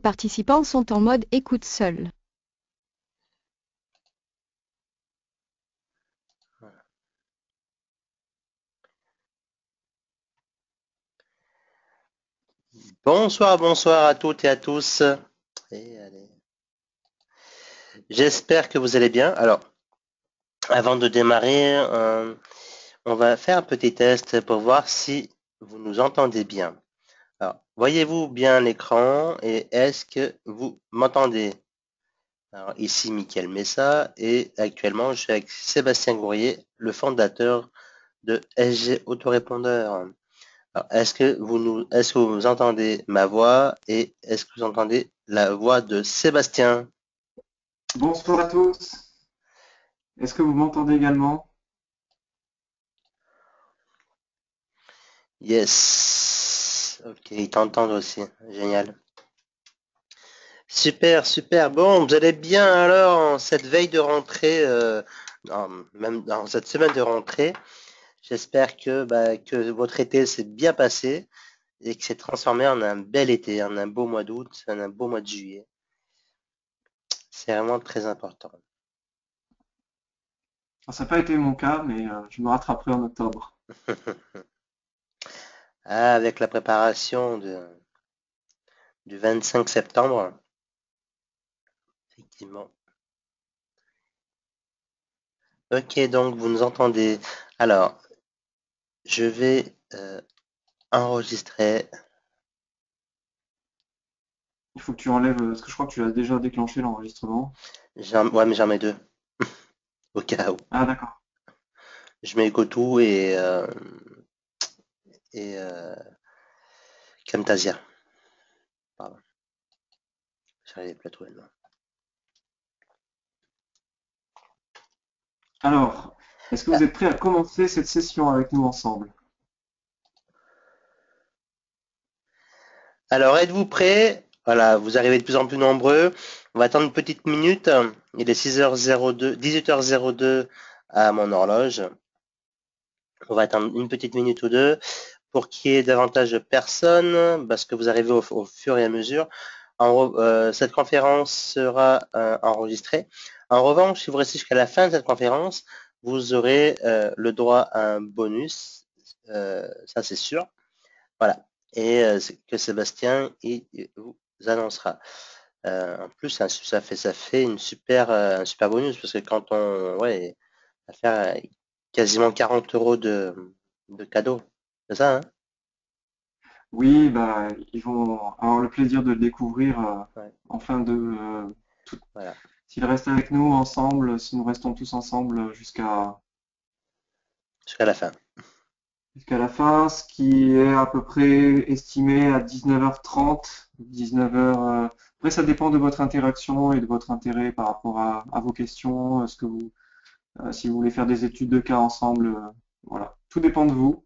participants sont en mode écoute seul. Bonsoir, bonsoir à toutes et à tous. Allez. J'espère que vous allez bien. Alors, avant de démarrer, on va faire un petit test pour voir si vous nous entendez bien. Alors, voyez-vous bien l'écran et est-ce que vous m'entendez? Alors, ici Mickaël Messa et actuellement je suis avec Sébastien Gourrier, le fondateur de SG Autorépondeur. Alors, est-ce que vous entendez ma voix et est-ce que vous entendez la voix de Sébastien? Bonsoir à tous. Est-ce que vous m'entendez également? Yes. Ok, ils t'entendent aussi. Génial. Super, super. Bon, vous allez bien alors en cette veille de rentrée, même dans cette semaine de rentrée. J'espère que votre été s'est bien passé et que s'est transformé en un bel été, en un beau mois d'août, en un beau mois de juillet. C'est vraiment très important. Ah, ça n'a pas été mon cas, mais je me rattraperai en octobre. Ah, avec la préparation du 25 septembre, effectivement. Ok, donc vous nous entendez. Alors, je vais enregistrer. Il faut que tu enlèves, parce que je crois que tu as déjà déclenché l'enregistrement. Ouais, mais j'en mets deux, au cas où. Ah d'accord. Je mets Goto et Camtasia. Pardon, j'arrive plus à trouver le nom. Alors, est-ce que vous êtes prêts à commencer cette session avec nous ensemble? Alors, êtes-vous prêts? Voilà, vous arrivez de plus en plus nombreux. On va attendre une petite minute. Il est 6h02, 18h02 à mon horloge. On va attendre une petite minute ou deux pour qu'il y ait davantage de personnes, parce que vous arrivez au fur et à mesure. Cette conférence sera enregistrée. En revanche, si vous restez jusqu'à la fin de cette conférence, vous aurez le droit à un bonus, ça c'est sûr. Voilà, et que Sébastien il vous annoncera. En plus, ça fait un super bonus parce que quand on, ouais, à faire quasiment 40 euros de cadeaux, c'est ça, hein? Oui, bah, ils vont avoir le plaisir de le découvrir Ouais, en fin de... voilà, s'ils restent avec nous ensemble, si nous restons tous ensemble jusqu'à la fin. jusqu'à la fin, ce qui est à peu près estimé à 19h30, 19h. Après, ça dépend de votre interaction et de votre intérêt par rapport à vos questions, si vous voulez faire des études de cas ensemble, voilà. Tout dépend de vous.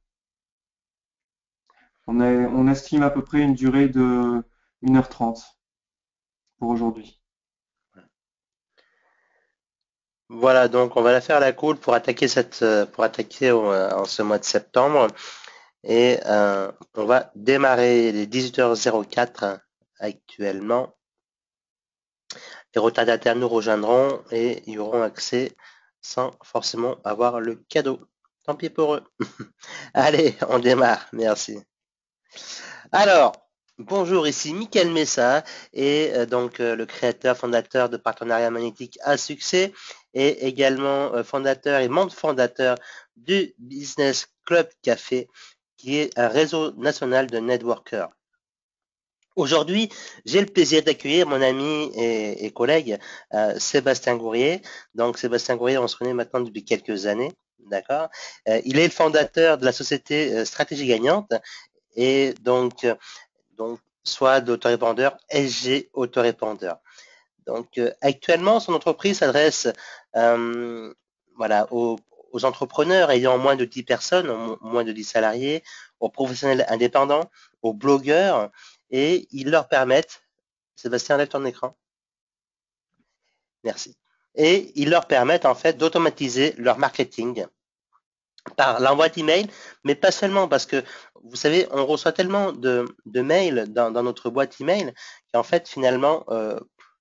On estime à peu près une durée de 1h30 pour aujourd'hui. Voilà, donc on va la faire à la cool pour attaquer en ce mois de septembre et on va démarrer les 18h04 actuellement. Les retardataires nous rejoindront et y auront accès sans forcément avoir le cadeau. Tant pis pour eux. Allez, on démarre. Merci. Alors, bonjour, ici Mickaël Messa et le créateur fondateur de Partenariat Magnétique à succès et également fondateur et membre fondateur du Business Club Café qui est un réseau national de networkers. Aujourd'hui, j'ai le plaisir d'accueillir mon ami et collègue Sébastien Gourrier. Donc, Sébastien Gourrier, on se connaît maintenant depuis quelques années, d'accord? Il est le fondateur de la société Stratégie Gagnante et donc soit d'autorépondeur SG Autorépondeur. Donc, actuellement, son entreprise s'adresse euh, voilà, aux entrepreneurs ayant moins de 10 personnes, moins de 10 salariés, aux professionnels indépendants, aux blogueurs, et ils leur permettent, Sébastien, lève ton écran, merci, et ils leur permettent en fait d'automatiser leur marketing par l'envoi d'email, mais pas seulement parce que vous savez, on reçoit tellement de mails dans notre boîte email qu'en fait, finalement,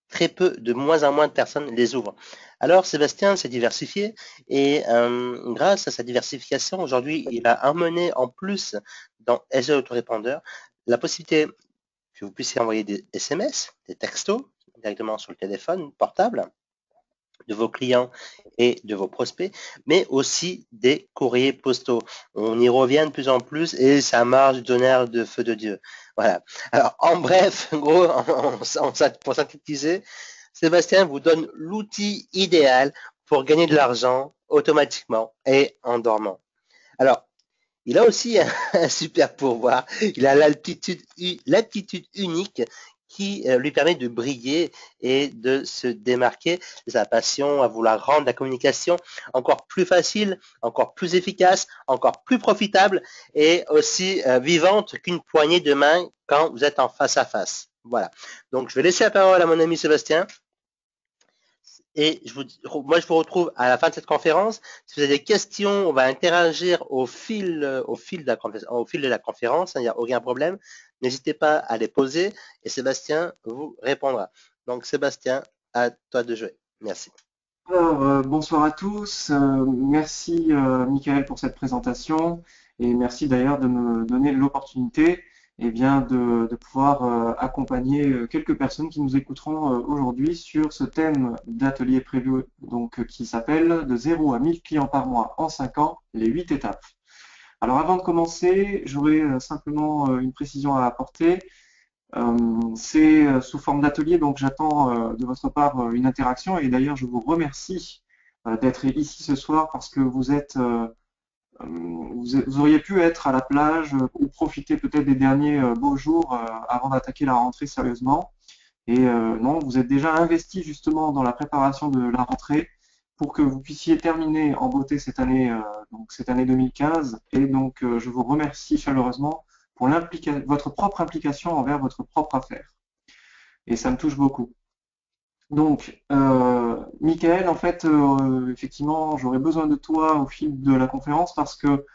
très peu, de moins en moins de personnes les ouvrent. Alors, Sébastien s'est diversifié et grâce à sa diversification, aujourd'hui, il a amené en plus dans SEO Autorépondeur la possibilité que vous puissiez envoyer des SMS, des textos directement sur le téléphone portable de vos clients et de vos prospects, mais aussi des courriers postaux. On y revient de plus en plus et ça marche du tonnerre de feu de Dieu. Voilà. Alors, en bref, gros, pour synthétiser, Sébastien vous donne l'outil idéal pour gagner de l'argent automatiquement et en dormant. Alors, il a aussi un super pouvoir. Il a l'aptitude unique qui lui permet de briller et de se démarquer de sa passion à vouloir rendre la communication encore plus facile, encore plus efficace, encore plus profitable et aussi vivante qu'une poignée de main quand vous êtes en face à face. Voilà. Donc, je vais laisser la parole à mon ami Sébastien. Et moi, je vous retrouve à la fin de cette conférence. Si vous avez des questions, on va interagir au fil de la conférence. Il n'y a aucun problème. N'hésitez pas à les poser et Sébastien vous répondra. Donc, Sébastien, à toi de jouer. Merci. Alors, bonsoir à tous. Merci, Michael, pour cette présentation et merci d'ailleurs de me donner l'opportunité bien, de pouvoir accompagner quelques personnes qui nous écouteront aujourd'hui sur ce thème d'atelier prévu donc, qui s'appelle De 0 à 1000 clients par mois en 5 ans, les 8 étapes. Alors, avant de commencer, j'aurais simplement une précision à apporter. C'est sous forme d'atelier, donc j'attends de votre part une interaction et d'ailleurs je vous remercie d'être ici ce soir parce que vous auriez pu être à la plage ou profiter peut-être des derniers beaux jours avant d'attaquer la rentrée sérieusement. Et non, vous êtes déjà investi justement dans la préparation de la rentrée pour que vous puissiez terminer en beauté donc cette année 2015. Et donc, je vous remercie chaleureusement pour votre propre implication envers votre propre affaire. Et ça me touche beaucoup. Donc, Michael, en fait, effectivement, j'aurais besoin de toi au fil de la conférence parce que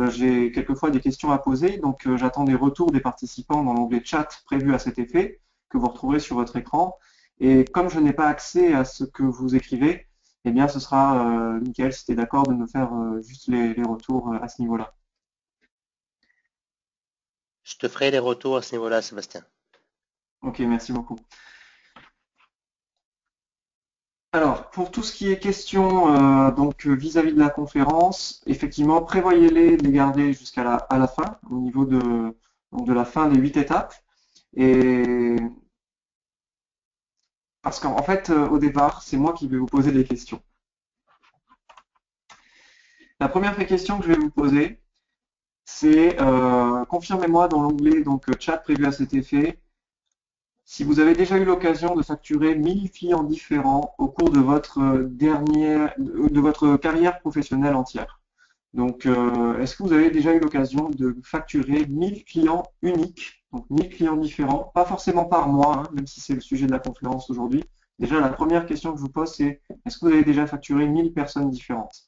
j'ai quelquefois des questions à poser. Donc, j'attends des retours des participants dans l'onglet chat prévu à cet effet que vous retrouverez sur votre écran. Et comme je n'ai pas accès à ce que vous écrivez, eh bien, ce sera, Michael, si tu es d'accord, de me faire juste les retours à ce niveau-là. Je te ferai les retours à ce niveau-là, Sébastien. Ok, merci beaucoup. Alors, pour tout ce qui est question donc vis-à-vis de la conférence, effectivement, prévoyez-les de les garder jusqu'à à la fin, au niveau donc de la fin des 8 étapes. Et parce qu'en fait, au départ, c'est moi qui vais vous poser des questions. La première question que je vais vous poser, c'est confirmez-moi dans l'onglet donc chat prévu à cet effet, si vous avez déjà eu l'occasion de facturer 1000 clients différents au cours de de votre carrière professionnelle entière. Donc, est-ce que vous avez déjà eu l'occasion de facturer 1000 clients uniques, donc 1000 clients différents, pas forcément par mois, hein, même si c'est le sujet de la conférence aujourd'hui. Déjà, la première question que je vous pose, c'est est-ce que vous avez déjà facturé 1000 personnes différentes?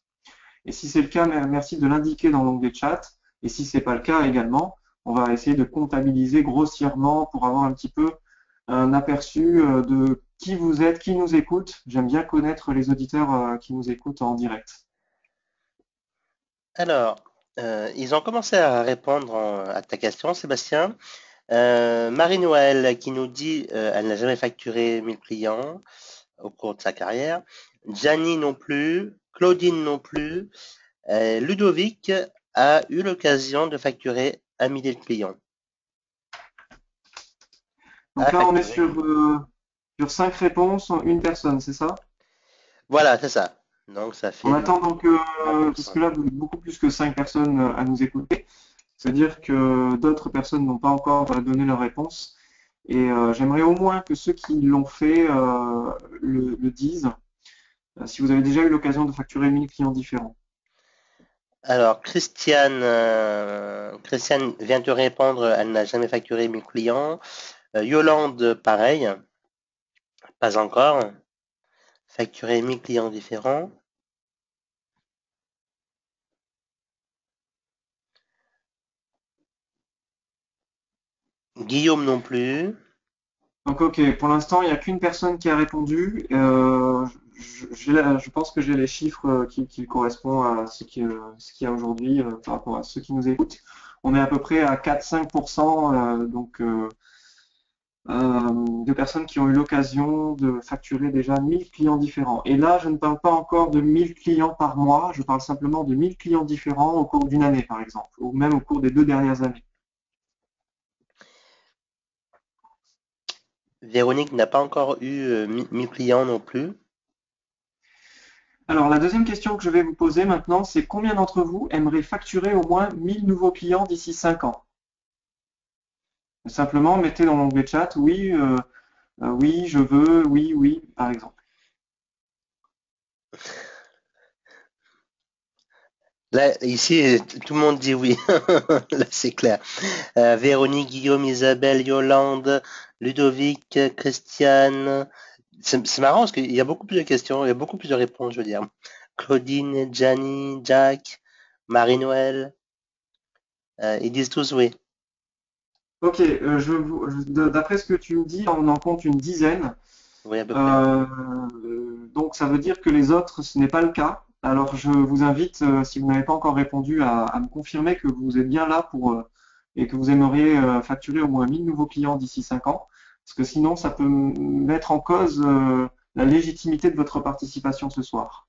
Et si c'est le cas, merci de l'indiquer dans l'onglet chat. Et si c'est pas le cas également, on va essayer de comptabiliser grossièrement pour avoir un petit peu un aperçu de qui vous êtes, qui nous écoute. J'aime bien connaître les auditeurs qui nous écoutent en direct. Alors, ils ont commencé à répondre à ta question, Sébastien. Marie-Noël qui nous dit elle n'a jamais facturé 1000 clients au cours de sa carrière. Gianni non plus. Claudine non plus. Ludovic a eu l'occasion de facturer 1 millier de clients. Donc là, on est sur 5 réponses en une personne, c'est ça? Voilà, c'est ça. Donc ça On fait attend donc, parce que là, vous êtes beaucoup plus que 5 personnes à nous écouter. C'est-à-dire que d'autres personnes n'ont pas encore donné leur réponse. Et j'aimerais au moins que ceux qui l'ont fait le disent. Si vous avez déjà eu l'occasion de facturer 1000 clients différents. Alors, Christiane vient de répondre, elle n'a jamais facturé 1000 clients. Yolande, pareil, pas encore. Facturé 1000 clients différents. Guillaume non plus. Donc, ok, pour l'instant, il n'y a qu'une personne qui a répondu. Je pense que j'ai les chiffres qui correspondent à ce qu'il y a aujourd'hui par rapport à ceux qui nous écoutent. On est à peu près à 4-5% de personnes qui ont eu l'occasion de facturer déjà 1000 clients différents. Et là, je ne parle pas encore de 1000 clients par mois, je parle simplement de 1000 clients différents au cours d'une année, par exemple, ou même au cours des 2 dernières années. Véronique n'a pas encore eu 1000 clients non plus. Alors, la deuxième question que je vais vous poser maintenant, c'est combien d'entre vous aimeraient facturer au moins 1000 nouveaux clients d'ici 5 ans? Simplement, mettez dans l'onglet chat, oui, oui, je veux, oui, oui, par exemple. Là, ici, tout le monde dit oui. Là, c'est clair. Véronique, Guillaume, Isabelle, Yolande, Ludovic, Christiane. C'est marrant parce qu'il y a beaucoup plus de questions, il y a beaucoup plus de réponses, je veux dire. Claudine, Gianni, Jack, Marie-Noël, ils disent tous oui. Ok, d'après ce que tu me dis, on en compte une dizaine. Oui, à peu près. Euh, donc ça veut dire que les autres, ce n'est pas le cas. Alors je vous invite, si vous n'avez pas encore répondu, à me confirmer que vous êtes bien là et que vous aimeriez facturer au moins 1000 nouveaux clients d'ici 5 ans. Parce que sinon, ça peut mettre en cause la légitimité de votre participation ce soir.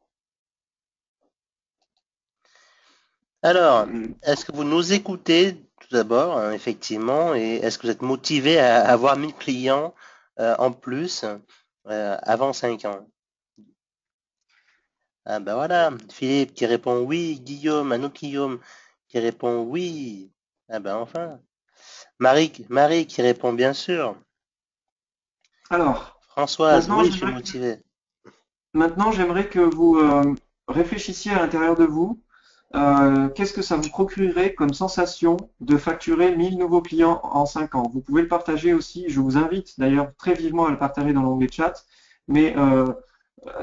Alors, Euh, est-ce que vous nous écoutez tout d'abord, hein, effectivement, et est-ce que vous êtes motivé à avoir 1000 clients en plus avant 5 ans? Ah ben voilà, Philippe qui répond oui, Guillaume, un autre Guillaume qui répond oui. Ah ben enfin. Marie qui répond bien sûr. Alors, Françoise, maintenant, oui, je suis j'aimerais motivé. maintenant, j'aimerais que vous réfléchissiez à l'intérieur de vous. Qu'est-ce que ça vous procurerait comme sensation de facturer 1000 nouveaux clients en 5 ans? Vous pouvez le partager aussi, je vous invite d'ailleurs très vivement à le partager dans l'onglet chat, mais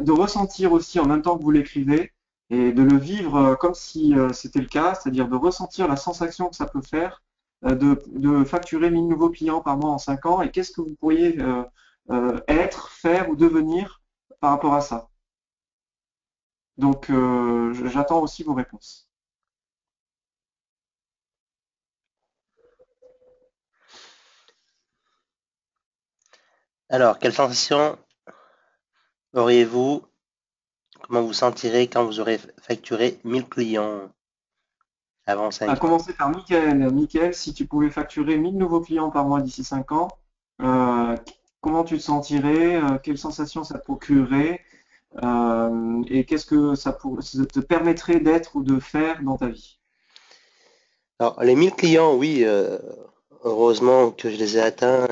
de ressentir aussi en même temps que vous l'écrivez et de le vivre comme si c'était le cas, c'est-à-dire de ressentir la sensation que ça peut faire de facturer 1000 nouveaux clients par mois en 5 ans et qu'est-ce que vous pourriez être, faire ou devenir par rapport à ça. Donc, j'attends aussi vos réponses. Alors, quelle sensation auriez-vous? Comment vous sentirez quand vous aurez facturé 1000 clients avant À 5 ans? commencer par Mickaël. Mickaël, si tu pouvais facturer 1000 nouveaux clients par mois d'ici 5 ans, euh, comment tu te sentirais? Quelle sensation ça te procurerait? Et qu'est-ce que ça te permettrait d'être ou de faire dans ta vie? Alors, les 1000 clients, oui, heureusement que je les ai atteints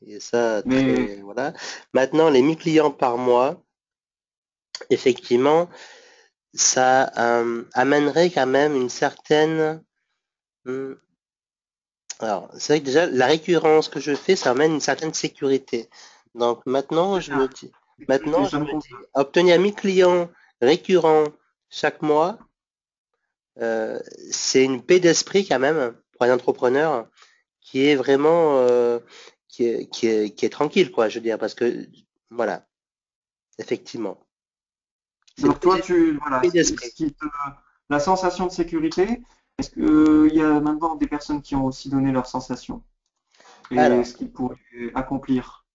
et ça, Mais très, voilà. Maintenant, les 1000 clients par mois, effectivement, ça amènerait quand même une certaine. hmm, Alors, c'est vrai que déjà, la récurrence que je fais, ça amène une certaine sécurité. Donc c'est ça, sécurité, maintenant, ça je me me convient. dis, obtenir 1000 clients récurrents chaque mois, euh, c'est une paix d'esprit quand même pour un entrepreneur qui est vraiment, qui est tranquille, quoi, je veux dire, parce que, voilà, effectivement, c'est une Donc toi, voilà, paix d'esprit. la sensation de sécurité, est-ce qu'il y a maintenant des personnes qui ont aussi donné leur sensation et Alors, ce qu'ils pourraient accomplir?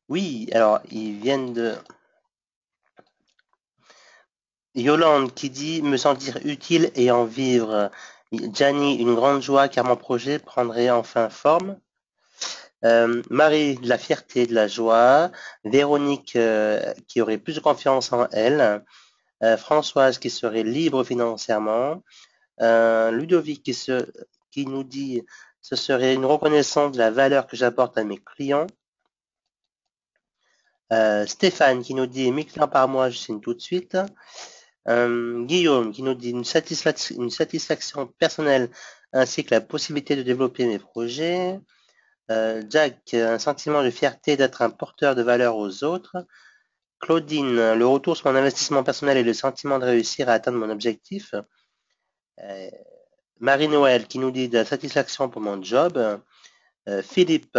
oui, alors, ils viennent de, Yolande qui dit me sentir utile et en vivre. Gianni, une grande joie car mon projet prendrait enfin forme. Marie, de la fierté, de la joie. Véronique qui aurait plus de confiance en elle. Françoise qui serait libre financièrement. Ludovic qui nous dit ce serait une reconnaissance de la valeur que j'apporte à mes clients. Stéphane qui nous dit 1000 clients par mois, je signe tout de suite. Guillaume qui nous dit une satisfaction personnelle ainsi que la possibilité de développer mes projets. Jack, un sentiment de fierté d'être un porteur de valeur aux autres. Claudine, le retour sur mon investissement personnel et le sentiment de réussir à atteindre mon objectif. Euh, Marie-Noël qui nous dit de la satisfaction pour mon job. Philippe,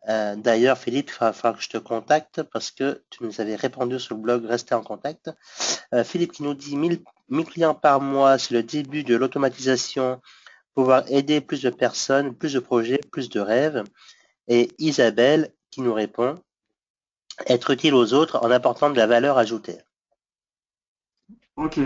d'ailleurs, Philippe, il va falloir que je te contacte parce que tu nous avais répondu sur le blog Restez en contact. Philippe qui nous dit 1000 clients par mois, c'est le début de l'automatisation, pouvoir aider plus de personnes, plus de projets, plus de rêves. Et Isabelle qui nous répond être utile aux autres en apportant de la valeur ajoutée. Ok.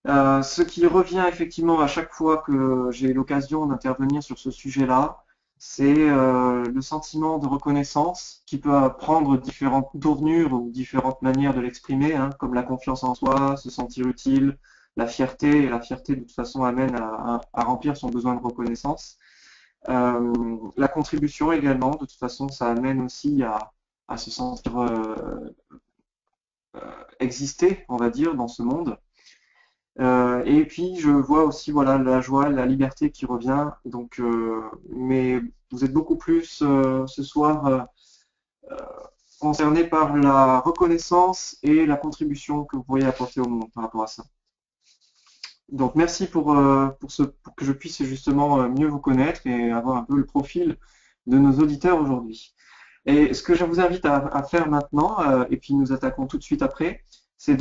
Ce qui revient effectivement à chaque fois que j'ai l'occasion d'intervenir sur ce sujet-là, c'est le sentiment de reconnaissance qui peut prendre différentes tournures ou différentes manières de l'exprimer, hein, comme la confiance en soi, se sentir utile, la fierté, et la fierté de toute façon amène à remplir son besoin de reconnaissance. La contribution également, de toute façon, ça amène aussi à se sentir exister, on va dire, dans ce monde. Et puis je vois aussi voilà la joie, la liberté qui revient. Donc, mais vous êtes beaucoup plus ce soir concerné par la reconnaissance et la contribution que vous pourriez apporter au monde par rapport à ça. Donc merci pour que je puisse justement mieux vous connaître et avoir un peu le profil de nos auditeurs aujourd'hui. Et ce que je vous invite à faire maintenant, et puis nous attaquons tout de suite après, c'est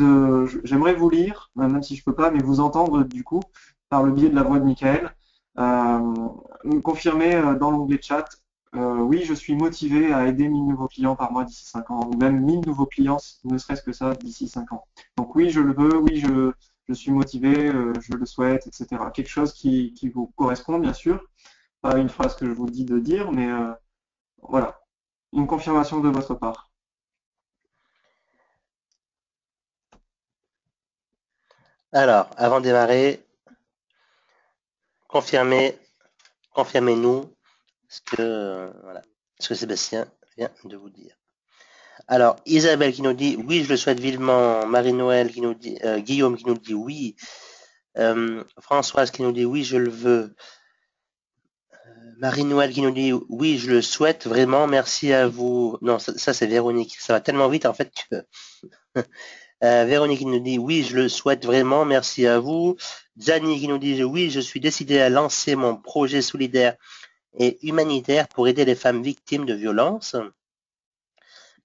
j'aimerais vous lire, même si je peux pas, mais vous entendre du coup par le biais de la voix de Michael, me confirmer dans l'onglet chat, oui, je suis motivé à aider 1000 nouveaux clients par mois d'ici 5 ans, ou même 1000 nouveaux clients, ne serait-ce que ça, d'ici 5 ans. Donc oui, je le veux, oui, je suis motivé, je le souhaite, etc. Quelque chose qui vous correspond, bien sûr, pas une phrase que je vous dis de dire, mais voilà, une confirmation de votre part. Alors, avant de démarrer, confirmez-nous voilà, ce que Sébastien vient de vous dire. Alors, Isabelle qui nous dit oui, je le souhaite vivement. Marie-Noël qui nous dit, Guillaume qui nous dit oui. Françoise qui nous dit oui, je le veux. Marie-Noël qui nous dit oui, je le souhaite vraiment. Merci à vous. Non, ça c'est Véronique. Ça va tellement vite en fait que. Véronique qui nous dit oui, je le souhaite vraiment. Merci à vous. Zani qui nous dit oui, je suis décidé à lancer mon projet solidaire et humanitaire pour aider les femmes victimes de violences.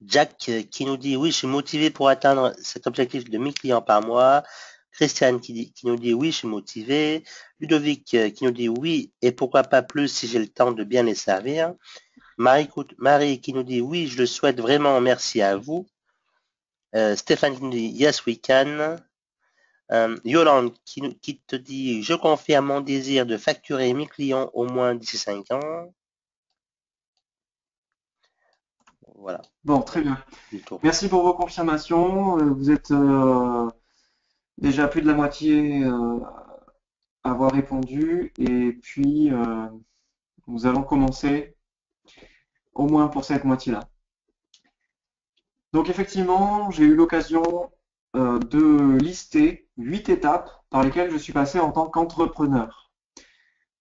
Jack qui nous dit oui, je suis motivé pour atteindre cet objectif de 1000 clients par mois. Christiane qui nous dit oui, je suis motivé. Ludovic qui nous dit oui, et pourquoi pas plus si j'ai le temps de bien les servir. Marie qui nous dit oui, je le souhaite vraiment, merci à vous. Stéphane qui nous dit yes, we can. Yolande qui te dit je confirme mon désir de facturer 1000 clients au moins d'ici 5 ans. Voilà. Bon, très bien. Merci pour vos confirmations. Vous êtes déjà plus de la moitié à avoir répondu. Et puis, nous allons commencer au moins pour cette moitié-là. Donc, effectivement, j'ai eu l'occasion de lister 8 étapes par lesquelles je suis passé en tant qu'entrepreneur.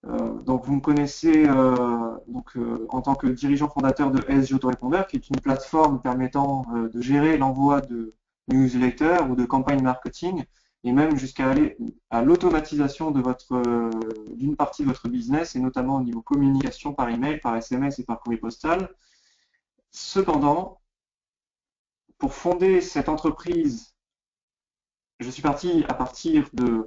Donc, vous me connaissez en tant que dirigeant fondateur de SG Autorépondeur, qui est une plateforme permettant de gérer l'envoi de newsletters ou de campagnes marketing, et même jusqu'à aller à l'automatisation de d'une partie de votre business, et notamment au niveau communication par email, par SMS et par courrier postal. Cependant, pour fonder cette entreprise, je suis parti à partir de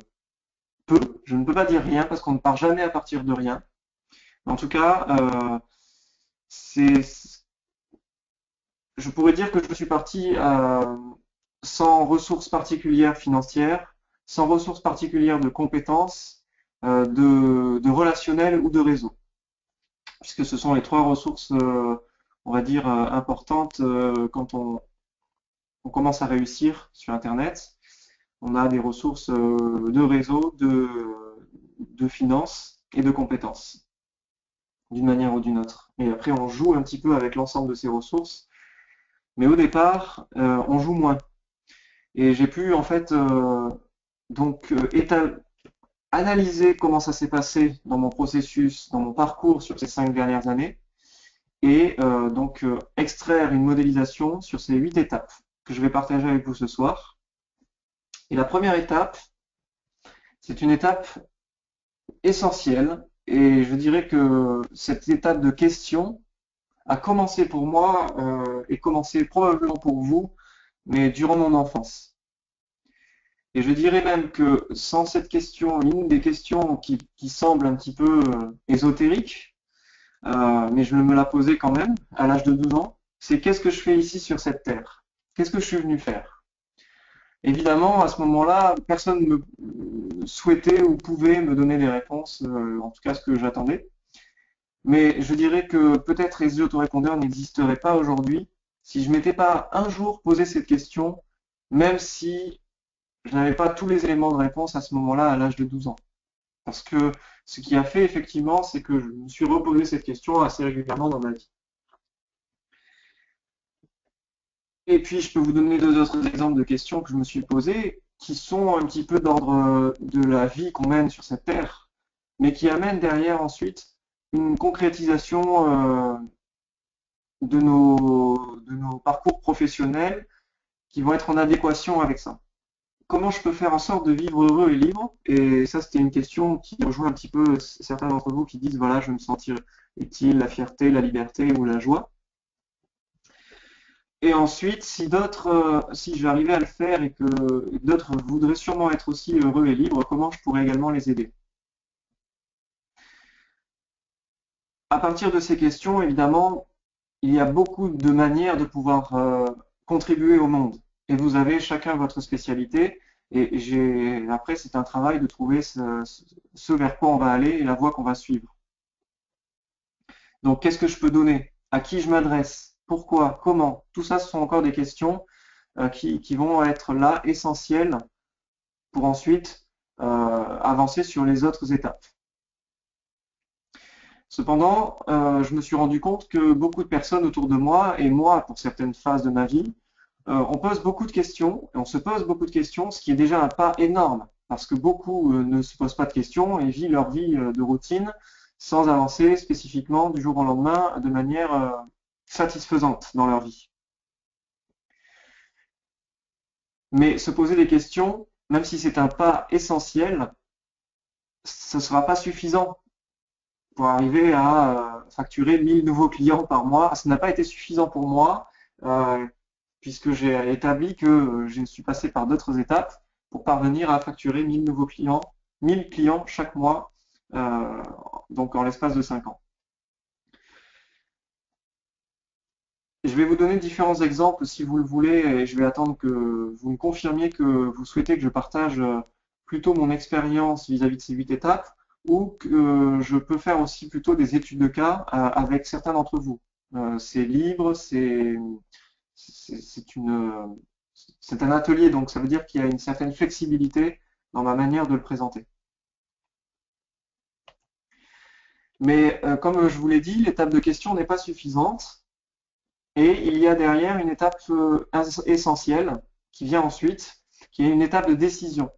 peu. Je ne peux pas dire rien parce qu'on ne part jamais à partir de rien. En tout cas, je pourrais dire que je suis parti sans ressources particulières financières, sans ressources particulières de compétences, de relationnel ou de réseau, puisque ce sont les trois ressources, on va dire, importantes quand on commence à réussir sur Internet. On a des ressources de réseau, de finances et de compétences, d'une manière ou d'une autre. Et après, on joue un petit peu avec l'ensemble de ces ressources. Mais au départ, on joue moins. Et j'ai pu en fait analyser comment ça s'est passé dans mon processus, dans mon parcours sur ces 5 dernières années, et extraire une modélisation sur ces 8 étapes que je vais partager avec vous ce soir. Et la première étape, c'est une étape essentielle et je dirais que cette étape de question a commencé pour moi et commencé probablement pour vous, mais durant mon enfance. Et je dirais même que sans cette question, une des questions qui semble un petit peu ésotérique, mais je me la posais quand même à l'âge de 12 ans, c'est qu'est-ce que je fais ici sur cette terre? Qu'est-ce que je suis venu faire? Évidemment, à ce moment-là, personne ne souhaitait ou pouvait me donner des réponses, en tout cas ce que j'attendais. Mais je dirais que peut-être les autorépondeurs n'existeraient pas aujourd'hui si je m'étais pas un jour posé cette question, même si je n'avais pas tous les éléments de réponse à ce moment-là à l'âge de 12 ans. Parce que ce qui a fait effectivement, c'est que je me suis reposé cette question assez régulièrement dans ma vie. Et puis, je peux vous donner deux autres exemples de questions que je me suis posées, qui sont un petit peu d'ordre de la vie qu'on mène sur cette terre, mais qui amènent derrière ensuite une concrétisation de nos parcours professionnels qui vont être en adéquation avec ça. Comment je peux faire en sorte de vivre heureux et libre? Et ça, c'était une question qui rejoint un petit peu certains d'entre vous qui disent, voilà, je veux me sentir utile, la fierté, la liberté ou la joie. Et ensuite, si j'arrivais à le faire et que d'autres voudraient sûrement être aussi heureux et libres, comment je pourrais également les aider? À partir de ces questions, évidemment, il y a beaucoup de manières de pouvoir contribuer au monde. Et vous avez chacun votre spécialité. Et après, c'est un travail de trouver ce vers quoi on va aller et la voie qu'on va suivre. Donc, qu'est-ce que je peux donner? À qui je m'adresse? Pourquoi? Comment? Tout ça, ce sont encore des questions qui vont être là, essentielles, pour ensuite avancer sur les autres étapes. Cependant, je me suis rendu compte que beaucoup de personnes autour de moi, et moi pour certaines phases de ma vie, on pose beaucoup de questions, et on se pose beaucoup de questions, ce qui est déjà un pas énorme, parce que beaucoup ne se posent pas de questions et vivent leur vie de routine sans avancer spécifiquement du jour au lendemain de manière satisfaisante dans leur vie. Mais se poser des questions, même si c'est un pas essentiel, ce ne sera pas suffisant pour arriver à facturer 1000 nouveaux clients par mois. Ça n'a pas été suffisant pour moi, euh, puisque j'ai établi que je suis passé par d'autres étapes pour parvenir à facturer 1000 nouveaux clients, 1000 clients chaque mois, euh, donc en l'espace de 5 ans. Je vais vous donner différents exemples si vous le voulez, et je vais attendre que vous me confirmiez que vous souhaitez que je partage plutôt mon expérience vis-à-vis de ces 8 étapes, ou que je peux faire aussi plutôt des études de cas avec certains d'entre vous. C'est libre, c'est une, c'est un atelier, donc ça veut dire qu'il y a une certaine flexibilité dans ma manière de le présenter. Mais comme je vous l'ai dit, l'étape de question n'est pas suffisante. Et il y a derrière une étape essentielle qui vient ensuite, qui est une étape de décision.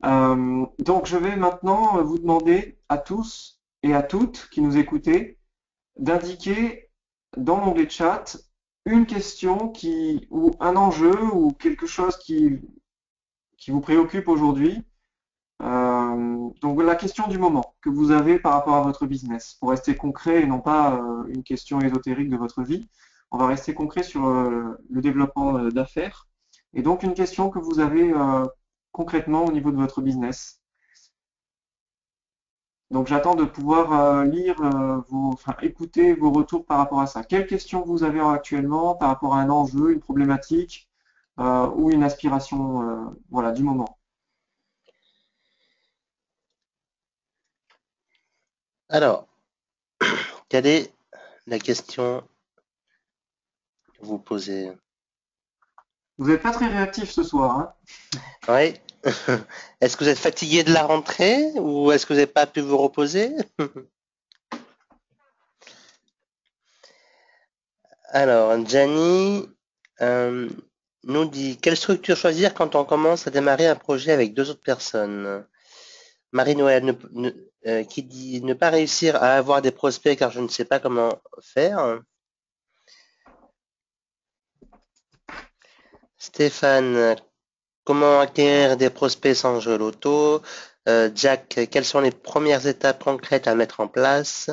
Donc je vais maintenant vous demander à tous et à toutes qui nous écoutez d'indiquer dans l'onglet chat une question ou un enjeu ou quelque chose qui vous préoccupe aujourd'hui. Donc la question du moment que vous avez par rapport à votre business, pour rester concret et non pas une question ésotérique de votre vie, on va rester concret sur le développement d'affaires. Et donc une question que vous avez concrètement au niveau de votre business. Donc j'attends de pouvoir lire écouter vos retours par rapport à ça. Quelles questions vous avez actuellement par rapport à un enjeu, une problématique ou une aspiration voilà, du moment. Alors, quelle est la question que vous posez? Vous n'êtes pas très réactif ce soir, hein? Oui. Est-ce que vous êtes fatigué de la rentrée ou est-ce que vous n'avez pas pu vous reposer? Alors, Gianni euh, nous dit quelle structure choisir quand on commence à démarrer un projet avec deux autres personnes? Marie-Noël qui dit ne pas réussir à avoir des prospects car je ne sais pas comment faire. Stéphane, comment acquérir des prospects sans jeu loto? Jack, quelles sont les premières étapes concrètes à mettre en place?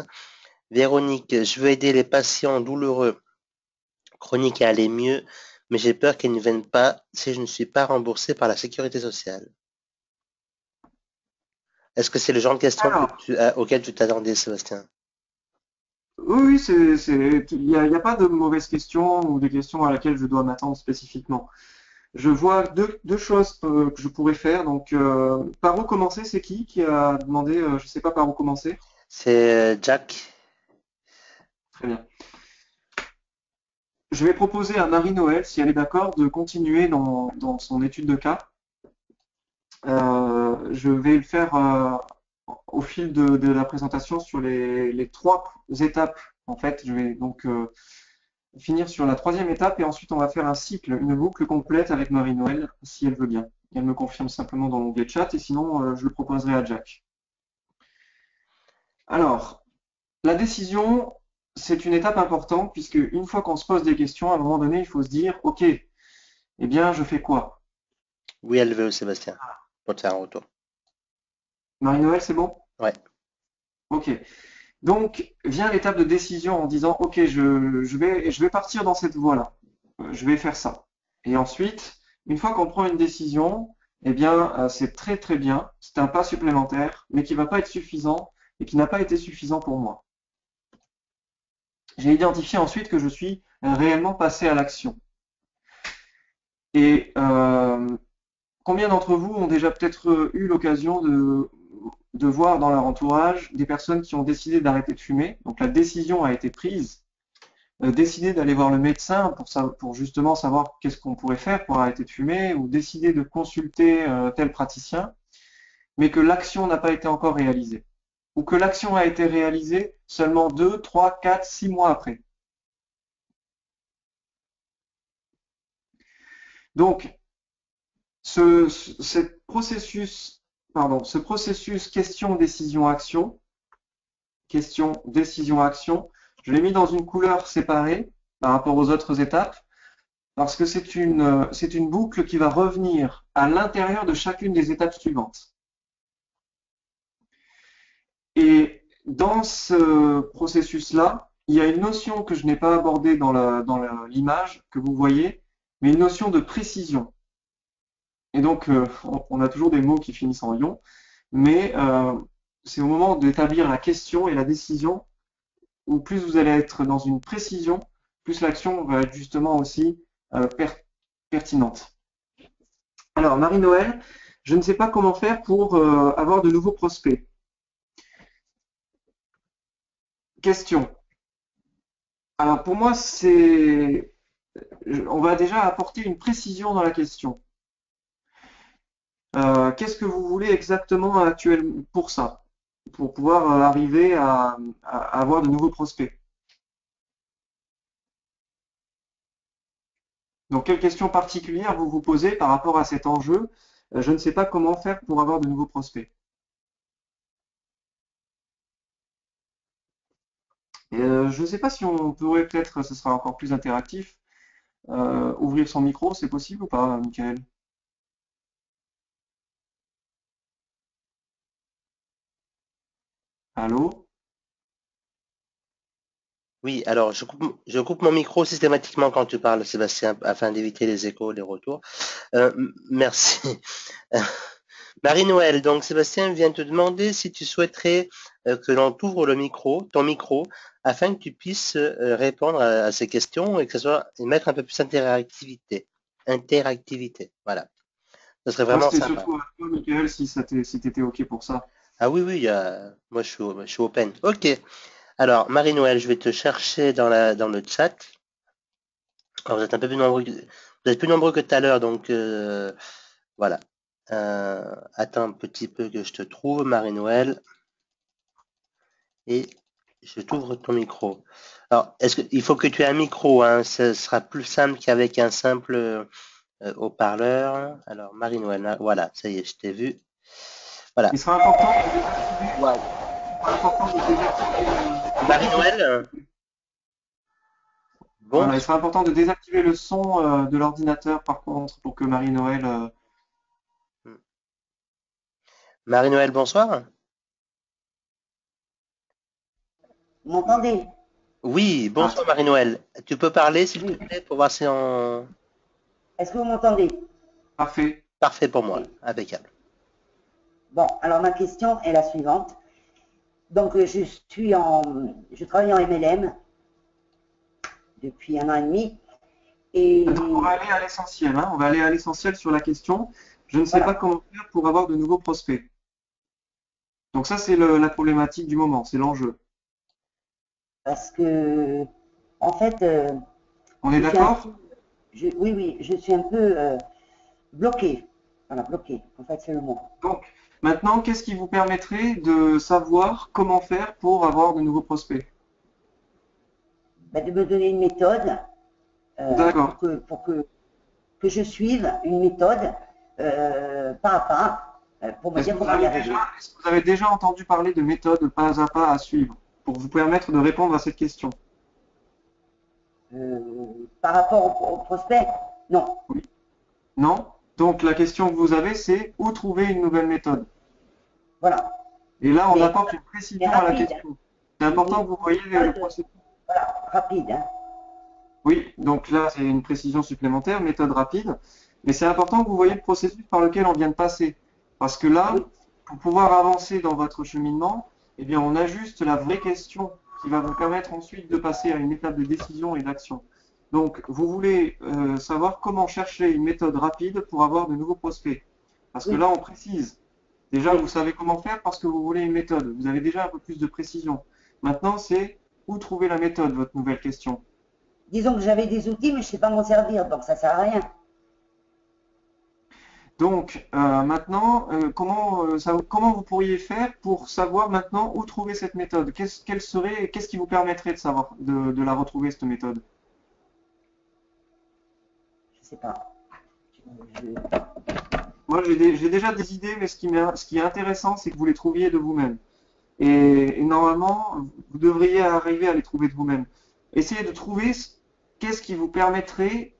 Véronique, je veux aider les patients douloureux chroniques à aller mieux, mais j'ai peur qu'ils ne viennent pas si je ne suis pas remboursé par la sécurité sociale. Est-ce que c'est le genre de question Alors, auquel tu t'attendais, Sébastien? oui, oui, il y a pas de mauvaises questions ou des questions à laquelle je dois m'attendre spécifiquement. Je vois deux choses que je pourrais faire. Donc, par où commencer? C'est qui a demandé, je sais pas par où commencer? C'est Jack. Très bien. Je vais proposer à Marie-Noël, si elle est d'accord, de continuer dans son étude de cas. Je vais le faire au fil de la présentation sur les trois étapes. En fait, je vais donc finir sur la troisième étape et ensuite on va faire un cycle, une boucle complète avec Marie-Noël, si elle veut bien. Elle me confirme simplement dans l'onglet chat et sinon je le proposerai à Jack. Alors, la décision, c'est une étape importante puisque une fois qu'on se pose des questions, à un moment donné, il faut se dire, OK, eh bien, je fais quoi? Oui, elle veut, Sébastien, pour te faire un retour. Marie-Noël, c'est bon? Ouais. OK. Donc, vient l'étape de décision en disant, OK, je vais partir dans cette voie-là. Je vais faire ça. Et ensuite, une fois qu'on prend une décision, eh bien, c'est très très bien. C'est un pas supplémentaire, mais qui ne va pas être suffisant et qui n'a pas été suffisant pour moi. J'ai identifié ensuite que je suis réellement passé à l'action. Et combien d'entre vous ont déjà peut-être eu l'occasion de voir dans leur entourage des personnes qui ont décidé d'arrêter de fumer? Donc la décision a été prise, décider d'aller voir le médecin pour justement savoir qu'est-ce qu'on pourrait faire pour arrêter de fumer, ou décider de consulter tel praticien, mais que l'action n'a pas été encore réalisée, ou que l'action a été réalisée seulement 2, 3, 4, 6 mois après. Donc, ce processus, ce processus question, décision, action, question, décision, action, je l'ai mis dans une couleur séparée par rapport aux autres étapes, parce que c'est une boucle qui va revenir à l'intérieur de chacune des étapes suivantes. Et dans ce processus-là, il y a une notion que je n'ai pas abordée dans l'image que vous voyez, mais une notion de précision. Et donc, on a toujours des mots qui finissent en ion, mais c'est au moment d'établir la question et la décision où plus vous allez être dans une précision, plus l'action va être justement aussi pertinente. Alors, Marie-Noël, je ne sais pas comment faire pour avoir de nouveaux prospects. Question. Alors, pour moi, on va déjà apporter une précision dans la question. Qu'est-ce que vous voulez exactement actuellement pour ça, pour pouvoir arriver à avoir de nouveaux prospects? Donc, quelle question particulière vous vous posez par rapport à cet enjeu? Je ne sais pas comment faire pour avoir de nouveaux prospects. Je ne sais pas si on pourrait peut-être, ce sera encore plus interactif, ouvrir son micro, c'est possible ou pas, Michael? Allô? Oui, alors je coupe mon micro systématiquement quand tu parles, Sébastien, afin d'éviter les échos, les retours. Merci. Marie-Noël, donc Sébastien vient te demander si tu souhaiterais que l'on t'ouvre le micro, ton micro, afin que tu puisses répondre à ces questions et que ce soit et mettre un peu plus d'interactivité. Interactivité, voilà. Ce serait Moi, vraiment c'était sympa. surtout à toi, Michael, si t'étais OK pour ça. Ah oui, oui, moi je suis open. Ok. Alors, Marie-Noël, je vais te chercher dans le chat. Alors, vous êtes un peu plus nombreux, vous êtes plus nombreux que tout à l'heure, donc voilà. Attends un petit peu que je te trouve, Marie-Noël, et je t'ouvre ton micro. Alors, il faut que tu aies un micro, hein, ce sera plus simple qu'avec un simple haut-parleur. Alors, Marie-Noël, voilà, ça y est, je t'ai vu. Voilà. Il sera important de désactiver, il sera important de désactiver Marie-Noël, bon, voilà, il sera important de désactiver le son de l'ordinateur, par contre, pour que Marie-Noël. Marie-Noël, bonsoir. Vous m'entendez? Oui, Ah, bonsoir Marie-Noël. Tu peux parler s'il te Oui. plaît pour voir si on... Est-ce que vous m'entendez? parfait. Parfait pour moi, Oui. impeccable. Bon, alors ma question est la suivante. Donc, je travaille en MLM depuis 1 an et demi. Et Attends, on va aller à l'essentiel, hein. On va aller à l'essentiel sur la question. Je ne sais pas voilà, comment faire pour avoir de nouveaux prospects. Donc ça, c'est la problématique du moment, c'est l'enjeu. parce que, en fait, On est je suis un d'accord? peu, oui, oui, je suis un peu bloquée. Voilà, bloquée. En fait, c'est le mot. Donc, maintenant, qu'est-ce qui vous permettrait de savoir comment faire pour avoir de nouveaux prospects? Ben, de me donner une méthode D'accord. que je suive une méthode pas à pas pour me Est-ce dire que vous comment y avez arriver. est-ce que vous avez déjà entendu parler de méthodes pas à pas à suivre pour vous permettre de répondre à cette question? Par rapport au prospect, non. Oui. Non? Donc, la question que vous avez, c'est où trouver une nouvelle méthode? Voilà. Et là, on Mais, apporte une mais précision à la rapide. question. C'est Une important que vous voyez le méthode, processus. voilà, rapide. Hein. Oui, donc là, c'est une précision supplémentaire, méthode rapide. Mais c'est important que vous voyez le processus par lequel on vient de passer. Parce que là, Oui, pour pouvoir avancer dans votre cheminement, eh bien, on ajuste la vraie question qui va vous permettre ensuite de passer à une étape de décision et d'action. Donc, vous voulez savoir comment chercher une méthode rapide pour avoir de nouveaux prospects. Parce que oui, là, on précise. Déjà, oui. vous savez comment faire parce que vous voulez une méthode. Vous avez déjà un peu plus de précision. Maintenant, c'est où trouver la méthode, votre nouvelle question. Disons que j'avais des outils, mais je ne sais pas m'en servir, donc ça ne sert à rien. Donc, maintenant, comment vous pourriez faire pour savoir maintenant où trouver cette méthode? Qu'est-ce qui vous permettrait de savoir, de la retrouver, cette méthode? Je ne sais pas. Je- Moi, j'ai déjà des idées, mais ce qui est intéressant, c'est que vous les trouviez de vous-même. Et normalement, vous devriez arriver à les trouver de vous-même. Essayez de trouver qu'est-ce qui vous permettrait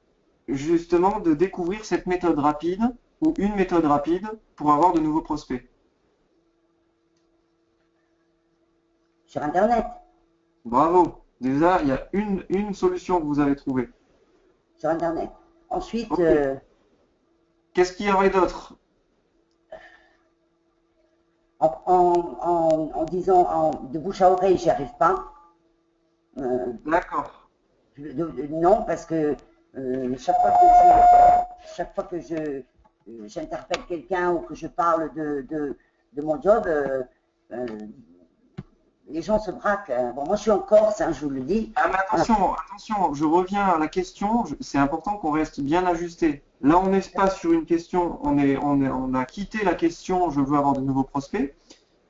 justement de découvrir cette méthode rapide ou une méthode rapide pour avoir de nouveaux prospects. Sur Internet. Bravo! Déjà, il y a une solution que vous avez trouvée. Sur Internet. Ensuite, Ok. Qu'est-ce qu'il y aurait d'autre? en disant de bouche à oreille, j'y arrive pas. Euh, D'accord. non, parce que chaque fois que j'interpelle quelqu'un ou que je parle de mon job, euh, les gens se braquent. Bon, moi, je suis en Corse, hein, je vous le dis. Ah, mais Voilà. attention, je reviens à la question. C'est important qu'on reste bien ajusté. Là, on n'est pas sur une question, on a quitté la question, je veux avoir de nouveaux prospects.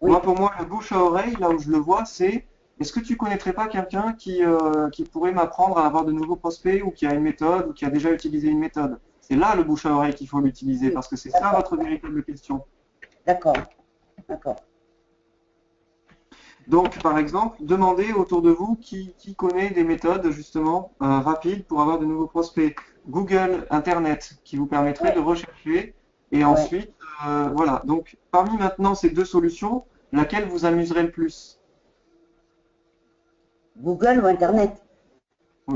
Oui, Pour moi, le bouche à oreille, là où je le vois, c'est est-ce que tu connaîtrais pas quelqu'un qui pourrait m'apprendre à avoir de nouveaux prospects ou qui a une méthode ou qui a déjà utilisé une méthode? C'est là le bouche à oreille qu'il faut l'utiliser oui, parce que c'est ça d'accord, votre véritable question. d'accord, d'accord. Donc, par exemple, demandez autour de vous qui connaît des méthodes justement rapides pour avoir de nouveaux prospects. Google, Internet, qui vous permettrait de Ouais, rechercher et ouais. ensuite, voilà. Donc, parmi maintenant ces deux solutions, laquelle vous amuserait le plus? Google ou Internet.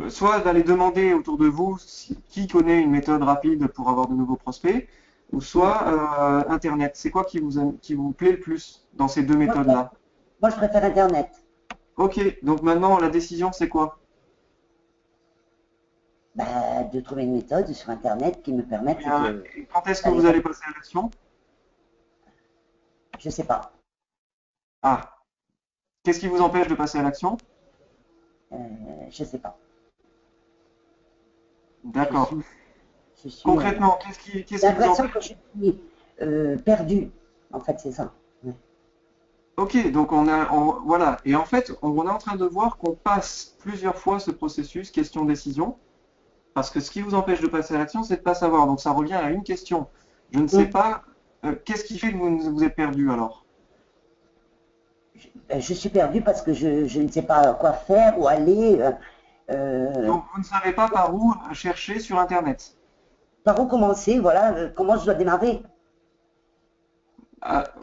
Soit d'aller demander autour de vous qui connaît une méthode rapide pour avoir de nouveaux prospects, ou Hmm. soit Internet. C'est quoi qui vous plaît le plus dans ces deux Moi, méthodes-là? moi, je préfère Internet. Ok, donc maintenant la décision c'est quoi? Bah, de trouver une méthode sur Internet qui me permette Bien, et quand est-ce que d'aller vous voir. allez passer à l'action? Je sais pas. Ah, qu'est-ce qui vous empêche de passer à l'action? Euh, je sais pas. Je D'accord. suis, je suis. Concrètement, J'ai qu'est-ce qui vous l'impression que empêche? je suis perdue. En fait, c'est ça. Ouais. Ok, donc voilà. Et en fait, on est en train de voir qu'on passe plusieurs fois ce processus question-décision. Parce que ce qui vous empêche de passer à l'action, c'est de ne pas savoir. Donc ça revient à une question. Je ne sais Hmm. pas, qu'est-ce qui fait que vous êtes perdu alors? Je suis perdue parce que je ne sais pas quoi faire, où aller, euh, Donc vous ne savez pas par où chercher sur Internet. par où commencer, voilà, comment je dois démarrer.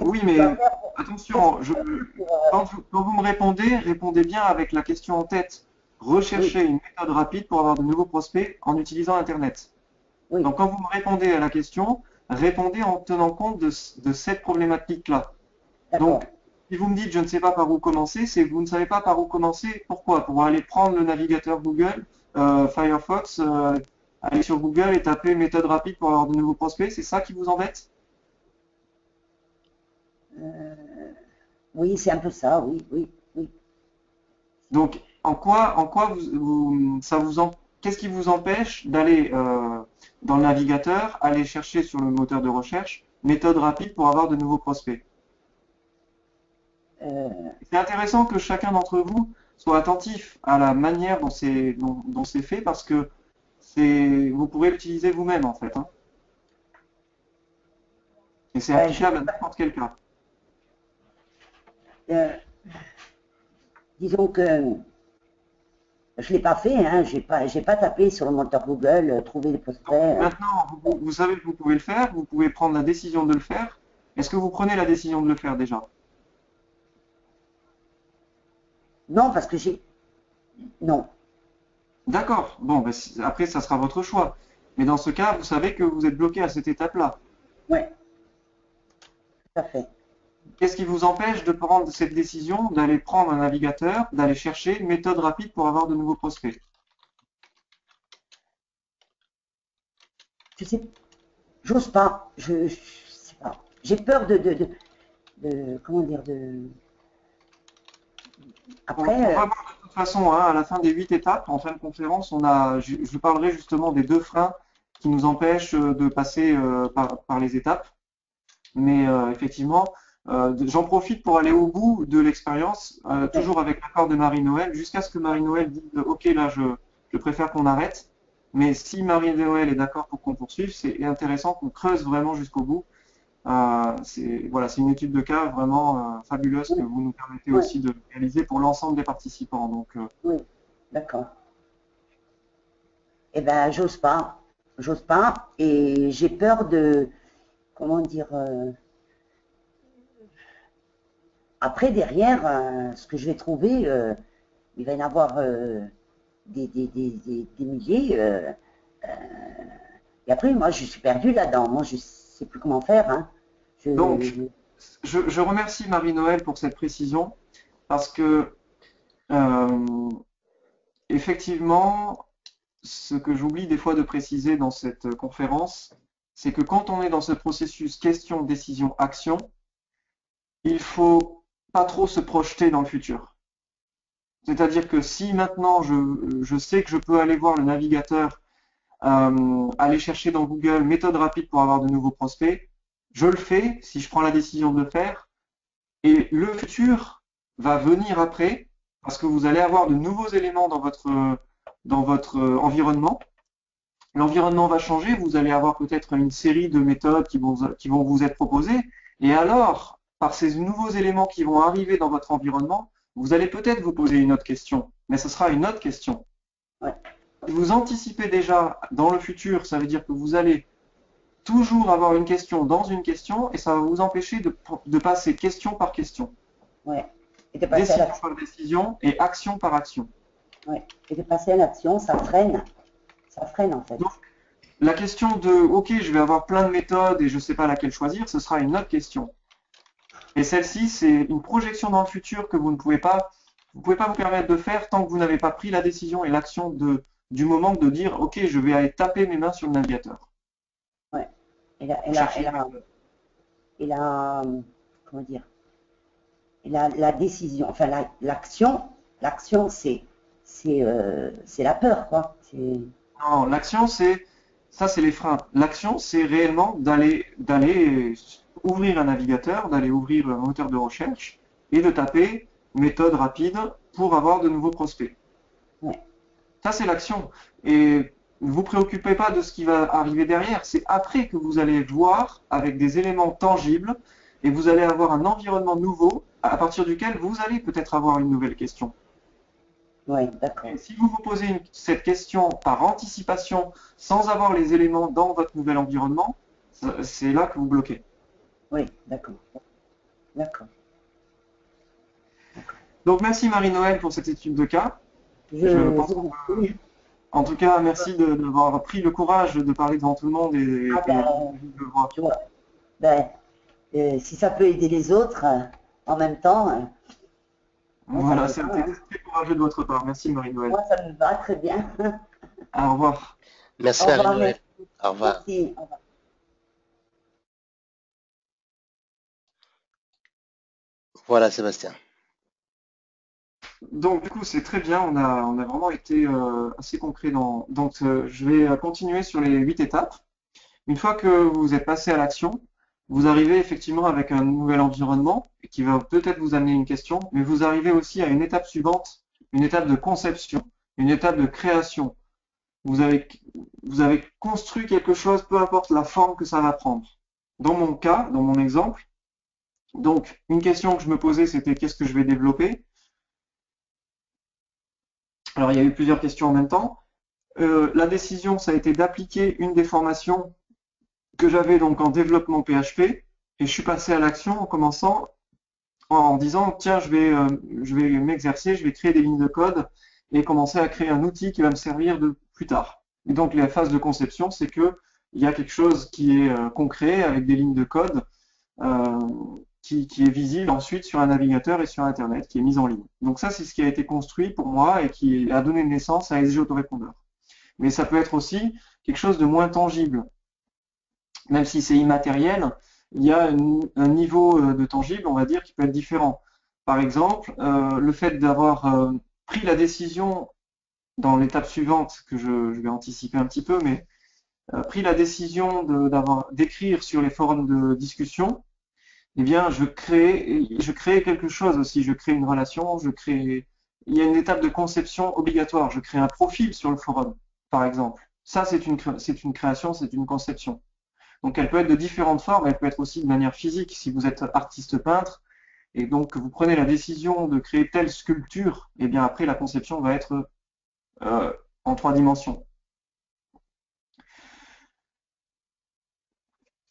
Oui, mais attention, quand vous me répondez, répondez bien avec la question en tête. Oui, Recherchez une méthode rapide pour avoir de nouveaux prospects en utilisant Internet. oui, Donc, quand vous me répondez à la question, répondez en tenant compte de cette problématique-là. d'accord. Donc, si vous me dites je ne sais pas par où commencer, c'est que vous ne savez pas par où commencer. Pourquoi? Pour aller prendre le navigateur Google, Firefox, aller sur Google et taper méthode rapide pour avoir de nouveaux prospects, c'est ça qui vous embête? Oui, c'est un peu ça, oui, oui, oui. Donc, en quoi qu'est-ce qui vous empêche d'aller dans le navigateur, aller chercher sur le moteur de recherche méthode rapide pour avoir de nouveaux prospects? Euh, C'est intéressant que chacun d'entre vous soit attentif à la manière dont c'est fait parce que vous pourrez l'utiliser vous-même en fait, hein. Et c'est ben, applicable à n'importe quel cas. euh, disons que je l'ai pas fait, hein, j'ai pas tapé sur le moteur Google, trouver des prospects. Donc maintenant, vous savez que vous pouvez le faire, vous pouvez prendre la décision de le faire. Est-ce que vous prenez la décision de le faire déjà? Non, parce que non, D'accord. Bon, ben, après, ça sera votre choix. Mais dans ce cas, vous savez que vous êtes bloqué à cette étape-là. ouais, tout à fait. Qu'est-ce qui vous empêche de prendre cette décision, d'aller prendre un navigateur, d'aller chercher une méthode rapide pour avoir de nouveaux prospects? Je sais, j'ose pas, je sais pas. J'ai peur comment dire, On après, va voir de toute façon, hein, à la fin des 8 étapes, en fin de conférence, je parlerai justement des 2 freins qui nous empêchent de passer par les étapes. Mais effectivement, j'en profite pour aller au bout de l'expérience, ouais, toujours avec l'accord de Marie-Noël, jusqu'à ce que Marie-Noël dise OK, là, je préfère qu'on arrête. Mais si Marie-Noël est d'accord pour qu'on poursuive, c'est intéressant qu'on creuse vraiment jusqu'au bout. Voilà, c'est une étude de cas vraiment fabuleuse que oui, vous nous permettez ouais, aussi de réaliser pour l'ensemble des participants. Donc, oui, d'accord. Eh ben, j'ose pas, et j'ai peur comment dire, après derrière, ce que je vais trouver, il va y en avoir des milliers, et après, moi, je suis perdue là-dedans. Moi, je sais plus comment faire, hein. donc, Je, je remercie Marie-Noël pour cette précision parce que euh, effectivement, ce que j'oublie des fois de préciser dans cette conférence, c'est que quand on est dans ce processus question, décision, action, il faut pas trop se projeter dans le futur. C'est-à-dire que si maintenant je sais que je peux aller voir le navigateur, aller chercher dans Google méthode rapide pour avoir de nouveaux prospects, je le fais si je prends la décision de le faire. Et le futur va venir après parce que vous allez avoir de nouveaux éléments dans votre environnement. L'environnement va changer, vous allez avoir peut-être une série de méthodes qui vont vous être proposées. Et alors, par ces nouveaux éléments qui vont arriver dans votre environnement, vous allez peut-être vous poser une autre question, mais ce sera une autre question. ouais, Si vous anticipez déjà dans le futur, ça veut dire que vous allez toujours avoir une question dans une question et ça va vous empêcher de passer question par question, ouais. Et de passer à décision l'action. par décision et action par action. Ouais. Et de passer à l'action, ça freine. Ça freine, en fait. Donc, la question de OK, je vais avoir plein de méthodes et je ne sais pas laquelle choisir, ce sera une autre question. Et celle-ci, c'est une projection dans le futur que vous pouvez pas vous permettre de faire tant que vous n'avez pas pris la décision et l'action du moment de dire OK, je vais aller taper mes mains sur le navigateur Ouais. Et la, et pour la, chercher et une la, méthode. et la, comment dire, et la décision, enfin, l'action, c'est la peur, quoi. Non, l'action, c'est les freins. L'action, c'est réellement d'aller ouvrir un navigateur, d'aller ouvrir un moteur de recherche et de taper méthode rapide pour avoir de nouveaux prospects. Ouais. Ça, c'est l'action. Et ne vous préoccupez pas de ce qui va arriver derrière. C'est après que vous allez voir avec des éléments tangibles et vous allez avoir un environnement nouveau à partir duquel vous allez peut-être avoir une nouvelle question. Ouais, Et d'accord. si vous vous posez cette question par anticipation sans avoir les éléments dans votre nouvel environnement, c'est là que vous bloquez. Oui, d'accord. D'accord. Donc merci Marie-Noël pour cette étude de cas. Je Je pense vous en prie. En tout cas, merci d'avoir pris le courage de parler devant tout le monde Ah et ben, de voir. tu vois, ben, si ça peut aider les autres en même temps, moi ça Voilà, me va, c'était hein. très courageux de votre part. Merci Marie-Noël. Moi ça me va très bien. Au revoir. Merci Au revoir, Marie-Noël. merci. Au revoir. Merci. Au revoir. Voilà Sébastien. Donc du coup, c'est très bien. On a vraiment été assez concret Donc je vais continuer sur les 8 étapes. Une fois que vous êtes passé à l'action, vous arrivez effectivement avec un nouvel environnement qui va peut-être vous amener une question, mais vous arrivez aussi à une étape suivante, une étape de conception, une étape de création. Vous avez, vous avez construit quelque chose, peu importe la forme que ça va prendre. Dans mon cas, dans mon exemple, donc une question que je me posais, c'était qu'est-ce que je vais développer? Alors il y a eu plusieurs questions en même temps. La décision, ça a été d'appliquer une des formations que j'avais donc en développement PHP, et je suis passé à l'action en commençant en disant tiens, je vais m'exercer, je vais créer des lignes de code et commencer à créer un outil qui va me servir de plus tard. Et donc la phase de conception, c'est que il y a quelque chose qui est concret avec des lignes de code euh, qui est visible ensuite sur un navigateur et sur Internet, qui est mise en ligne. Donc ça, c'est ce qui a été construit pour moi et qui a donné naissance à SG Autorépondeur. Mais ça peut être aussi quelque chose de moins tangible. Même si c'est immatériel, il y a un niveau de tangible, on va dire, qui peut être différent. Par exemple, le fait d'avoir pris la décision dans l'étape suivante, que je vais anticiper un petit peu, mais pris la décision d'écrire sur les forums de discussion, eh bien, je crée quelque chose aussi, je crée une relation, il y a une étape de conception obligatoire, je crée un profil sur le forum, par exemple. Ça, c'est une création, c'est une conception. Donc elle peut être de différentes formes, elle peut être aussi de manière physique. Si vous êtes artiste peintre et donc que vous prenez la décision de créer telle sculpture, et bien après la conception va être en 3 dimensions.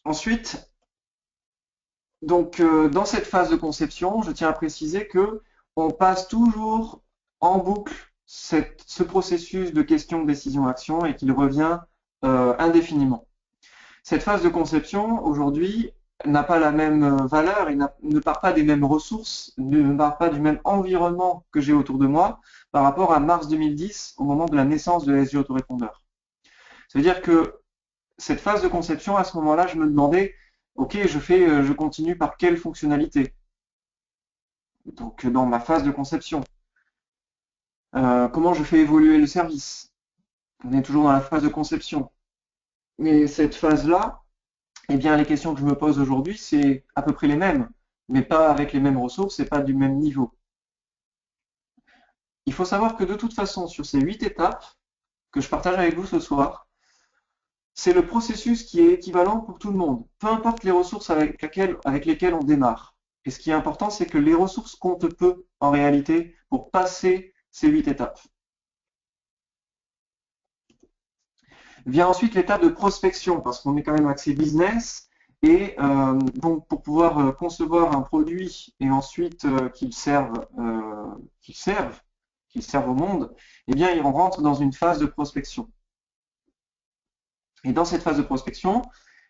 Ensuite, donc dans cette phase de conception, je tiens à préciser que on passe toujours en boucle ce processus de question, décision, action et qu'il revient indéfiniment. Cette phase de conception, aujourd'hui, n'a pas la même valeur et ne part pas des mêmes ressources, ne part pas du même environnement que j'ai autour de moi par rapport à mars 2010, au moment de la naissance de SG Autorépondeur. Ça veut dire que cette phase de conception, à ce moment-là, je me demandais, ok, je continue par quelle fonctionnalité? Donc, dans ma phase de conception. Comment je fais évoluer le service? On est toujours dans la phase de conception. Mais cette phase-là, eh bien, les questions que je me pose aujourd'hui, c'est à peu près les mêmes, mais pas avec les mêmes ressources et pas du même niveau. Il faut savoir que de toute façon, sur ces 8 étapes que je partage avec vous ce soir, c'est le processus qui est équivalent pour tout le monde, peu importe les ressources avec lesquelles on démarre. Et ce qui est important, c'est que les ressources comptent peu en réalité pour passer ces 8 étapes. Vient ensuite l'étape de prospection, parce qu'on est quand même axé business, et donc pour pouvoir concevoir un produit et ensuite qu'il serve au monde, eh bien on rentre dans une phase de prospection. Et dans cette phase de prospection,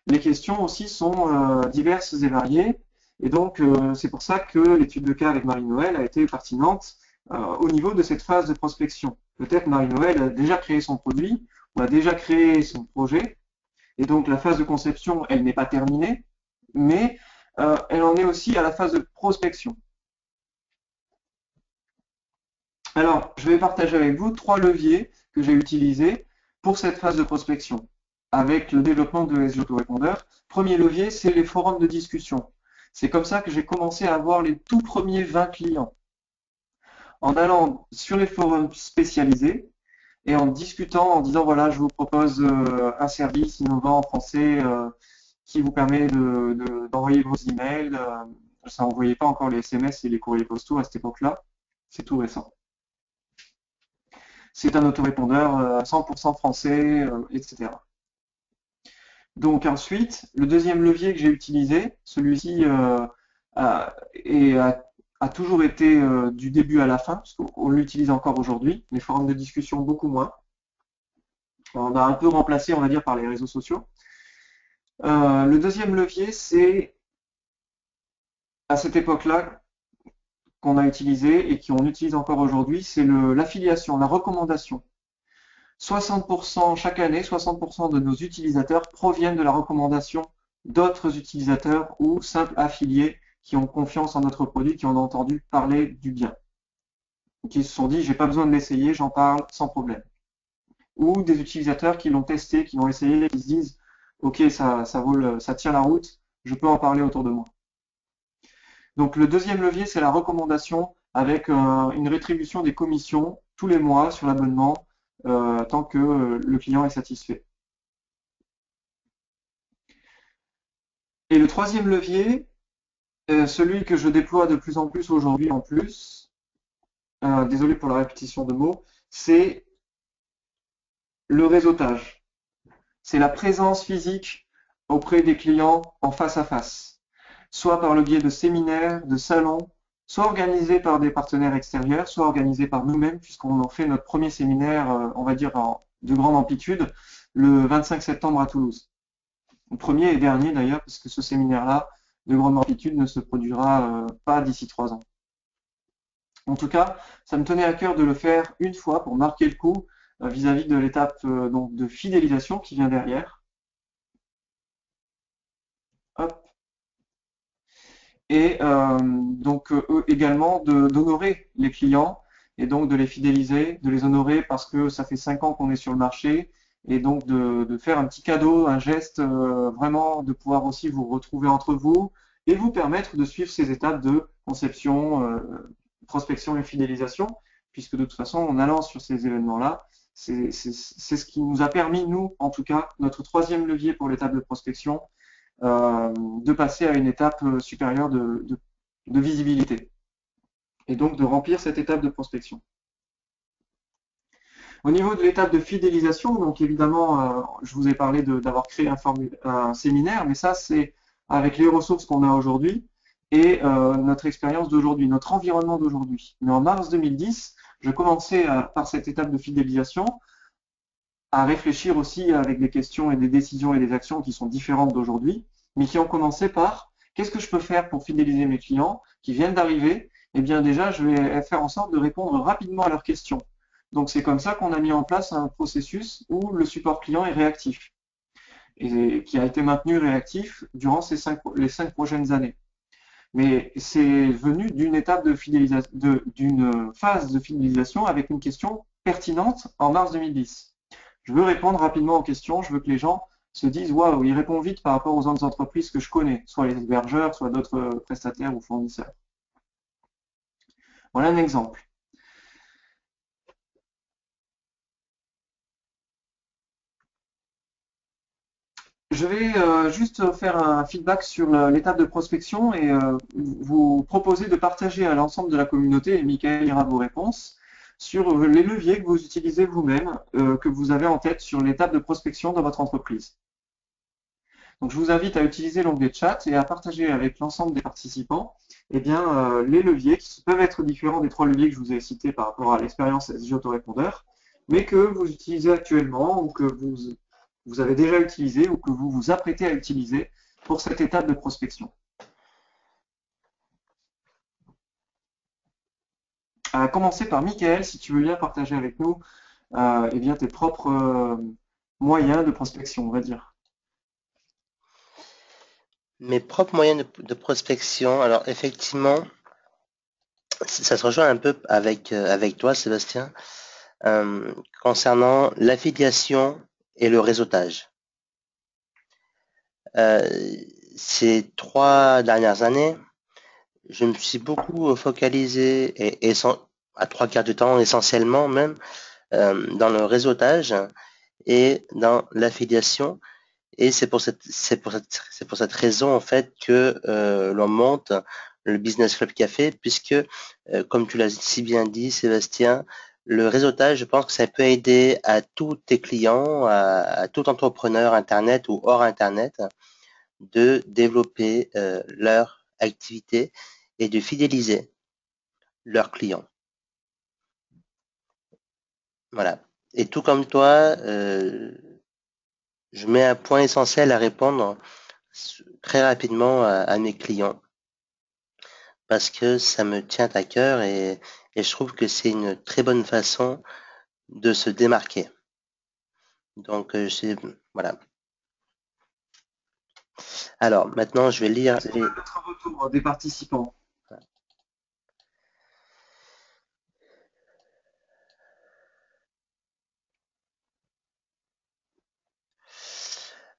les questions aussi sont diverses et variées, et donc c'est pour ça que l'étude de cas avec Marie-Noël a été pertinente au niveau de cette phase de prospection. Peut-être Marie-Noël a déjà créé son produit, ou a déjà créé son projet, et donc la phase de conception, elle n'est pas terminée, mais elle en est aussi à la phase de prospection. Alors, je vais partager avec vous 3 leviers que j'ai utilisés pour cette phase de prospection avec le développement de SG Autorépondeur. Premier levier, c'est les forums de discussion. C'est comme ça que j'ai commencé à avoir les tout premiers 20 clients. En allant sur les forums spécialisés et en discutant, en disant voilà, je vous propose un service innovant en français qui vous permet d'envoyer vos emails. Ça n'envoyait pas encore les SMS et les courriers postaux à cette époque-là. C'est tout récent. C'est un autorépondeur 100% français, etc. Donc ensuite, le deuxième levier que j'ai utilisé, celui-ci a toujours été du début à la fin, parce qu'on l'utilise encore aujourd'hui, les forums de discussion beaucoup moins. On a un peu remplacé, on va dire, par les réseaux sociaux. Le deuxième levier, c'est à cette époque-là qu'on a utilisé et qu'on utilise encore aujourd'hui, c'est l'affiliation, la recommandation. 60% chaque année, 60% de nos utilisateurs proviennent de la recommandation d'autres utilisateurs ou simples affiliés qui ont confiance en notre produit, qui ont entendu parler du bien, qui se sont dit j'ai pas besoin de l'essayer, j'en parle sans problème. Ou des utilisateurs qui l'ont testé, qui l'ont essayé, qui se disent ok ça tient la route, je peux en parler autour de moi. Donc le deuxième levier c'est la recommandation avec une rétribution des commissions tous les mois sur l'abonnement tant que le client est satisfait. Et le troisième levier, celui que je déploie de plus en plus aujourd'hui en plus, désolé pour la répétition de mots, c'est le réseautage. C'est la présence physique auprès des clients en face à face, soit par le biais de séminaires, de salons, soit organisés par des partenaires extérieurs, soit organisés par nous-mêmes, puisqu'on en fait notre premier séminaire, on va dire, de grande amplitude, le 25 septembre à Toulouse. Le premier et dernier d'ailleurs, parce que ce séminaire-là, de grande amplitude, ne se produira pas d'ici 3 ans. En tout cas, ça me tenait à cœur de le faire une fois pour marquer le coup vis-à-vis de l'étape donc de fidélisation qui vient derrière. Hop. Et donc également d'honorer les clients et donc de les fidéliser, de les honorer parce que ça fait 5 ans qu'on est sur le marché et donc de faire un petit cadeau, un geste, vraiment de pouvoir aussi vous retrouver entre vous et vous permettre de suivre ces étapes de conception, prospection et fidélisation, puisque de toute façon, en allant sur ces événements-là, c'est ce qui nous a permis, nous, en tout cas, notre troisième levier pour l'étape de prospection, de passer à une étape supérieure de visibilité et donc de remplir cette étape de prospection. Au niveau de l'étape de fidélisation, donc évidemment, je vous ai parlé d'avoir créé un séminaire, mais ça c'est avec les ressources qu'on a aujourd'hui et notre expérience d'aujourd'hui, notre environnement d'aujourd'hui. Mais en mars 2010, je commençais par cette étape de fidélisation à réfléchir aussi avec des questions et des décisions et des actions qui sont différentes d'aujourd'hui, mais qui ont commencé par qu'est-ce que je peux faire pour fidéliser mes clients qui viennent d'arriver? Eh bien déjà, je vais faire en sorte de répondre rapidement à leurs questions. Donc c'est comme ça qu'on a mis en place un processus où le support client est réactif et qui a été maintenu réactif durant les 5 prochaines années. Mais c'est venu d'une étape de fidélisation, d'une phase de fidélisation avec une question pertinente en mars 2010. Je veux répondre rapidement aux questions, je veux que les gens se disent waouh, il répond vite par rapport aux autres entreprises que je connais, soit les hébergeurs, soit d'autres prestataires ou fournisseurs. Voilà un exemple. Je vais juste faire un feedback sur l'étape de prospection et vous proposer de partager à l'ensemble de la communauté, et Michael ira vos réponses, sur les leviers que vous utilisez vous-même, que vous avez en tête sur l'étape de prospection dans votre entreprise. Donc je vous invite à utiliser l'onglet chat et à partager avec l'ensemble des participants eh bien, les leviers qui peuvent être différents des 3 leviers que je vous ai cités par rapport à l'expérience SJ Autorépondeur, mais que vous utilisez actuellement ou que vous avez déjà utilisé ou que vous vous apprêtez à utiliser pour cette étape de prospection. À commencer par Michael, si tu veux bien partager avec nous eh bien, tes propres moyens de prospection, on va dire. Mes propres moyens de prospection, alors effectivement, ça se rejoint un peu avec toi, Sébastien, concernant l'affiliation et le réseautage. Ces 3 dernières années, je me suis beaucoup focalisé et à 3/4 du temps essentiellement même dans le réseautage et dans l'affiliation. Et c'est pour cette raison en fait que l'on monte le Business Club Café, puisque comme tu l'as si bien dit, Sébastien, le réseautage, je pense que ça peut aider à tous tes clients, à tout entrepreneur Internet ou hors Internet, de développer leur activité et de fidéliser leurs clients. Voilà. Et tout comme toi, je mets un point essentiel à répondre très rapidement à mes clients parce que ça me tient à cœur et je trouve que c'est une très bonne façon de se démarquer. Donc, voilà. Alors, maintenant, je vais lire Est-ce qu'on a d'autres retours des participants?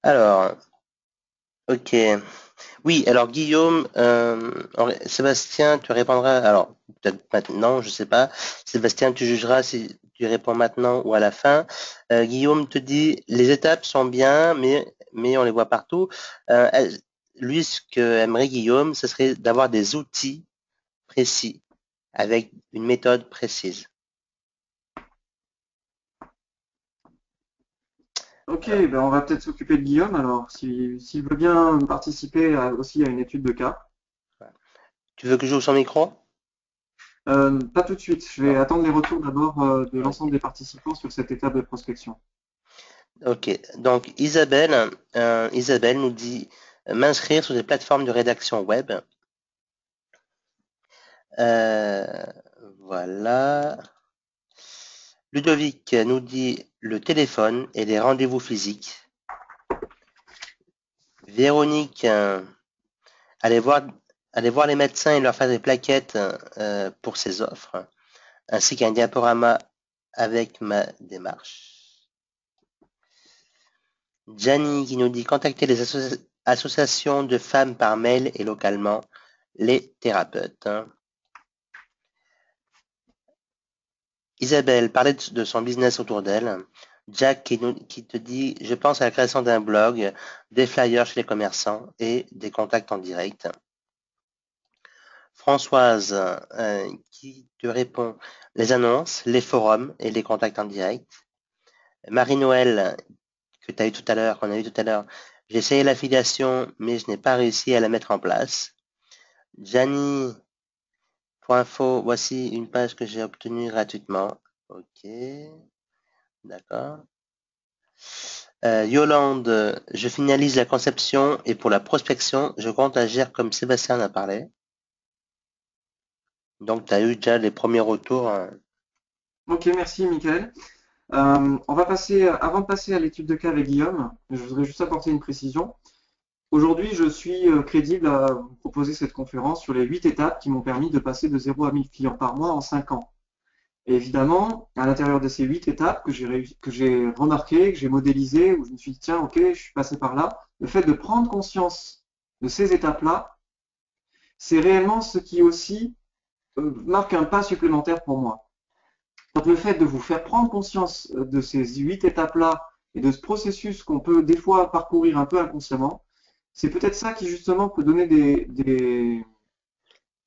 Alors, ok. Oui, alors Guillaume, Sébastien, tu répondras. Alors, peut-être maintenant, je sais pas. Sébastien, tu jugeras si tu réponds maintenant ou à la fin. Guillaume te dit, les étapes sont bien, mais on les voit partout. Lui, ce que aimerait Guillaume, ce serait d'avoir des outils précis avec une méthode précise. Ok, ben on va peut-être s'occuper de Guillaume alors, s'il veut bien participer aussi à une étude de cas. Tu veux que j'ouvre son micro? Pas tout de suite, je vais Non. attendre les retours d'abord de l'ensemble Ok. des participants sur cette étape de prospection. Ok. Donc Isabelle nous dit m'inscrire sur des plateformes de rédaction web. Euh, voilà. Ludovic nous dit le téléphone et les rendez-vous physiques. Véronique, allez voir, allez voir les médecins et leur faire des plaquettes pour ses offres, ainsi qu'un diaporama avec ma démarche. Gianni qui nous dit contacter les associations de femmes par mail et localement les thérapeutes. Isabelle parlait de son business autour d'elle. Jack qui te dit je pense à la création d'un blog, des flyers chez les commerçants et des contacts en direct. Françoise qui te répond les annonces, les forums et les contacts en direct. Marie-Noël que tu as eu tout à l'heure, qu'on a eu tout à l'heure. J'ai essayé l'affiliation, mais je n'ai pas réussi à la mettre en place. Gianni, pour info, voici une page que j'ai obtenue gratuitement. Ok, d'accord. Yolande, je finalise la conception et pour la prospection, je compte agir comme Sébastien en a parlé. Donc, tu as eu déjà les premiers retours. Ok, merci Michael. On va avant de passer à l'étude de cas avec Guillaume, je voudrais juste apporter une précision. Aujourd'hui, je suis crédible à vous proposer cette conférence sur les 8 étapes qui m'ont permis de passer de 0 à 1000 clients par mois en 5 ans. Et évidemment, à l'intérieur de ces 8 étapes que j'ai remarqué, que j'ai modélisé, où je me suis dit, tiens, ok, je suis passé par là, le fait de prendre conscience de ces étapes-là, c'est réellement ce qui aussi marque un pas supplémentaire pour moi. Donc le fait de vous faire prendre conscience de ces 8 étapes-là et de ce processus qu'on peut des fois parcourir un peu inconsciemment, c'est peut-être ça qui justement peut donner des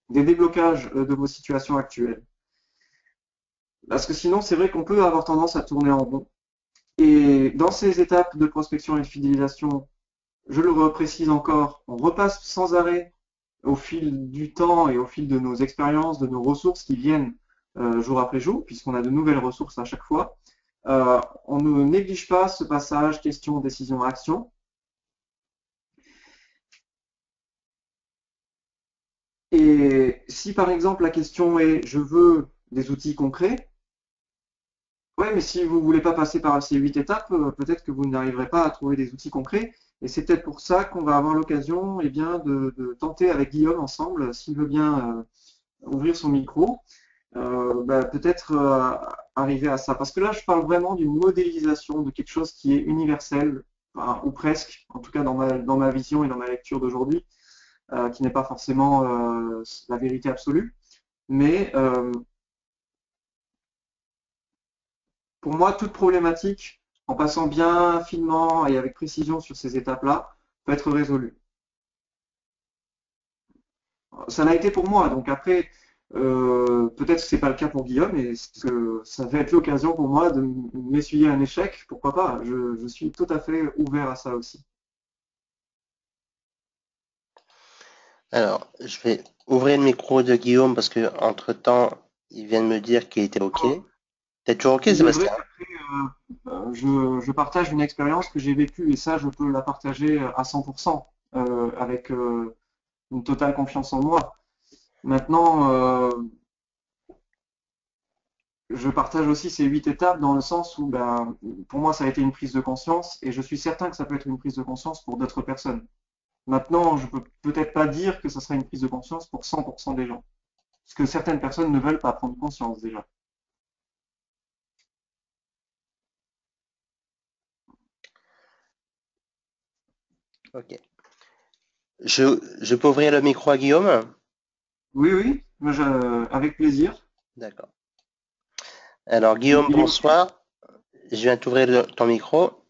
déblocages de vos situations actuelles. Parce que sinon, c'est vrai qu'on peut avoir tendance à tourner en rond. Et dans ces étapes de prospection et de fidélisation, je le reprécise encore, on repasse sans arrêt au fil du temps et au fil de nos expériences, de nos ressources qui viennent jour après jour, puisqu'on a de nouvelles ressources à chaque fois. On ne néglige pas ce passage question, décision, action. Et si par exemple la question est je veux des outils concrets, ouais, mais si vous ne voulez pas passer par ces 8 étapes, peut-être que vous n'arriverez pas à trouver des outils concrets. Et c'est peut-être pour ça qu'on va avoir l'occasion bien, de tenter avec Guillaume ensemble, s'il veut bien ouvrir son micro, peut-être arriver à ça. Parce que là, je parle vraiment d'une modélisation de quelque chose qui est universel, enfin, ou presque, en tout cas dans ma vision et dans ma lecture d'aujourd'hui, qui n'est pas forcément la vérité absolue. Mais pour moi, toute problématique, en passant bien finement et avec précision sur ces étapes-là, peut être résolue. Ça l'a été pour moi. Donc après, Peut-être que c'est pas le cas pour Guillaume, et que ça va être l'occasion pour moi de m'essuyer un échec. Pourquoi pas? Je suis tout à fait ouvert à ça aussi. Alors, je vais ouvrir le micro de Guillaume parce que entre-temps, il vient de me dire qu'il était OK. T'es toujours OK, Il est vrai Sébastien? qu'après, je partage une expérience que j'ai vécue, et ça, je peux la partager à 100%, avec une totale confiance en moi. Maintenant, je partage aussi ces 8 étapes dans le sens où, ben, pour moi, ça a été une prise de conscience, et je suis certain que ça peut être une prise de conscience pour d'autres personnes. Maintenant, je peux peut-être pas dire que ça sera une prise de conscience pour 100% des gens, parce que certaines personnes ne veulent pas prendre conscience déjà. OK. Je peux ouvrir le micro à Guillaume? Oui, oui, avec plaisir. D'accord. Alors, Guillaume, Il est OK. bonsoir. Je viens t'ouvrir ton micro.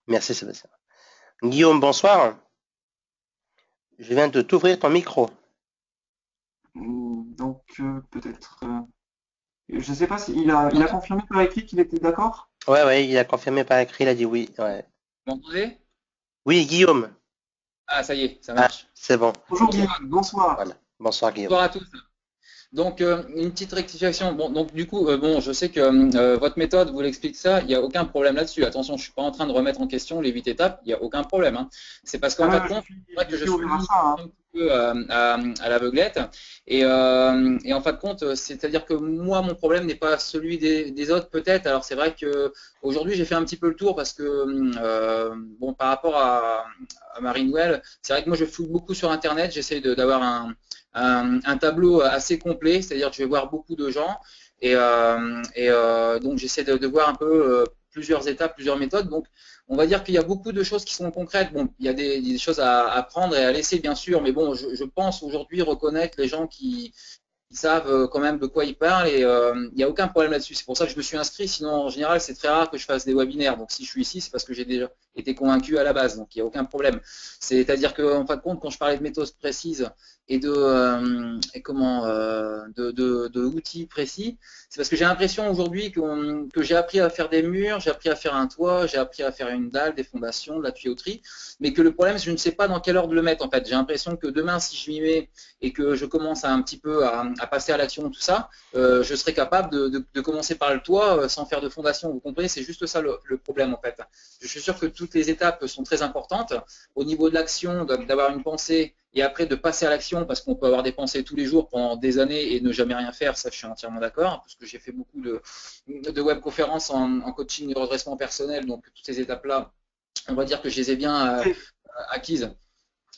Merci, Sébastien. Guillaume, bonsoir. Je viens de t'ouvrir ton micro. Donc, peut-être. Je ne sais pas s'il a confirmé par écrit qu'il était d'accord. Ouais, il a confirmé par écrit, il a dit oui. Ouais. Vous m'entendez? Oui, Guillaume. Ah, ça y est, ça Ah, marche. c'est bon. Bonjour Ok. Guillaume, bonsoir. Voilà. Bonsoir, Guillaume. Bonsoir à tous. Donc, une petite rectification. Bon, donc du coup, bon, je sais que votre méthode vous l'explique ça, il n'y a aucun problème là-dessus. Attention, je suis pas en train de remettre en question les 8 étapes, il n'y a aucun problème, hein. C'est parce qu'en fin de compte, c'est vrai Je que je suis suis ouvert à mis ça, hein. un petit peu à l'aveuglette. Et en fin de compte, c'est-à-dire que moi, mon problème n'est pas celui des autres, peut-être. Alors, c'est vrai que aujourd'hui, j'ai fait un petit peu le tour parce que, bon, par rapport à Marie-Noël, c'est vrai que moi, je fouille beaucoup sur Internet, j'essaie d'avoir un tableau assez complet, c'est-à-dire que je vais voir beaucoup de gens et donc j'essaie de voir un peu plusieurs étapes, plusieurs méthodes. Donc on va dire qu'il y a beaucoup de choses qui sont concrètes. Bon, il y a des choses à prendre et à laisser bien sûr, mais bon, je pense aujourd'hui reconnaître les gens qui savent quand même de quoi ils parlent et il n'y a aucun problème là-dessus. C'est pour ça que je me suis inscrit. Sinon, en général, c'est très rare que je fasse des webinaires. Donc, si je suis ici, c'est parce que j'ai déjà été convaincu à la base. Donc, il n'y a aucun problème. C'est-à-dire qu'en fin de compte, quand je parlais de méthodes précises et de outils précis, c'est parce que j'ai l'impression aujourd'hui que j'ai appris à faire des murs, j'ai appris à faire un toit, j'ai appris à faire une dalle, des fondations, de la tuyauterie, mais que le problème, c'est que je ne sais pas dans quelle ordre le mettre en fait. J'ai l'impression que demain, si je m'y mets et que je commence un petit peu à passer à l'action, tout ça, je serai capable de commencer par le toit sans faire de fondation. Vous comprenez, c'est juste ça le problème en fait. Je suis sûr que toutes les étapes sont très importantes. Au niveau de l'action, d'avoir une pensée et après de passer à l'action, parce qu'on peut avoir des pensées tous les jours pendant des années et ne jamais rien faire, ça je suis entièrement d'accord, parce que j'ai fait beaucoup de webconférences en coaching et redressement personnel, donc toutes ces étapes-là, on va dire que je les ai bien acquises.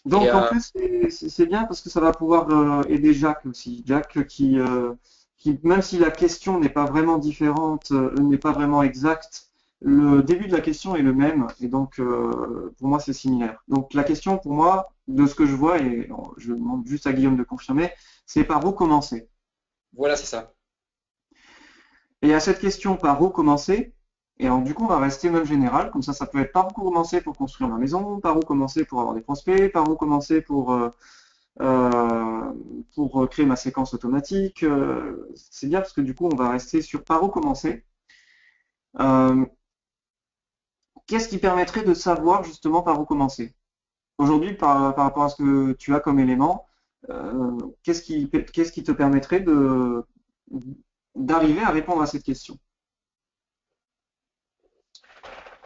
Donc en fait, c'est bien parce que ça va pouvoir aider Jacques aussi. Jacques qui, même si la question n'est pas vraiment différente, n'est pas vraiment exacte, le début de la question est le même, et donc pour moi c'est similaire. Donc la question pour moi, de ce que je vois, et je demande juste à Guillaume de confirmer, c'est par où commencer. Voilà, c'est ça. Et à cette question par où commencer, et alors du coup on va rester même général, comme ça peut être par où commencer pour construire ma maison, par où commencer pour avoir des prospects, par où commencer pour créer ma séquence automatique. C'est bien parce que du coup on va rester sur par où commencer. Euh, Qu'est-ce qui permettrait de savoir justement par où commencer? Aujourd'hui, par rapport à ce que tu as comme élément, qu'est-ce qui te permettrait d'arriver à répondre à cette question?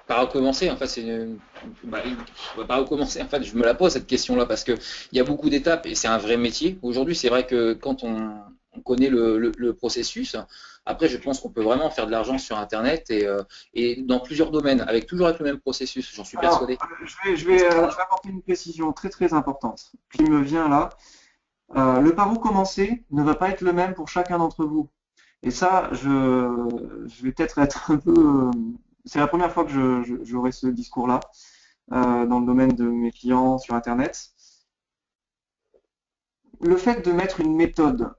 Par recommencer, en fait, par recommencer, en fait, je me la pose cette question-là parce que il y a beaucoup d'étapes et c'est un vrai métier. Aujourd'hui, c'est vrai que quand on connaît le processus, après, je pense qu'on peut vraiment faire de l'argent sur Internet et dans plusieurs domaines, toujours avec le même processus, j'en suis Alors, persuadé. je vais apporter une précision très très importante qui me vient là. Le par où commencer ne va pas être le même pour chacun d'entre vous. Et ça, je vais peut-être être un peu. C'est la première fois que j'aurai ce discours-là dans le domaine de mes clients sur Internet. Le fait de mettre une méthode,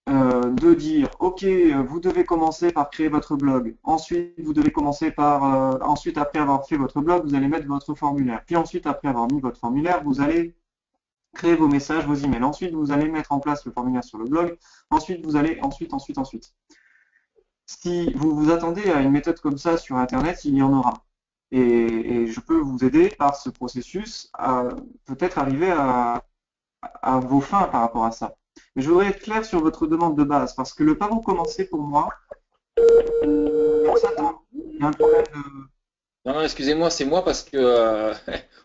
de dire, OK, vous devez commencer par créer votre blog. Ensuite, vous devez commencer ensuite, après avoir fait votre blog, vous allez mettre votre formulaire. Puis ensuite, après avoir mis votre formulaire, vous allez créer vos messages, vos emails. Ensuite, vous allez mettre en place le formulaire sur le blog. Ensuite, vous allez ensuite. Si vous vous attendez à une méthode comme ça sur Internet, il y en aura. Et je peux vous aider par ce processus à peut-être arriver à vos fins par rapport à ça. Mais je voudrais être clair sur votre demande de base, parce que le par où commencer pour moi, on s'attend. Il y a un problème de... Non, non, excusez-moi, c'est moi parce que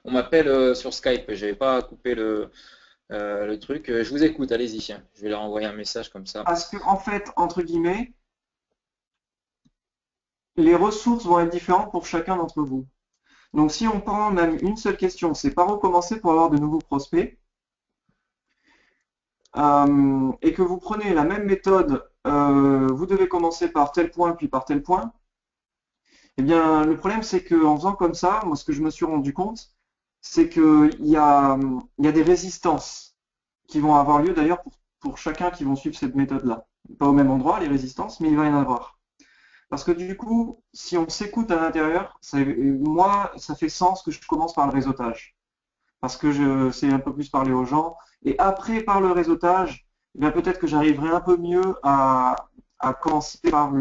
on m'appelle sur Skype. J'avais pas coupé le truc. Je vous écoute, allez-y. Je vais leur envoyer un message comme ça. Parce que, en fait, entre guillemets, les ressources vont être différentes pour chacun d'entre vous. Donc, si on prend même une seule question, c'est par où commencer pour avoir de nouveaux prospects, et que vous prenez la même méthode, vous devez commencer par tel point, puis par tel point, eh bien, le problème, c'est qu'en faisant comme ça, moi, ce que je me suis rendu compte, c'est qu'il y a des résistances qui vont avoir lieu d'ailleurs pour chacun qui vont suivre cette méthode-là. Pas au même endroit, les résistances, mais il va y en avoir. Parce que du coup, si on s'écoute à l'intérieur, moi, ça fait sens que je commence par le réseautage. Parce que je sais un peu plus parler aux gens. Et après, par le réseautage, eh bien, peut-être que j'arriverai un peu mieux à commencer par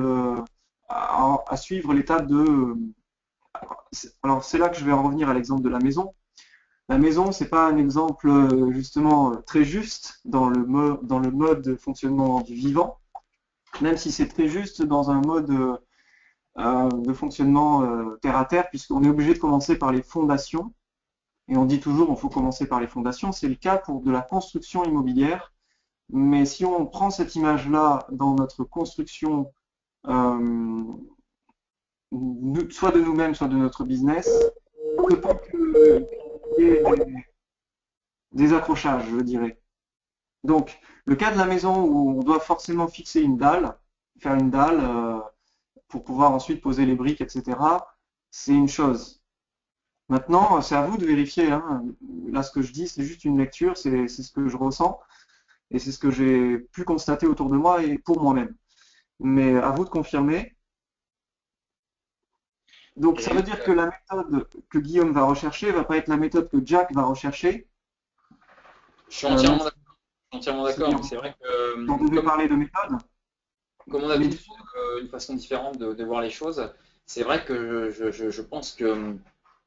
à suivre l'étape de... Alors, c'est là que je vais en revenir à l'exemple de la maison. La maison, c'est pas un exemple justement très juste dans le mode de fonctionnement du vivant, même si c'est très juste dans un mode de fonctionnement terre à terre, puisqu'on est obligé de commencer par les fondations. Et on dit toujours qu'il faut commencer par les fondations. C'est le cas pour de la construction immobilière. Mais si on prend cette image-là dans notre construction, soit de nous-mêmes, soit de notre business, autant qu'il y ait des accrochages, je dirais. Donc, le cas de la maison où on doit forcément fixer une dalle, faire une dalle pour pouvoir ensuite poser les briques, etc., c'est une chose. Maintenant, c'est à vous de vérifier. Hein. Là, ce que je dis, c'est juste une lecture, c'est ce que je ressens et c'est ce que j'ai pu constater autour de moi et pour moi-même. Mais à vous de confirmer. Donc, ça veut dire que la méthode que Guillaume va rechercher va pas être la méthode que Jack va rechercher. Je suis entièrement d'accord, mais c'est vrai que On devait parler de méthode. comme on a tous une façon différente de voir les choses, c'est vrai que je pense que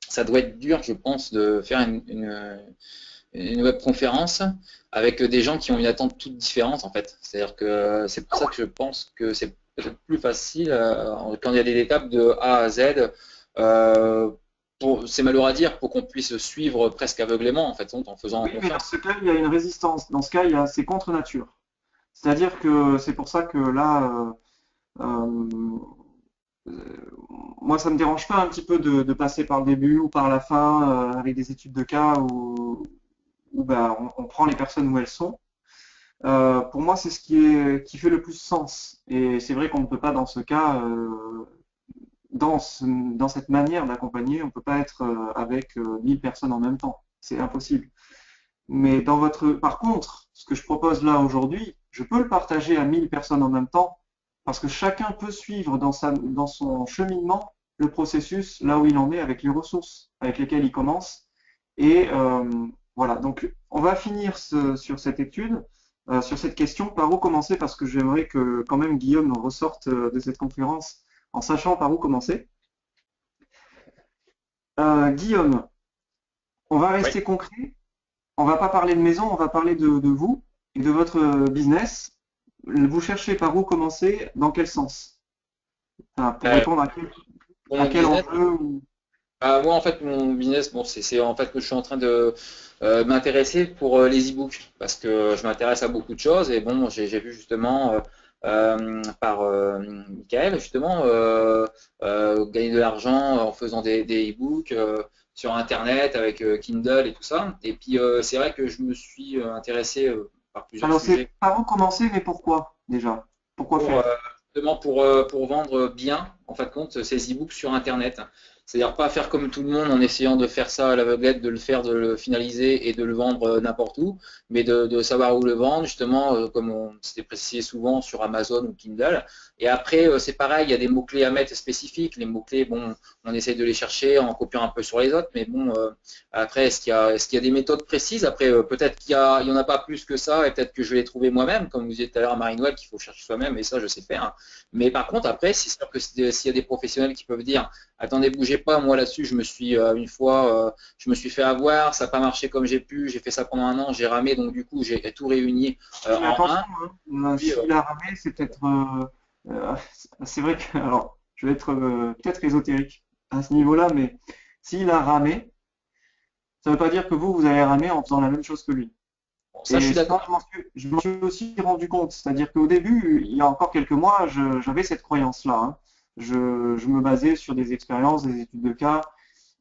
ça doit être dur, je pense, de faire une webconférence avec des gens qui ont une attente toute différente, en fait. C'est-à-dire que c'est pour ça que je pense que c'est peut-être plus facile quand il y a des étapes de A à Z. C'est malheureux à dire, pour qu'on puisse suivre presque aveuglément, en fait, en faisant Oui, mais dans confiance. ce cas, il y a une résistance. Dans ce cas, c'est contre nature. C'est-à-dire que c'est pour ça que là, moi, ça me dérange pas un petit peu de passer par le début ou par la fin avec des études de cas où ben, on prend les personnes où elles sont. Pour moi, c'est ce qui fait le plus sens. Et c'est vrai qu'on ne peut pas, dans ce cas, dans cette manière d'accompagner, on ne peut pas être avec 1000 personnes en même temps. C'est impossible. Mais par contre, ce que je propose là aujourd'hui, je peux le partager à 1000 personnes en même temps parce que chacun peut suivre dans son cheminement le processus là où il en est avec les ressources avec lesquelles il commence. Et voilà, donc on va finir sur cette étude, sur cette question, par où commencer, parce que j'aimerais que quand même Guillaume ressorte de cette conférence en sachant par où commencer. Guillaume, on va rester Oui. concret. On va pas parler de maison, on va parler de vous et de votre business. Vous cherchez par où commencer, dans quel sens? Enfin, pour répondre Pour à mon quel business, enjeu moi, en fait, mon business, bon, c'est en fait que je suis en train de m'intéresser pour les e-books parce que je m'intéresse à beaucoup de choses et bon, j'ai vu justement par Michael justement gagner de l'argent en faisant des e-books sur Internet avec Kindle et tout ça. Et puis c'est vrai que je me suis intéressé par plusieurs Alors sujets c'est par où commencer, mais pourquoi déjà? Pourquoi pour faire? justement pour vendre bien en fin de compte ces e-books sur Internet. C'est-à-dire pas faire comme tout le monde en essayant de faire ça à l'aveuglette, de le faire, de le finaliser et de le vendre n'importe où, mais de savoir où le vendre, justement, comme on s'était précisé souvent sur Amazon ou Kindle. Et après, c'est pareil, il y a des mots-clés à mettre spécifiques. Les mots-clés, bon, on essaye de les chercher en copiant un peu sur les autres, mais bon, après, est-ce qu'il y a des méthodes précises? Après, peut-être il y en a pas plus que ça, et peut-être que je vais les trouver moi-même, comme vous disiez tout à l'heure, Marie-Noël, qu'il faut chercher soi-même, et ça, je sais faire. Mais par contre, après, c'est sûr que s'il y a des professionnels qui peuvent dire, attendez, bougez pas, moi là-dessus, je me suis une fois, je me suis fait avoir, ça n'a pas marché comme j'ai pu, j'ai fait ça pendant un an, j'ai ramé, donc du coup, j'ai tout réuni Mais en attention, un. hein, Puis, s'il a ramé, c'est peut-être. Euh, c'est vrai que. Alors, je vais être peut-être ésotérique à ce niveau-là, mais s'il a ramé, ça ne veut pas dire que vous allez ramer en faisant la même chose que lui. bon, ça, je Et suis ça, d'accord. je m'en suis aussi rendu compte. C'est-à-dire qu'au début, il y a encore quelques mois, j'avais cette croyance-là, hein. Je me basais sur des expériences, des études de cas.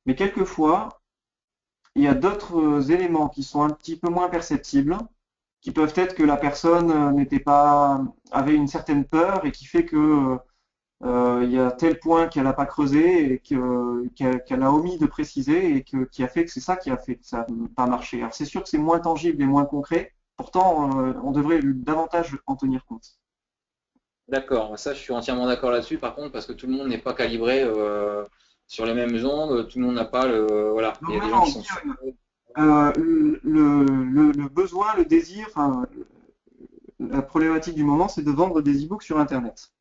Mais quelquefois, il y a d'autres éléments qui sont un petit peu moins perceptibles, qui peuvent être que la personne n'était pas, avait une certaine peur et qui fait que il y a tel point qu'elle n'a pas creusé et qu'elle a omis de préciser et qui a fait que c'est ça qui a fait que ça n'a pas marché. Alors c'est sûr que c'est moins tangible et moins concret, pourtant on devrait davantage en tenir compte. D'accord, ça, je suis entièrement d'accord là-dessus, par contre, parce que tout le monde n'est pas calibré sur les mêmes ondes, tout le monde n'a pas le. Voilà, il Donc y a des gens maintenant, qui sont sur. le besoin, le désir, enfin, la problématique du moment, c'est de vendre des e-books sur Internet.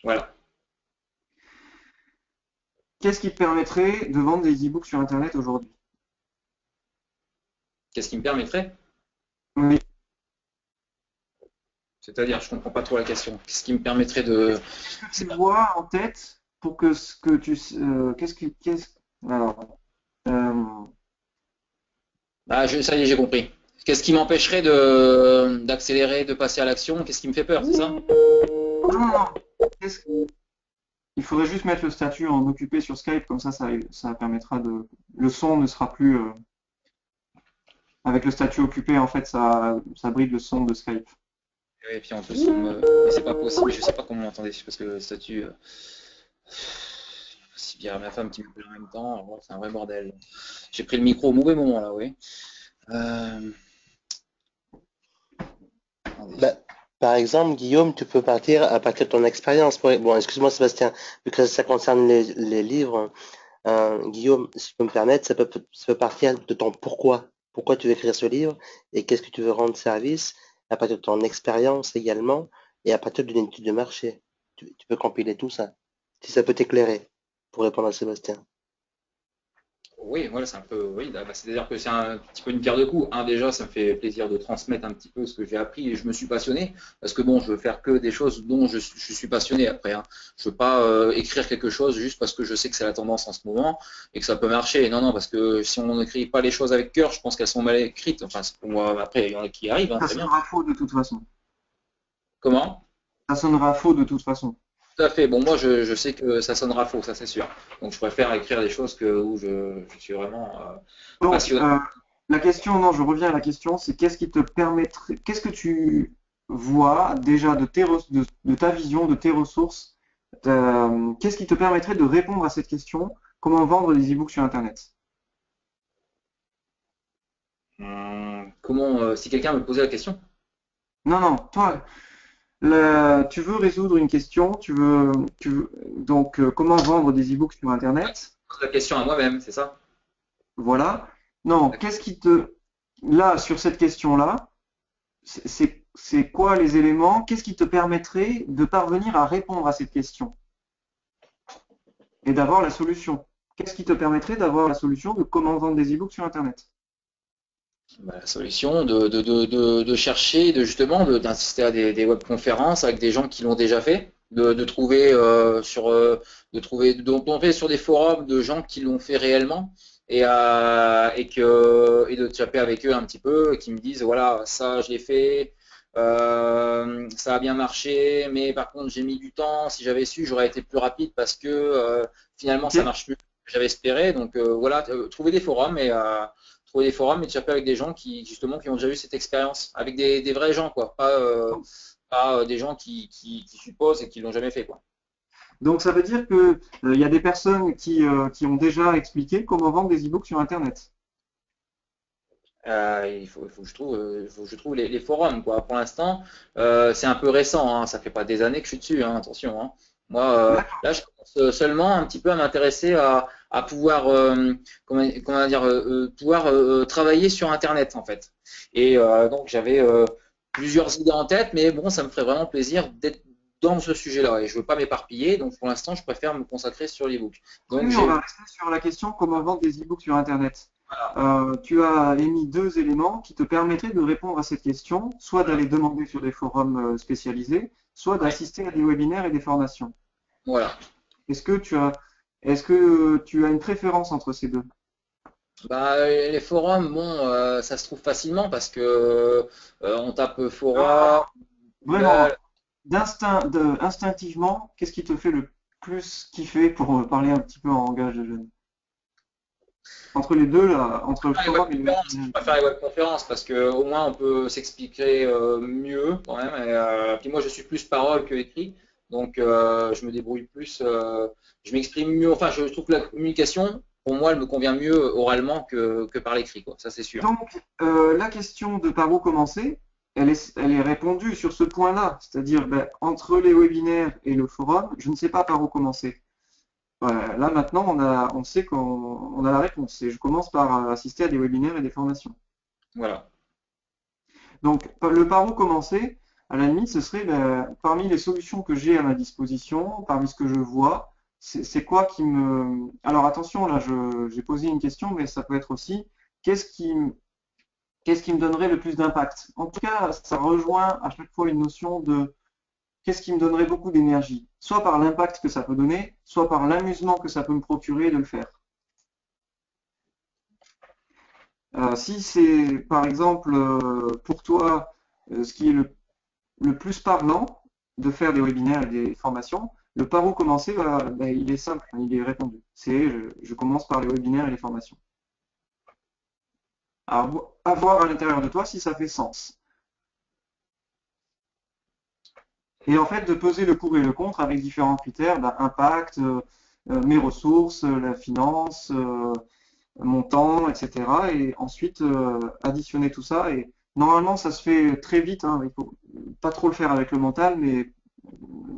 Voilà. Qu'est-ce qui te permettrait de vendre des e-books sur Internet aujourd'hui? Qu'est-ce qui me permettrait? Oui. C'est-à-dire, je comprends pas trop la question. Qu'est-ce qui me permettrait de. Qu'est-ce que tu C'est pas. vois en tête pour que ce que tu alors euh, Ah, ça y est, j'ai compris. Qu'est-ce qui m'empêcherait de d'accélérer, de passer à l'action? Qu'est-ce qui me fait peur, c'est ça? non, non, il faudrait juste mettre le statut en occupé sur Skype, comme ça permettra de le son ne sera plus avec le statut occupé en fait ça bride le son de Skype. Et puis en plus, mais c'est pas possible, je sais pas comment m'entendez, parce que le statut. Si bien ma femme qui me plaît en même temps, alors, c'est un vrai bordel. J'ai pris le micro au mauvais moment là, oui. Euh, attendez. Bah, par exemple, Guillaume, tu peux partir à partir de ton expérience. Bon, excuse-moi Sébastien, vu que ça concerne les livres, Guillaume, si je peux me permettre, ça peut partir de ton pourquoi. Pourquoi tu veux écrire ce livre et qu'est-ce que tu veux rendre service, à partir de ton expérience également et à partir d'une étude de marché. Tu peux compiler tout ça, si ça peut t'éclairer, pour répondre à Sébastien. Oui, voilà, c'est un peu, oui, bah, c'est-à-dire que c'est un petit peu une pierre de coups. Un, déjà, ça me fait plaisir de transmettre un petit peu ce que j'ai appris et je me suis passionné, parce que bon, je veux faire que des choses dont je suis passionné après, hein. Je veux pas écrire quelque chose juste parce que je sais que c'est la tendance en ce moment et que ça peut marcher. Non, non, parce que si on n'écrit pas les choses avec cœur, je pense qu'elles sont mal écrites. Enfin, c'est pour moi, après, il y en a qui y arrivent, hein, Ça très bien. sonnera faux de toute façon. Comment? Ça sonnera faux de toute façon. Tout à fait. Bon, moi, je sais que ça sonnera faux, ça c'est sûr. Donc, je préfère écrire des choses où je suis vraiment Donc passionné. la question, non, je reviens à la question, c'est qu'est-ce qui te permettrait, qu'est-ce que tu vois déjà de ta vision, de tes ressources, qu'est-ce qui te permettrait de répondre à cette question, comment vendre des e-books sur Internet? Comment, si quelqu'un me posait la question, Non, non, toi, tu veux résoudre une question, donc comment vendre des e-books sur Internet? je pose la question à moi-même, c'est ça? Voilà. Non, D'accord. là, sur cette question-là, c'est quoi les éléments? Qu'est-ce qui te permettrait de parvenir à répondre à cette question et d'avoir la solution? Qu'est-ce qui te permettrait d'avoir la solution de comment vendre des e-books sur Internet? Bah, la solution de chercher, d'insister à des webconférences avec des gens qui l'ont déjà fait, de trouver de trouver, de tomber sur des forums de gens qui l'ont fait réellement et de taper avec eux un petit peu, et qui me disent voilà, ça je l'ai fait, ça a bien marché, mais par contre j'ai mis du temps, si j'avais su, j'aurais été plus rapide parce que finalement Ok. ça marche plus que j'avais espéré. Donc voilà, trouver des forums et de chaper avec des gens qui justement qui ont déjà eu cette expérience, avec des vrais gens quoi, pas des gens qui supposent et qui l'ont jamais fait quoi. Donc ça veut dire que il y a des personnes qui ont déjà expliqué comment vendre des e-books sur Internet. Il faut que je trouve les forums, quoi. Pour l'instant, c'est un peu récent, hein, ça fait pas des années que je suis dessus, hein, attention, hein. Moi, là, je commence seulement un petit peu à m'intéresser à pouvoir, comment dire, pouvoir travailler sur Internet, en fait. Et donc, j'avais plusieurs idées en tête, mais bon, ça me ferait vraiment plaisir d'être dans ce sujet-là. Et je veux pas m'éparpiller, donc pour l'instant, je préfère me consacrer sur l'e-book. Donc, Oui, on va rester sur la question comment vendre des e-books sur Internet. Tu as émis deux éléments qui te permettraient de répondre à cette question, soit d'aller demander sur des forums spécialisés, soit d'assister à des webinaires et des formations. voilà. Est-ce que tu as une préférence entre ces deux? Bah, les forums, bon, ça se trouve facilement parce que on tape forum, Vraiment, Google. instinctivement, qu'est-ce qui te fait le plus kiffer pour parler un petit peu en langage de jeune? Entre les deux, là, entre le Les forum et le webconférences, je webinaire. préfère les webconférences parce que au moins on peut s'expliquer mieux quand même. Et, puis moi, je suis plus parole que écrit, donc je me débrouille plus, je m'exprime mieux. Enfin, je trouve que la communication, pour moi, elle me convient mieux oralement que par l'écrit, quoi. Ça, c'est sûr. Donc, la question de par où commencer, elle est répondue sur ce point-là, c'est-à-dire ben, entre les webinaires et le forum, je ne sais pas par où commencer. Là maintenant, on sait qu'on a la réponse et je commence par assister à des webinaires et des formations. Voilà. Donc, le par où commencer, à la limite, ce serait ben, parmi les solutions que j'ai à ma disposition, parmi ce que je vois, c'est quoi qui me... Alors attention, là, j'ai posé une question, mais ça peut être aussi, qu'est-ce qui, qu'est-ce qui me donnerait le plus d'impact? En tout cas, ça rejoint à chaque fois une notion de qu'est-ce qui me donnerait beaucoup d'énergie, soit par l'impact que ça peut donner, soit par l'amusement que ça peut me procurer de le faire. Si c'est, par exemple, pour toi, ce qui est le plus parlant de faire des webinaires et des formations, le par où commencer, ben, il est simple, il est répondu. C'est je commence par les webinaires et les formations. Alors, à voir à l'intérieur de toi si ça fait sens. Et en fait, de peser le pour et le contre avec différents critères, ben, impact, mes ressources, la finance, mon temps, etc. Et ensuite, additionner tout ça. Et normalement, ça se fait très vite, hein. Il faut pas trop le faire avec le mental, mais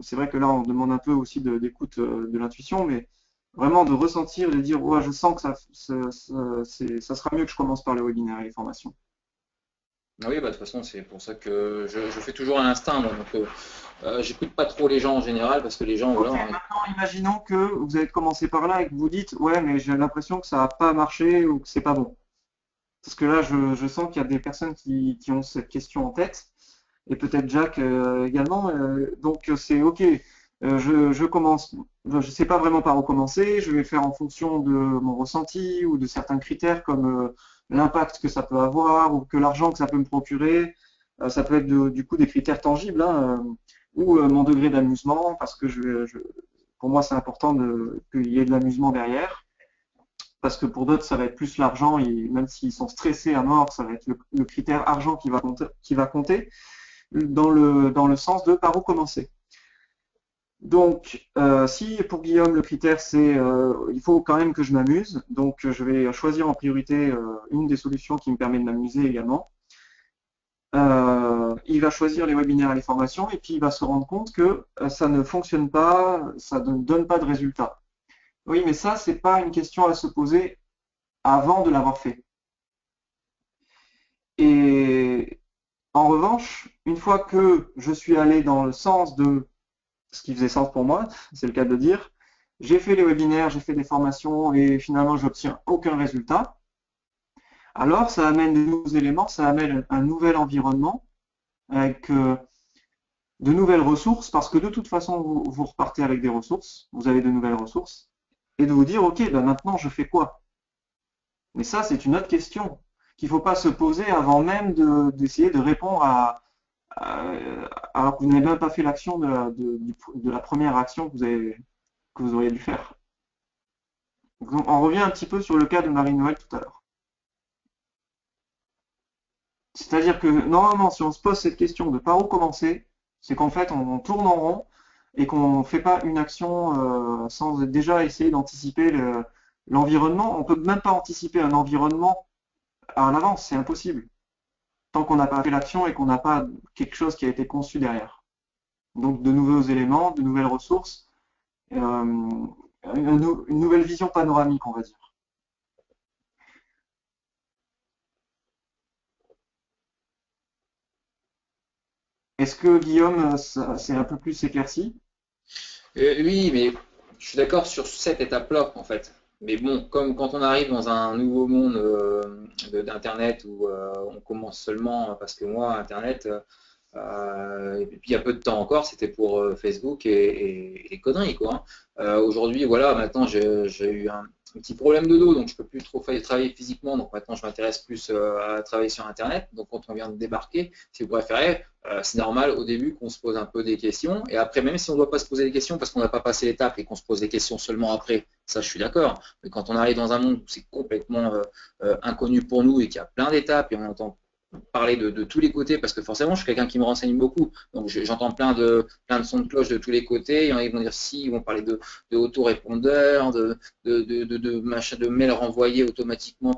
c'est vrai que là, on demande un peu aussi d'écoute de l'intuition, mais vraiment de ressentir, de dire, ouais, je sens que ça sera mieux que je commence par le webinaire et les formations. Oui, bah, de toute façon, c'est pour ça que je fais toujours à l'instinct, moi. Donc, j'écoute pas trop les gens en général parce que les gens, Ok, voilà, hein. maintenant imaginons que vous avez commencé par là et que vous dites, ouais, mais j'ai l'impression que ça n'a pas marché ou que c'est pas bon. Parce que là, je sens qu'il y a des personnes qui ont cette question en tête, et peut-être Jack également. Donc c'est OK. Je commence, je sais pas vraiment par où commencer. Je vais faire en fonction de mon ressenti ou de certains critères comme l'impact que ça peut avoir ou que l'argent que ça peut me procurer. Ça peut être du coup des critères tangibles, hein, ou mon degré d'amusement, parce que pour moi c'est important qu'il y ait de l'amusement derrière parce que pour d'autres, ça va être plus l'argent, et même s'ils sont stressés à mort, ça va être le critère argent qui va compter dans le sens de par où commencer. Donc, si pour Guillaume, le critère, c'est il faut quand même que je m'amuse, donc je vais choisir en priorité une des solutions qui me permet de m'amuser également. Il va choisir les webinaires et les formations, et puis il va se rendre compte que ça ne fonctionne pas, ça ne donne pas de résultat. Oui, mais ça, c'est pas une question à se poser avant de l'avoir fait. Et en revanche, une fois que je suis allé dans le sens de ce qui faisait sens pour moi, c'est le cas de le dire, j'ai fait les webinaires, j'ai fait des formations et finalement j'obtiens aucun résultat, alors ça amène de nouveaux éléments, ça amène un nouvel environnement avec de nouvelles ressources parce que de toute façon vous repartez avec des ressources, vous avez de nouvelles ressources et de vous dire ok, ben maintenant je fais quoi? Mais ça c'est une autre question qu'il ne faut pas se poser avant même d'essayer de répondre alors que vous n'avez même pas fait l'action de la première action que vous auriez dû faire. Donc, on revient un petit peu sur le cas de Marie-Noël tout à l'heure. C'est-à-dire que normalement, si on se pose cette question de par où commencer, c'est qu'en fait, on tourne en rond et qu'on ne fait pas une action sans déjà essayer d'anticiper l'environnement. On peut même pas anticiper un environnement à l'avance, c'est impossible, tant qu'on n'a pas fait l'action et qu'on n'a pas quelque chose qui a été conçu derrière. Donc de nouveaux éléments, de nouvelles ressources, une nouvelle vision panoramique, on va dire. Est-ce que Guillaume, c'est un peu plus éclairci? Oui, mais je suis d'accord sur cette étape-là, en fait. Mais bon, comme quand on arrive dans un nouveau monde d'Internet où on commence seulement, parce que moi, Internet, et puis il y a peu de temps encore, c'était pour Facebook et les conneries, quoi, hein. Aujourd'hui, voilà, maintenant j'ai eu un petit problème de dos, donc je peux plus trop travailler physiquement, donc maintenant je m'intéresse plus à travailler sur Internet. Donc quand on vient de débarquer, si vous préférez, c'est normal au début qu'on se pose un peu des questions, et après, même si on ne doit pas se poser des questions parce qu'on n'a pas passé l'étape et qu'on se pose des questions seulement après, ça je suis d'accord, mais quand on arrive dans un monde où c'est complètement inconnu pour nous et qu'il y a plein d'étapes et on entend parler de tous les côtés, parce que forcément, je suis quelqu'un qui me renseigne beaucoup, donc j'entends plein de sons de cloche de tous les côtés. Ils vont dire si, ils vont parler de autorépondeurs, de mails renvoyés automatiquement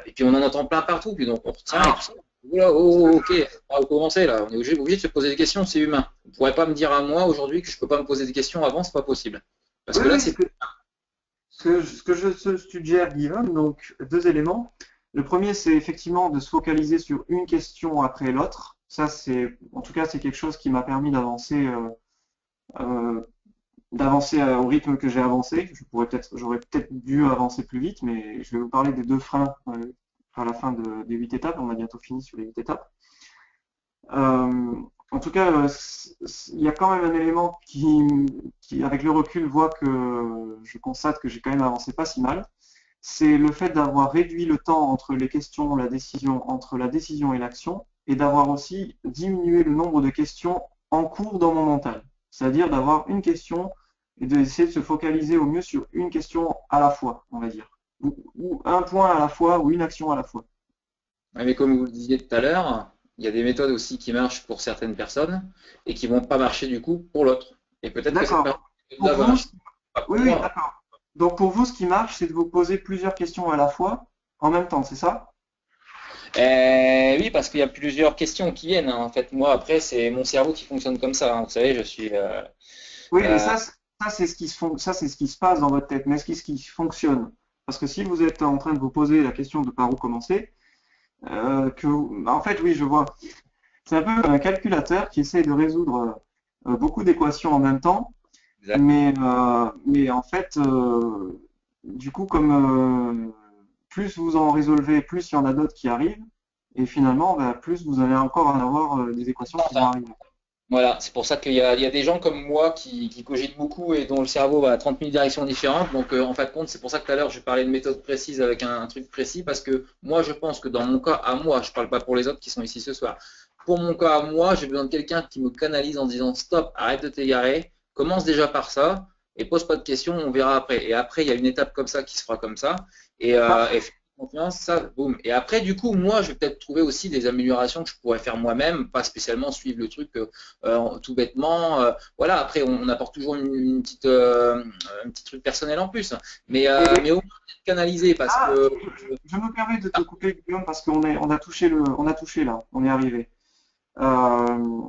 et puis on en entend plein partout, puis donc on retient et tout ça. Oula, ok, on va commencer là, on est obligé de se poser des questions, c'est humain. Vous ne pourrez pas me dire à moi aujourd'hui que je ne peux pas me poser des questions avant, c'est pas possible. Parce Oui, que là, oui, c'est ce que je suggère, Guillaume, donc deux éléments. Le premier, c'est effectivement de se focaliser sur une question après l'autre. Ça, en tout cas, c'est quelque chose qui m'a permis euh, d'avancer au rythme que j'ai avancé. J'aurais peut-être dû avancer plus vite, mais je vais vous parler des deux freins à la fin des 8 étapes. On a bientôt fini sur les 8 étapes. En tout cas, il y a quand même un élément qui, avec le recul, voit que je constate que j'ai quand même avancé pas si mal. C'est le fait d'avoir réduit le temps entre les questions, entre la décision et l'action, et d'avoir aussi diminué le nombre de questions en cours dans mon mental. C'est-à-dire d'avoir une question et d'essayer de se focaliser au mieux sur une question à la fois, on va dire. Ou un point à la fois, ou une action à la fois. Ouais, mais comme vous le disiez tout à l'heure, il y a des méthodes aussi qui marchent pour certaines personnes et qui vont pas marcher du coup pour l'autre. Et peut-être que cette D'accord. Pour personne-là va vous, marcher pas oui, pour oui, moi. d'accord. Donc pour vous, ce qui marche, c'est de vous poser plusieurs questions à la fois, en même temps, c'est ça? Oui, parce qu'il y a plusieurs questions qui viennent, hein. En fait, moi, après, c'est mon cerveau qui fonctionne comme ça, hein. Vous savez, je suis. Oui, mais Euh, ça, c'est ce qui se passe dans votre tête. Mais est-ce qui fonctionne? Parce que si vous êtes en train de vous poser la question de par où commencer, en fait, oui, je vois. C'est un peu un calculateur qui essaie de résoudre beaucoup d'équations en même temps, exact. mais en fait, du coup, comme plus vous en résolvez, plus il y en a d'autres qui arrivent, et finalement, bah, plus vous allez encore en avoir des équations qui vont arriver. Voilà, c'est pour ça qu'il y a des gens comme moi qui cogitent beaucoup et dont le cerveau va à 30 000 directions différentes. Donc, en fin de compte, c'est pour ça que tout à l'heure, je parlais de méthode précise avec un truc précis, parce que moi, je pense que dans mon cas à moi, je parle pas pour les autres qui sont ici ce soir. Pour mon cas à moi, j'ai besoin de quelqu'un qui me canalise en disant stop, arrête de t'égarer, commence déjà par ça et pose pas de questions, on verra après. Et après, il y a une étape comme ça qui se fera comme ça. Et fais confiance, ça, boum. Et après, du coup, moi, je vais peut-être trouver aussi des améliorations que je pourrais faire moi-même, pas spécialement suivre le truc tout bêtement. Voilà, après, on apporte toujours un petit truc personnel en plus. Mais au moins, être canalisé parce Ah, que. je me permets de te couper, Guillaume, parce on a on a touché là, on est arrivé. Euh,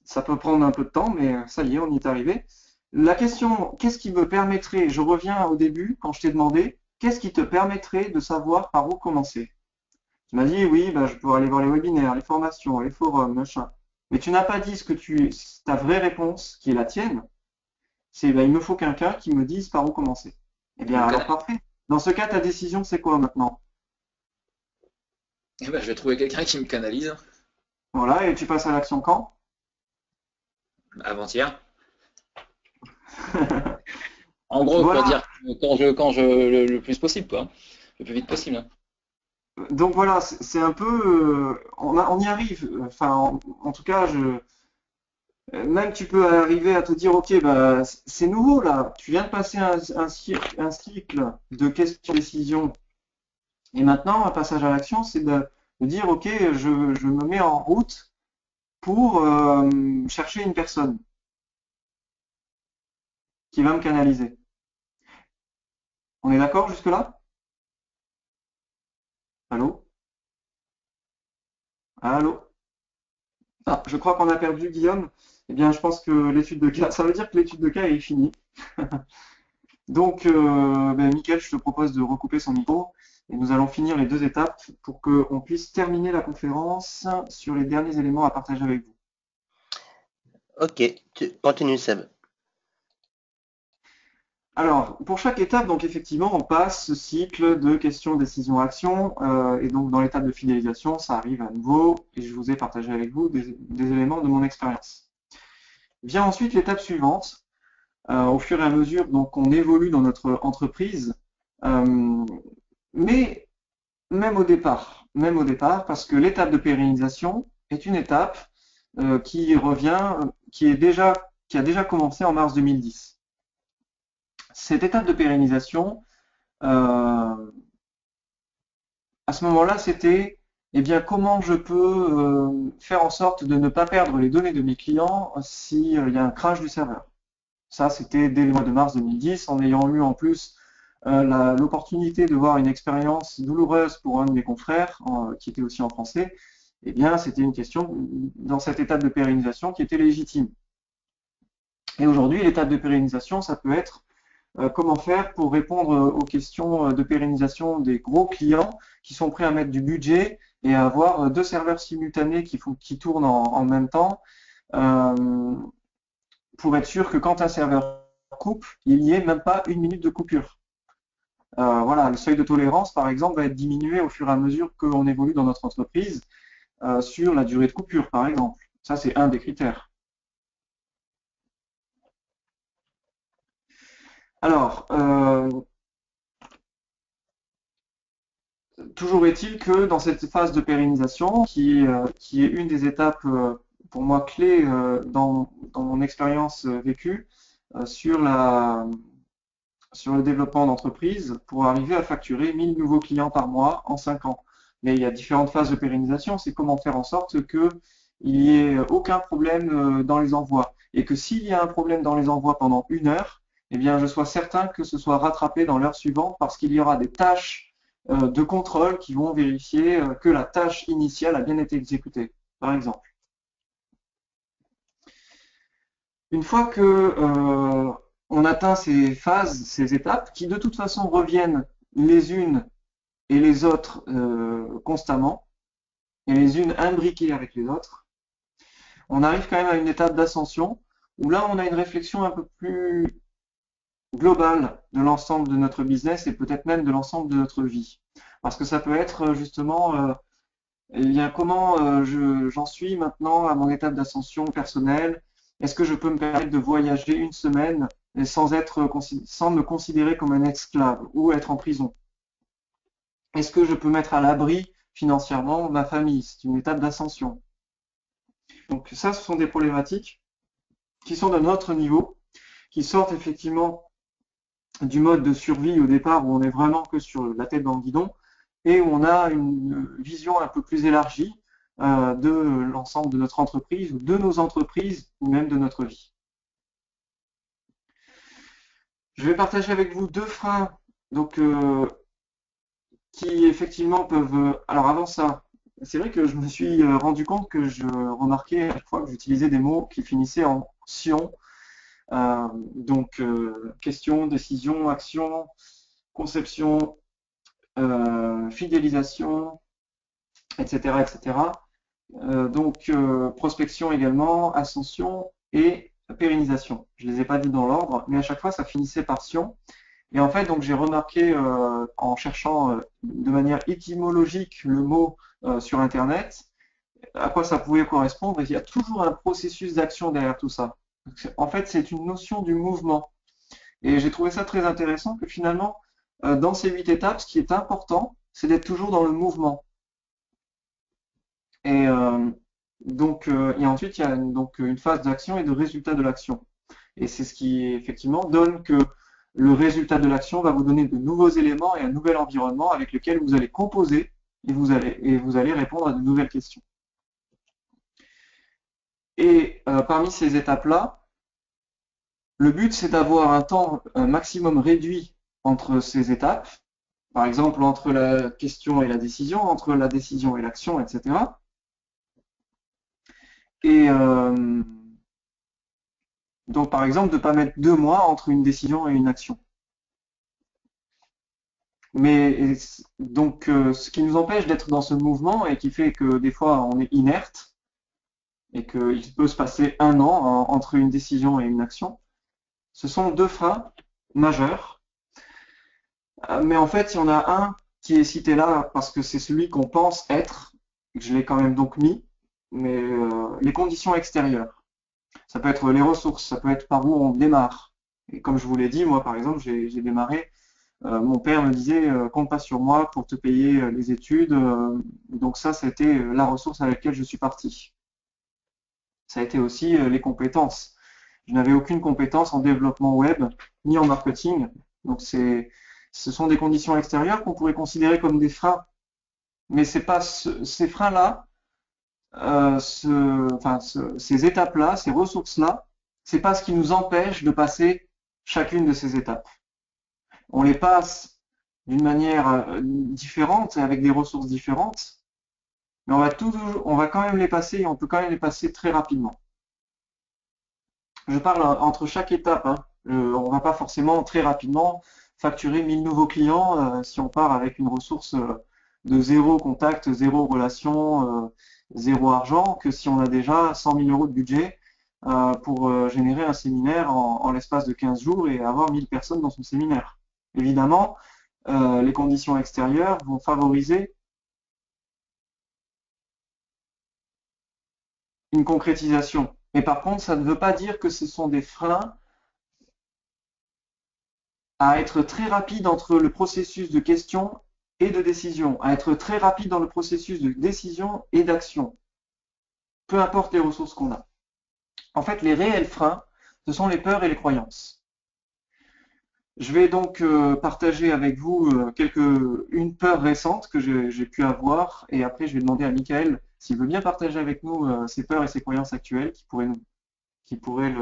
Ça peut prendre un peu de temps, mais ça y est, on y est arrivé. La question, qu'est-ce qui me permettrait, je reviens au début, quand je t'ai demandé, qu'est-ce qui te permettrait de savoir par où commencer? Tu m'as dit, oui, bah, je pourrais aller voir les webinaires, les formations, les forums, machin. Mais tu n'as pas dit ta vraie réponse, qui est la tienne, c'est, bah, il me faut quelqu'un qui me dise par où commencer. Eh Qui bien, me alors canalise. parfait. Dans ce cas, ta décision, c'est quoi maintenant? Eh ben, je vais trouver quelqu'un qui me canalise Voilà, et tu passes à l'action quand? avant-hier. En gros, pour Voilà. dire quand je le plus possible, quoi. Le plus vite possible, hein. Donc voilà, c'est un peu, on y arrive. Enfin, en tout cas, même tu peux arriver à te dire, ok, bah, c'est nouveau là. Tu viens de passer un cycle de questions-décisions, et maintenant, un passage à l'action, c'est de dire, ok, je me mets en route pour chercher une personne. qui va me canaliser. On est d'accord jusque-là? Allô? Allô? Ah, je crois qu'on a perdu Guillaume. Eh bien, je pense que l'étude de cas, ça veut dire que l'étude de cas est finie. Donc, Mickaël, je te propose de recouper son micro et nous allons finir les deux étapes pour qu'on puisse terminer la conférence sur les derniers éléments à partager avec vous. Ok, tu continues Seb. Alors, pour chaque étape, donc effectivement, on passe ce cycle de questions, décisions, actions, et donc dans l'étape de fidélisation, ça arrive à nouveau, et je vous ai partagé avec vous des éléments de mon expérience. Vient ensuite l'étape suivante. Au fur et à mesure donc on évolue dans notre entreprise, mais même au départ, parce que l'étape de pérennisation est une étape qui a déjà commencé en mars 2010. Cette étape de pérennisation, à ce moment-là, c'était comment je peux faire en sorte de ne pas perdre les données de mes clients s'il y a un crash du serveur. Ça, c'était dès le mois de mars 2010, en ayant eu en plus l'opportunité de voir une expérience douloureuse pour un de mes confrères, qui était aussi en français. Eh bien, c'était une question dans cette étape de pérennisation qui était légitime. Et aujourd'hui, l'étape de pérennisation, ça peut être comment faire pour répondre aux questions de pérennisation des gros clients qui sont prêts à mettre du budget et à avoir deux serveurs simultanés qui tournent en même temps, pour être sûr que quand un serveur coupe, il n'y ait même pas une minute de coupure. Voilà, le seuil de tolérance, par exemple, va être diminué au fur et à mesure qu'on évolue dans notre entreprise sur la durée de coupure, par exemple. Ça, c'est un des critères. Alors, toujours est-il que dans cette phase de pérennisation, qui est une des étapes pour moi clés dans mon expérience vécue sur le développement d'entreprise, pour arriver à facturer 1000 nouveaux clients par mois en 5 ans. Mais il y a différentes phases de pérennisation, c'est comment faire en sorte qu'il n'y ait aucun problème dans les envois. Et que s'il y a un problème dans les envois pendant 1 heure, eh bien, je sois certain que ce soit rattrapé dans l'heure suivante parce qu'il y aura des tâches de contrôle qui vont vérifier que la tâche initiale a bien été exécutée, par exemple. Une fois que on atteint ces phases, ces étapes, qui de toute façon reviennent les unes et les autres constamment, et les unes imbriquées avec les autres, on arrive quand même à une étape d'ascension, où là on a une réflexion un peu plus globale de l'ensemble de notre business et peut-être même de l'ensemble de notre vie. Parce que ça peut être justement, comment j'en suis maintenant à mon étape d'ascension personnelle. Est-ce que je peux me permettre de voyager 1 semaine sans me considérer comme un esclave ou être en prison? Est-ce que je peux mettre à l'abri financièrement ma famille? C'est une étape d'ascension. Donc ça, ce sont des problématiques qui sont d'un autre niveau, qui sortent effectivement du mode de survie au départ où on est vraiment que sur la tête dans le guidon et où on a une vision un peu plus élargie de l'ensemble de notre entreprise ou de nos entreprises ou même de notre vie. Je vais partager avec vous 2 freins donc, qui effectivement peuvent... Alors avant ça, c'est vrai que je me suis rendu compte que je remarquais à chaque fois que j'utilisais des mots qui finissaient en « sion ». Donc, question, décision, action, conception, fidélisation, etc. etc. Donc, prospection également, ascension et pérennisation. Je ne les ai pas dit dans l'ordre, mais à chaque fois, ça finissait par sion. Et en fait, donc j'ai remarqué en cherchant de manière étymologique le mot sur Internet, à quoi ça pouvait correspondre. Et il y a toujours un processus d'action derrière tout ça. En fait, c'est une notion du mouvement. Et j'ai trouvé ça très intéressant que finalement, dans ces 8 étapes, ce qui est important, c'est d'être toujours dans le mouvement. Et et ensuite, il y a donc une phase d'action et de résultat de l'action. Et c'est ce qui effectivement donne que le résultat de l'action va vous donner de nouveaux éléments et un nouvel environnement avec lequel vous allez composer et vous allez répondre à de nouvelles questions. Et parmi ces étapes-là, Le but, c'est d'avoir un temps maximum réduit entre ces étapes, par exemple entre la question et la décision, entre la décision et l'action, etc. Et donc, par exemple, de ne pas mettre 2 mois entre une décision et une action. Mais donc, ce qui nous empêche d'être dans ce mouvement et qui fait que des fois on est inerte et qu'il peut se passer 1 an entre une décision et une action, ce sont 2 freins majeurs. Mais en fait, il y en a un qui est cité là parce que c'est celui qu'on pense être, je l'ai quand même donc mis, mais les conditions extérieures. Ça peut être les ressources, ça peut être par où on démarre. Et comme je vous l'ai dit, moi par exemple, j'ai démarré, mon père me disait compte pas sur moi pour te payer les études. Donc ça a été la ressource avec laquelle je suis parti. Ça a été aussi les compétences. Je n'avais aucune compétence en développement web ni en marketing. Donc ce sont des conditions extérieures qu'on pourrait considérer comme des freins. Mais c'est pas ces freins-là, ces étapes-là, ces ressources-là, c'est pas ce qui nous empêche de passer chacune de ces étapes. On les passe d'une manière différente et avec des ressources différentes, mais on va quand même les passer et on peut quand même les passer très rapidement. Je parle entre chaque étape, hein. On va pas forcément très rapidement facturer 1000 nouveaux clients si on part avec une ressource de 0 contact, 0 relation, 0 argent, que si on a déjà 100 000 euros de budget pour générer un séminaire en l'espace de 15 jours et avoir 1000 personnes dans son séminaire. Évidemment, les conditions extérieures vont favoriser une concrétisation. Mais par contre, ça ne veut pas dire que ce sont des freins à être très rapide entre le processus de question et de décision, à être très rapide dans le processus de décision et d'action, peu importe les ressources qu'on a. En fait, les réels freins, ce sont les peurs et les croyances. Je vais donc partager avec vous une peur récente que j'ai pu avoir, et après je vais demander à Michael s'il veut bien partager avec nous ses peurs et ses croyances actuelles qui pourraient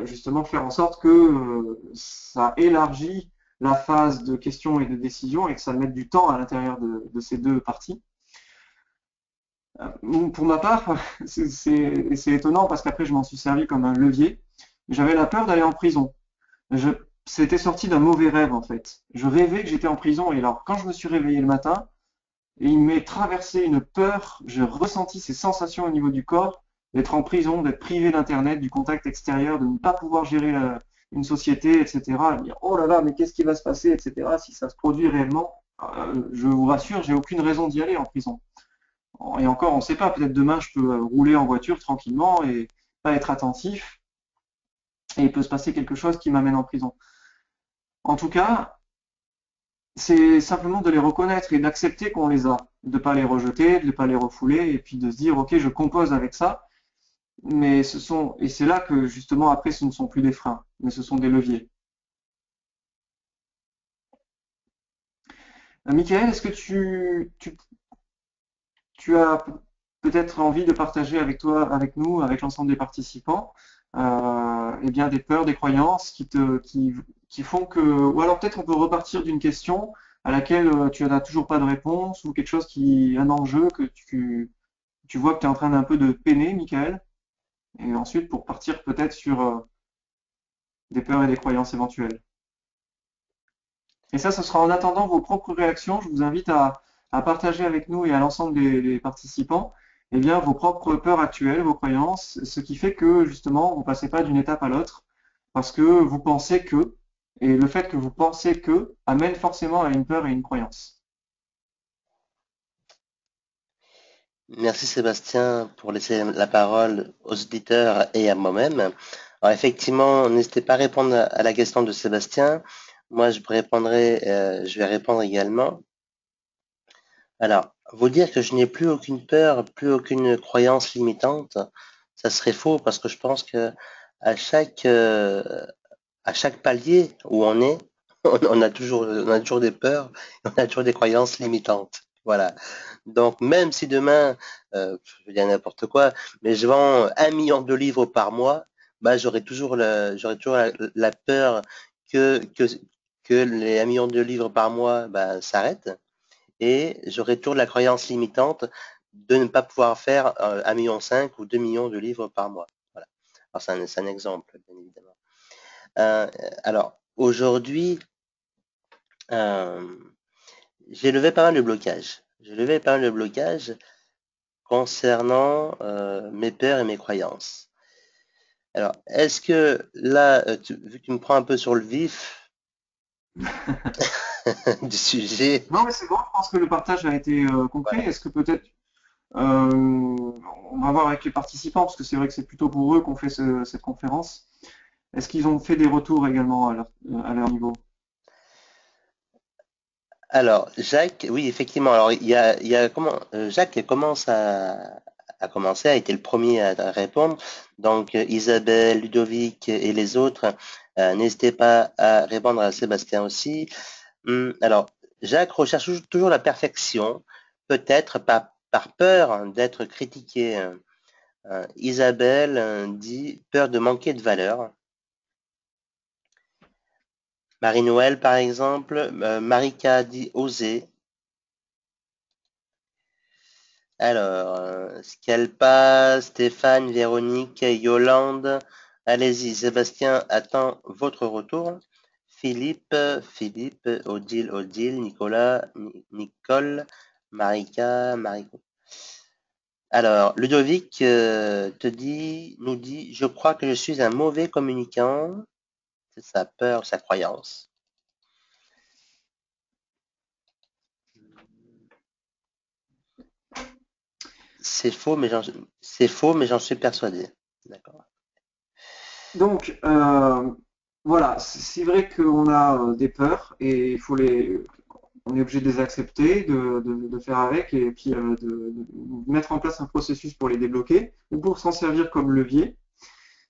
justement faire en sorte que ça élargit la phase de questions et de décision et que ça mette du temps à l'intérieur de ces deux parties. Pour ma part, c'est étonnant parce qu'après je m'en suis servi comme un levier. J'avais la peur d'aller en prison. C'était sorti d'un mauvais rêve en fait. Je rêvais que j'étais en prison et alors quand je me suis réveillé le matin, il m'est traversé une peur, j'ai ressenti ces sensations au niveau du corps, d'être en prison, d'être privé d'internet, du contact extérieur, de ne pas pouvoir gérer une société, etc. Dire, oh là là, mais qu'est-ce qui va se passer, etc. Si ça se produit réellement, je vous rassure, j'ai aucune raison d'y aller en prison. Et encore, on ne sait pas, peut-être demain je peux rouler en voiture tranquillement et pas être attentif, et il peut se passer quelque chose qui m'amène en prison. En tout cas, c'est simplement de les reconnaître et d'accepter qu'on les a, de ne pas les rejeter, de ne pas les refouler, et puis de se dire, ok, je compose avec ça, mais et c'est là que justement après ce ne sont plus des freins, mais ce sont des leviers. Michael, est-ce que tu as peut-être envie de partager avec toi, avec nous, avec l'ensemble des participants, eh bien des peurs, des croyances qui font que, ou alors peut-être on peut repartir d'une question à laquelle tu n'as toujours pas de réponse ou quelque chose un enjeu que tu vois que tu es en train d'un peu de peiner, Michael, et ensuite pour partir peut-être sur des peurs et des croyances éventuelles. Et ça, ce sera en attendant vos propres réactions. Je vous invite à partager avec nous et à l'ensemble des participants eh bien, vos propres peurs actuelles, vos croyances, ce qui fait que justement, vous ne passez pas d'une étape à l'autre parce que vous pensez que, et le fait que vous pensez que amène forcément à une peur et une croyance. Merci Sébastien pour laisser la parole aux auditeurs et à moi-même. Alors effectivement, n'hésitez pas à répondre à la question de Sébastien. Moi, je vais répondre également. Alors, vous dire que je n'ai plus aucune peur, plus aucune croyance limitante, ça serait faux parce que je pense que à chaque palier où on est, on a toujours des peurs, on a toujours des croyances limitantes. Voilà. Donc, même si demain, je vais dire n'importe quoi, mais je vends 1 million de livres par mois, bah, j'aurais toujours la peur que, que, que les 1 million de livres par mois bah, s'arrêtent et j'aurais toujours la croyance limitante de ne pas pouvoir faire 1,5 million ou 2 millions de livres par mois. Voilà. Alors, c'est un exemple, bien évidemment. Alors, aujourd'hui, j'ai levé pas mal de blocages. J'ai levé pas mal de blocages concernant mes peurs et mes croyances. Alors, est-ce que là, vu que tu me prends un peu sur le vif du sujet, Non, mais c'est bon, je pense que le partage a été compris. voilà. Est-ce que peut-être on va voir avec les participants, parce que c'est vrai que c'est plutôt pour eux qu'on fait cette conférence. Est-ce qu'ils ont fait des retours également à leur niveau? Alors, Jacques, oui, effectivement. Alors, il y a comment, Jacques a commencé, a été le premier à répondre. Donc, Isabelle, Ludovic et les autres, n'hésitez pas à répondre à Sébastien aussi. Alors, Jacques recherche toujours la perfection, peut-être par peur d'être critiqué. Isabelle dit peur de manquer de valeur. Marie-Noël, par exemple. Marika dit oser. Alors, Scalpa, Stéphane, Véronique, Yolande. Allez-y, Sébastien attend votre retour. Philippe, Odile, Nicolas, Nicole, Marika, Mariko. Alors, Ludovic nous dit, je crois que je suis un mauvais communicant. C'est sa peur, sa croyance. C'est faux, mais j'en suis persuadé. D'accord. Donc, voilà, c'est vrai qu'on a des peurs et on est obligé de les accepter, de faire avec et puis de mettre en place un processus pour les débloquer ou pour s'en servir comme levier.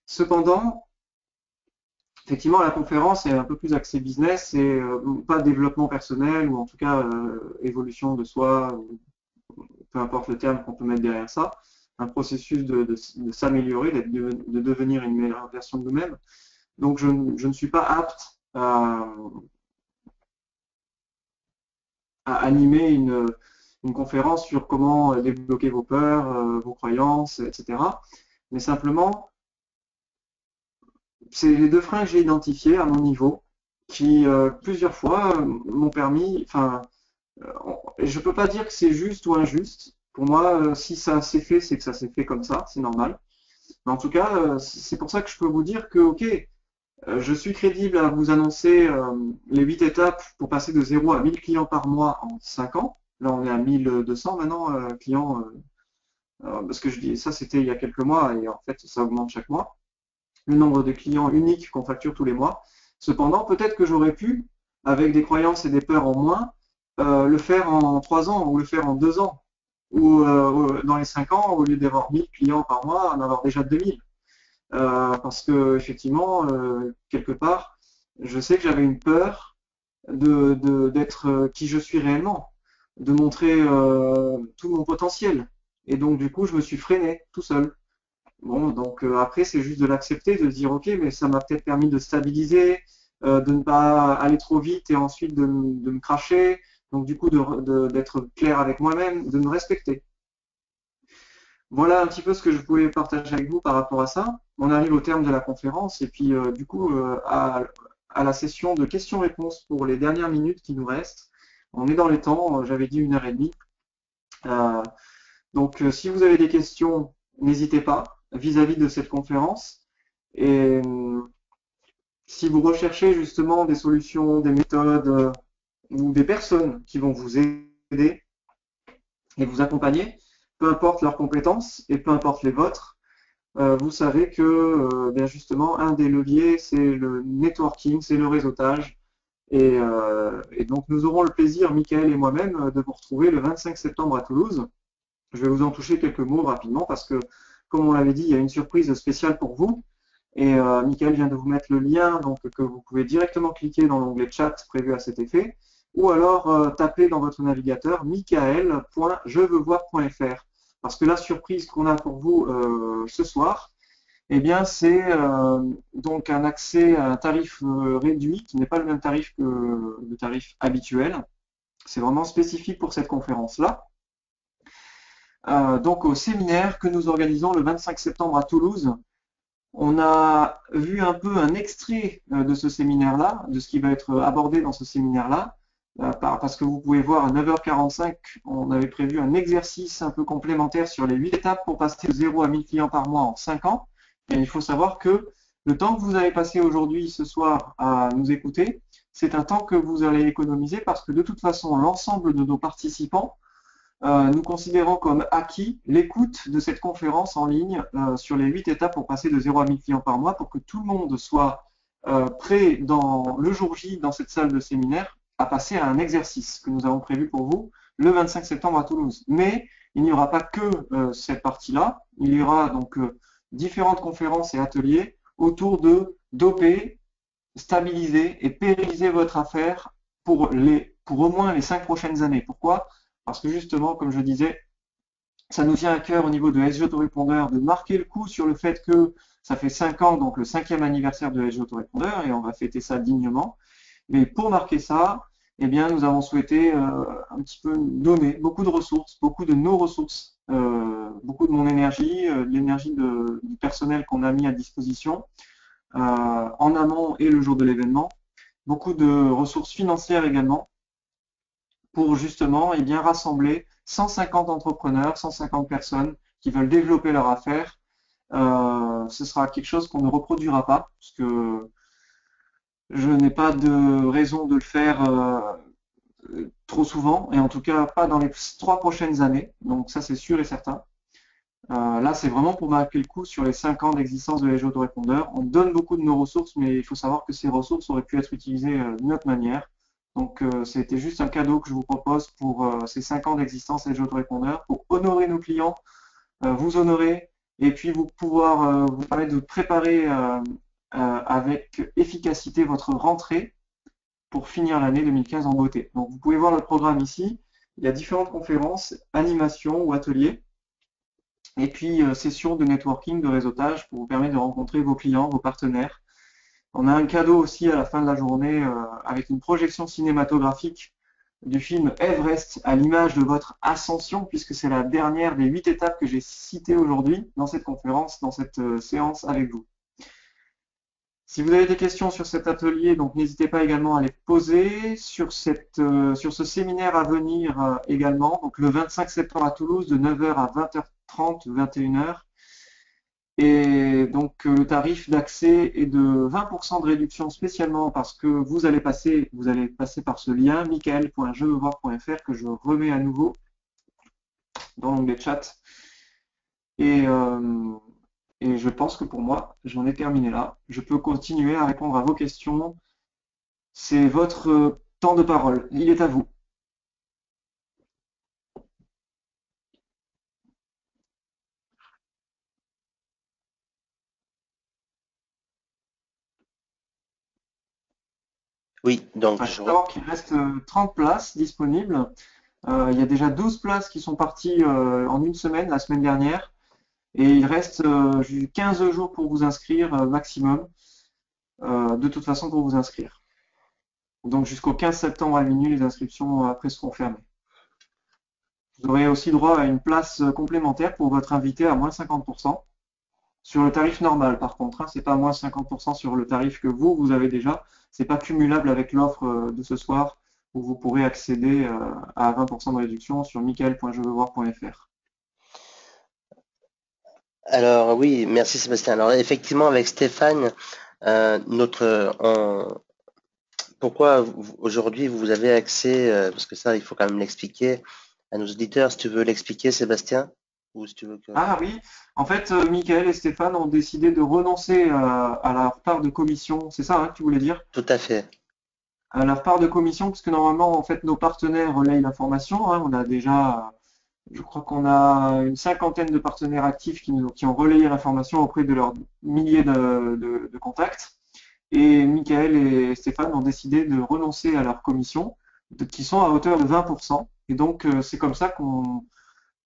Cependant, effectivement, la conférence est un peu plus axée business et pas développement personnel ou en tout cas évolution de soi, ou peu importe le terme qu'on peut mettre derrière ça. Un processus de s'améliorer, de devenir une meilleure version de nous-mêmes. Donc, je ne suis pas apte à animer une conférence sur comment débloquer vos peurs, vos croyances, etc. Mais simplement, c'est les deux freins que j'ai identifiés à mon niveau qui, plusieurs fois, m'ont permis, enfin, je peux pas dire que c'est juste ou injuste. Pour moi, si ça s'est fait, c'est que ça s'est fait comme ça, c'est normal. Mais en tout cas, c'est pour ça que je peux vous dire que, ok, je suis crédible à vous annoncer les 8 étapes pour passer de 0 à 1000 clients par mois en 5 ans. Là, on est à 1200 maintenant, clients, parce que je dis ça, c'était il y a quelques mois et en fait, ça augmente chaque mois. Le nombre de clients uniques qu'on facture tous les mois. Cependant, peut-être que j'aurais pu, avec des croyances et des peurs en moins, le faire en 3 ans ou le faire en 2 ans. Ou dans les 5 ans, au lieu d'avoir 1000 clients par mois, en avoir déjà 2000. Parce que effectivement, quelque part, je sais que j'avais une peur d'être qui je suis réellement, de montrer tout mon potentiel. Et donc du coup, je me suis freiné tout seul. Bon, donc après, c'est juste de l'accepter, de dire ok, mais ça m'a peut-être permis de stabiliser, de ne pas aller trop vite et ensuite de me cracher. Donc du coup, d'être clair avec moi-même, de me respecter. Voilà un petit peu ce que je pouvais partager avec vous par rapport à ça. On arrive au terme de la conférence et puis du coup à la session de questions-réponses pour les dernières minutes qui nous restent. On est dans les temps, j'avais dit 1h30. Donc si vous avez des questions, n'hésitez pas vis-à-vis de cette conférence. Et si vous recherchez justement des solutions, des méthodes ou des personnes qui vont vous aider et vous accompagner, peu importe leurs compétences et peu importe les vôtres, vous savez que bien justement, un des leviers, c'est le networking, c'est le réseautage. Et donc, nous aurons le plaisir, Mickaël et moi-même, de vous retrouver le 25 septembre à Toulouse. Je vais vous en toucher quelques mots rapidement parce que, comme on l'avait dit, il y a une surprise spéciale pour vous. Et Mickaël vient de vous mettre le lien donc, que vous pouvez directement cliquer dans l'onglet chat prévu à cet effet. Ou alors taper dans votre navigateur mickaël.jeveuxvoir.fr. Parce que la surprise qu'on a pour vous ce soir, eh bien c'est donc un accès à un tarif réduit qui n'est pas le même tarif que le tarif habituel. C'est vraiment spécifique pour cette conférence-là. Donc au séminaire que nous organisons le 25 septembre à Toulouse, on a vu un peu un extrait de ce séminaire-là, de ce qui va être abordé dans ce séminaire-là, parce que vous pouvez voir à 9h45, on avait prévu un exercice un peu complémentaire sur les 8 étapes pour passer de 0 à 1000 clients par mois en 5 ans. Et il faut savoir que le temps que vous avez passé aujourd'hui, ce soir, à nous écouter, c'est un temps que vous allez économiser parce que de toute façon, l'ensemble de nos participants, nous considérons comme acquis l'écoute de cette conférence en ligne sur les 8 étapes pour passer de 0 à 1000 clients par mois pour que tout le monde soit prêt dans le jour J dans cette salle de séminaire à passer à un exercice que nous avons prévu pour vous le 25 septembre à Toulouse. Mais il n'y aura pas que cette partie-là, il y aura donc différentes conférences et ateliers autour de doper, stabiliser et pérenniser votre affaire pour au moins les 5 prochaines années. Pourquoi ? Parce que justement, comme je disais, ça nous tient à cœur au niveau de SG Autorépondeur de marquer le coup sur le fait que ça fait 5 ans, donc le 5e anniversaire de SG Autorépondeur, et on va fêter ça dignement. Mais pour marquer ça, eh bien, nous avons souhaité un petit peu donner beaucoup de ressources, beaucoup de nos ressources, beaucoup de mon énergie, l'énergie du personnel qu'on a mis à disposition en amont et le jour de l'événement, beaucoup de ressources financières également, pour justement eh bien, rassembler 150 entrepreneurs, 150 personnes qui veulent développer leur affaire. Ce sera quelque chose qu'on ne reproduira pas, parce que je n'ai pas de raison de le faire trop souvent, et en tout cas pas dans les 3 prochaines années, donc ça c'est sûr et certain. Là c'est vraiment pour marquer le coup sur les 5 ans d'existence de SG Autorépondeur. On donne beaucoup de nos ressources, mais il faut savoir que ces ressources auraient pu être utilisées d'une autre manière. Donc c'était juste un cadeau que je vous propose pour ces 5 ans d'existence SG Autorépondeur, pour honorer nos clients, vous honorer, et puis vous pouvoir vous permettre de préparer avec efficacité votre rentrée pour finir l'année 2015 en beauté. Donc vous pouvez voir le programme ici, il y a différentes conférences, animations ou ateliers, et puis sessions de networking, de réseautage pour vous permettre de rencontrer vos clients, vos partenaires. On a un cadeau aussi à la fin de la journée avec une projection cinématographique du film Everest à l'image de votre ascension, puisque c'est la dernière des 8 étapes que j'ai citées aujourd'hui dans cette conférence, dans cette séance avec vous. Si vous avez des questions sur cet atelier, donc n'hésitez pas également à les poser sur ce séminaire à venir également, donc le 25 septembre à Toulouse de 9h à 20h30, 21h. Et donc le tarif d'accès est de 20% de réduction spécialement parce que vous allez passer par ce lien michael.jeveuxvoir.fr que je remets à nouveau dans l'onglet chat. Et je pense que pour moi, j'en ai terminé là. Je peux continuer à répondre à vos questions. C'est votre temps de parole. Il est à vous. Oui, donc Il faut savoir qu'il reste 30 places disponibles. Il y a déjà 12 places qui sont parties en une semaine, la semaine dernière. Et il reste 15 jours pour vous inscrire maximum, de toute façon pour vous inscrire. Donc jusqu'au 15 septembre à minuit, les inscriptions après seront fermées. Vous aurez aussi droit à une place complémentaire pour votre invité à moins 50%. Sur le tarif normal par contre, hein, c'est pas moins 50% sur le tarif que vous avez déjà. C'est pas cumulable avec l'offre de ce soir où vous pourrez accéder à 20% de réduction sur michael.jeveuxvoir.fr. Alors oui, merci Sébastien. Alors effectivement, avec Stéphane, pourquoi aujourd'hui vous avez accès, parce que ça, il faut quand même l'expliquer à nos auditeurs, si tu veux l'expliquer, Sébastien, ou si tu veux que... Ah oui, en fait, Michael et Stéphane ont décidé de renoncer à leur part de commission. C'est ça hein, que tu voulais dire? Tout à fait. À leur part de commission, puisque normalement, en fait, nos partenaires relayent l'information. Hein, on a déjà, je crois qu'on a une 50aine de partenaires actifs qui ont relayé l'information auprès de leurs milliers de contacts. Et Michael et Stéphane ont décidé de renoncer à leur commission, qui sont à hauteur de 20%. Et donc, c'est comme ça que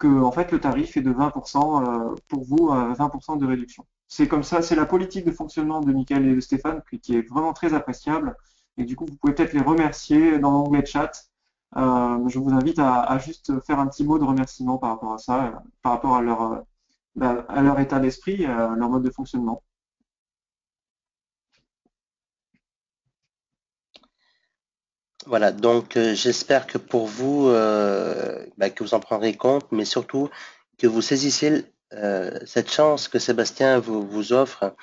en fait, le tarif est de 20% pour vous, 20% de réduction. c'est comme ça, c'est la politique de fonctionnement de Michael et de Stéphane qui est vraiment très appréciable. Et du coup, vous pouvez peut-être les remercier dans l'onglet chat. Je vous invite à juste faire un petit mot de remerciement par rapport à ça, par rapport à leur état d'esprit, à leur mode de fonctionnement. Voilà, donc j'espère que pour vous, que vous en prendrez compte, mais surtout que vous saisissez cette chance que Sébastien vous offre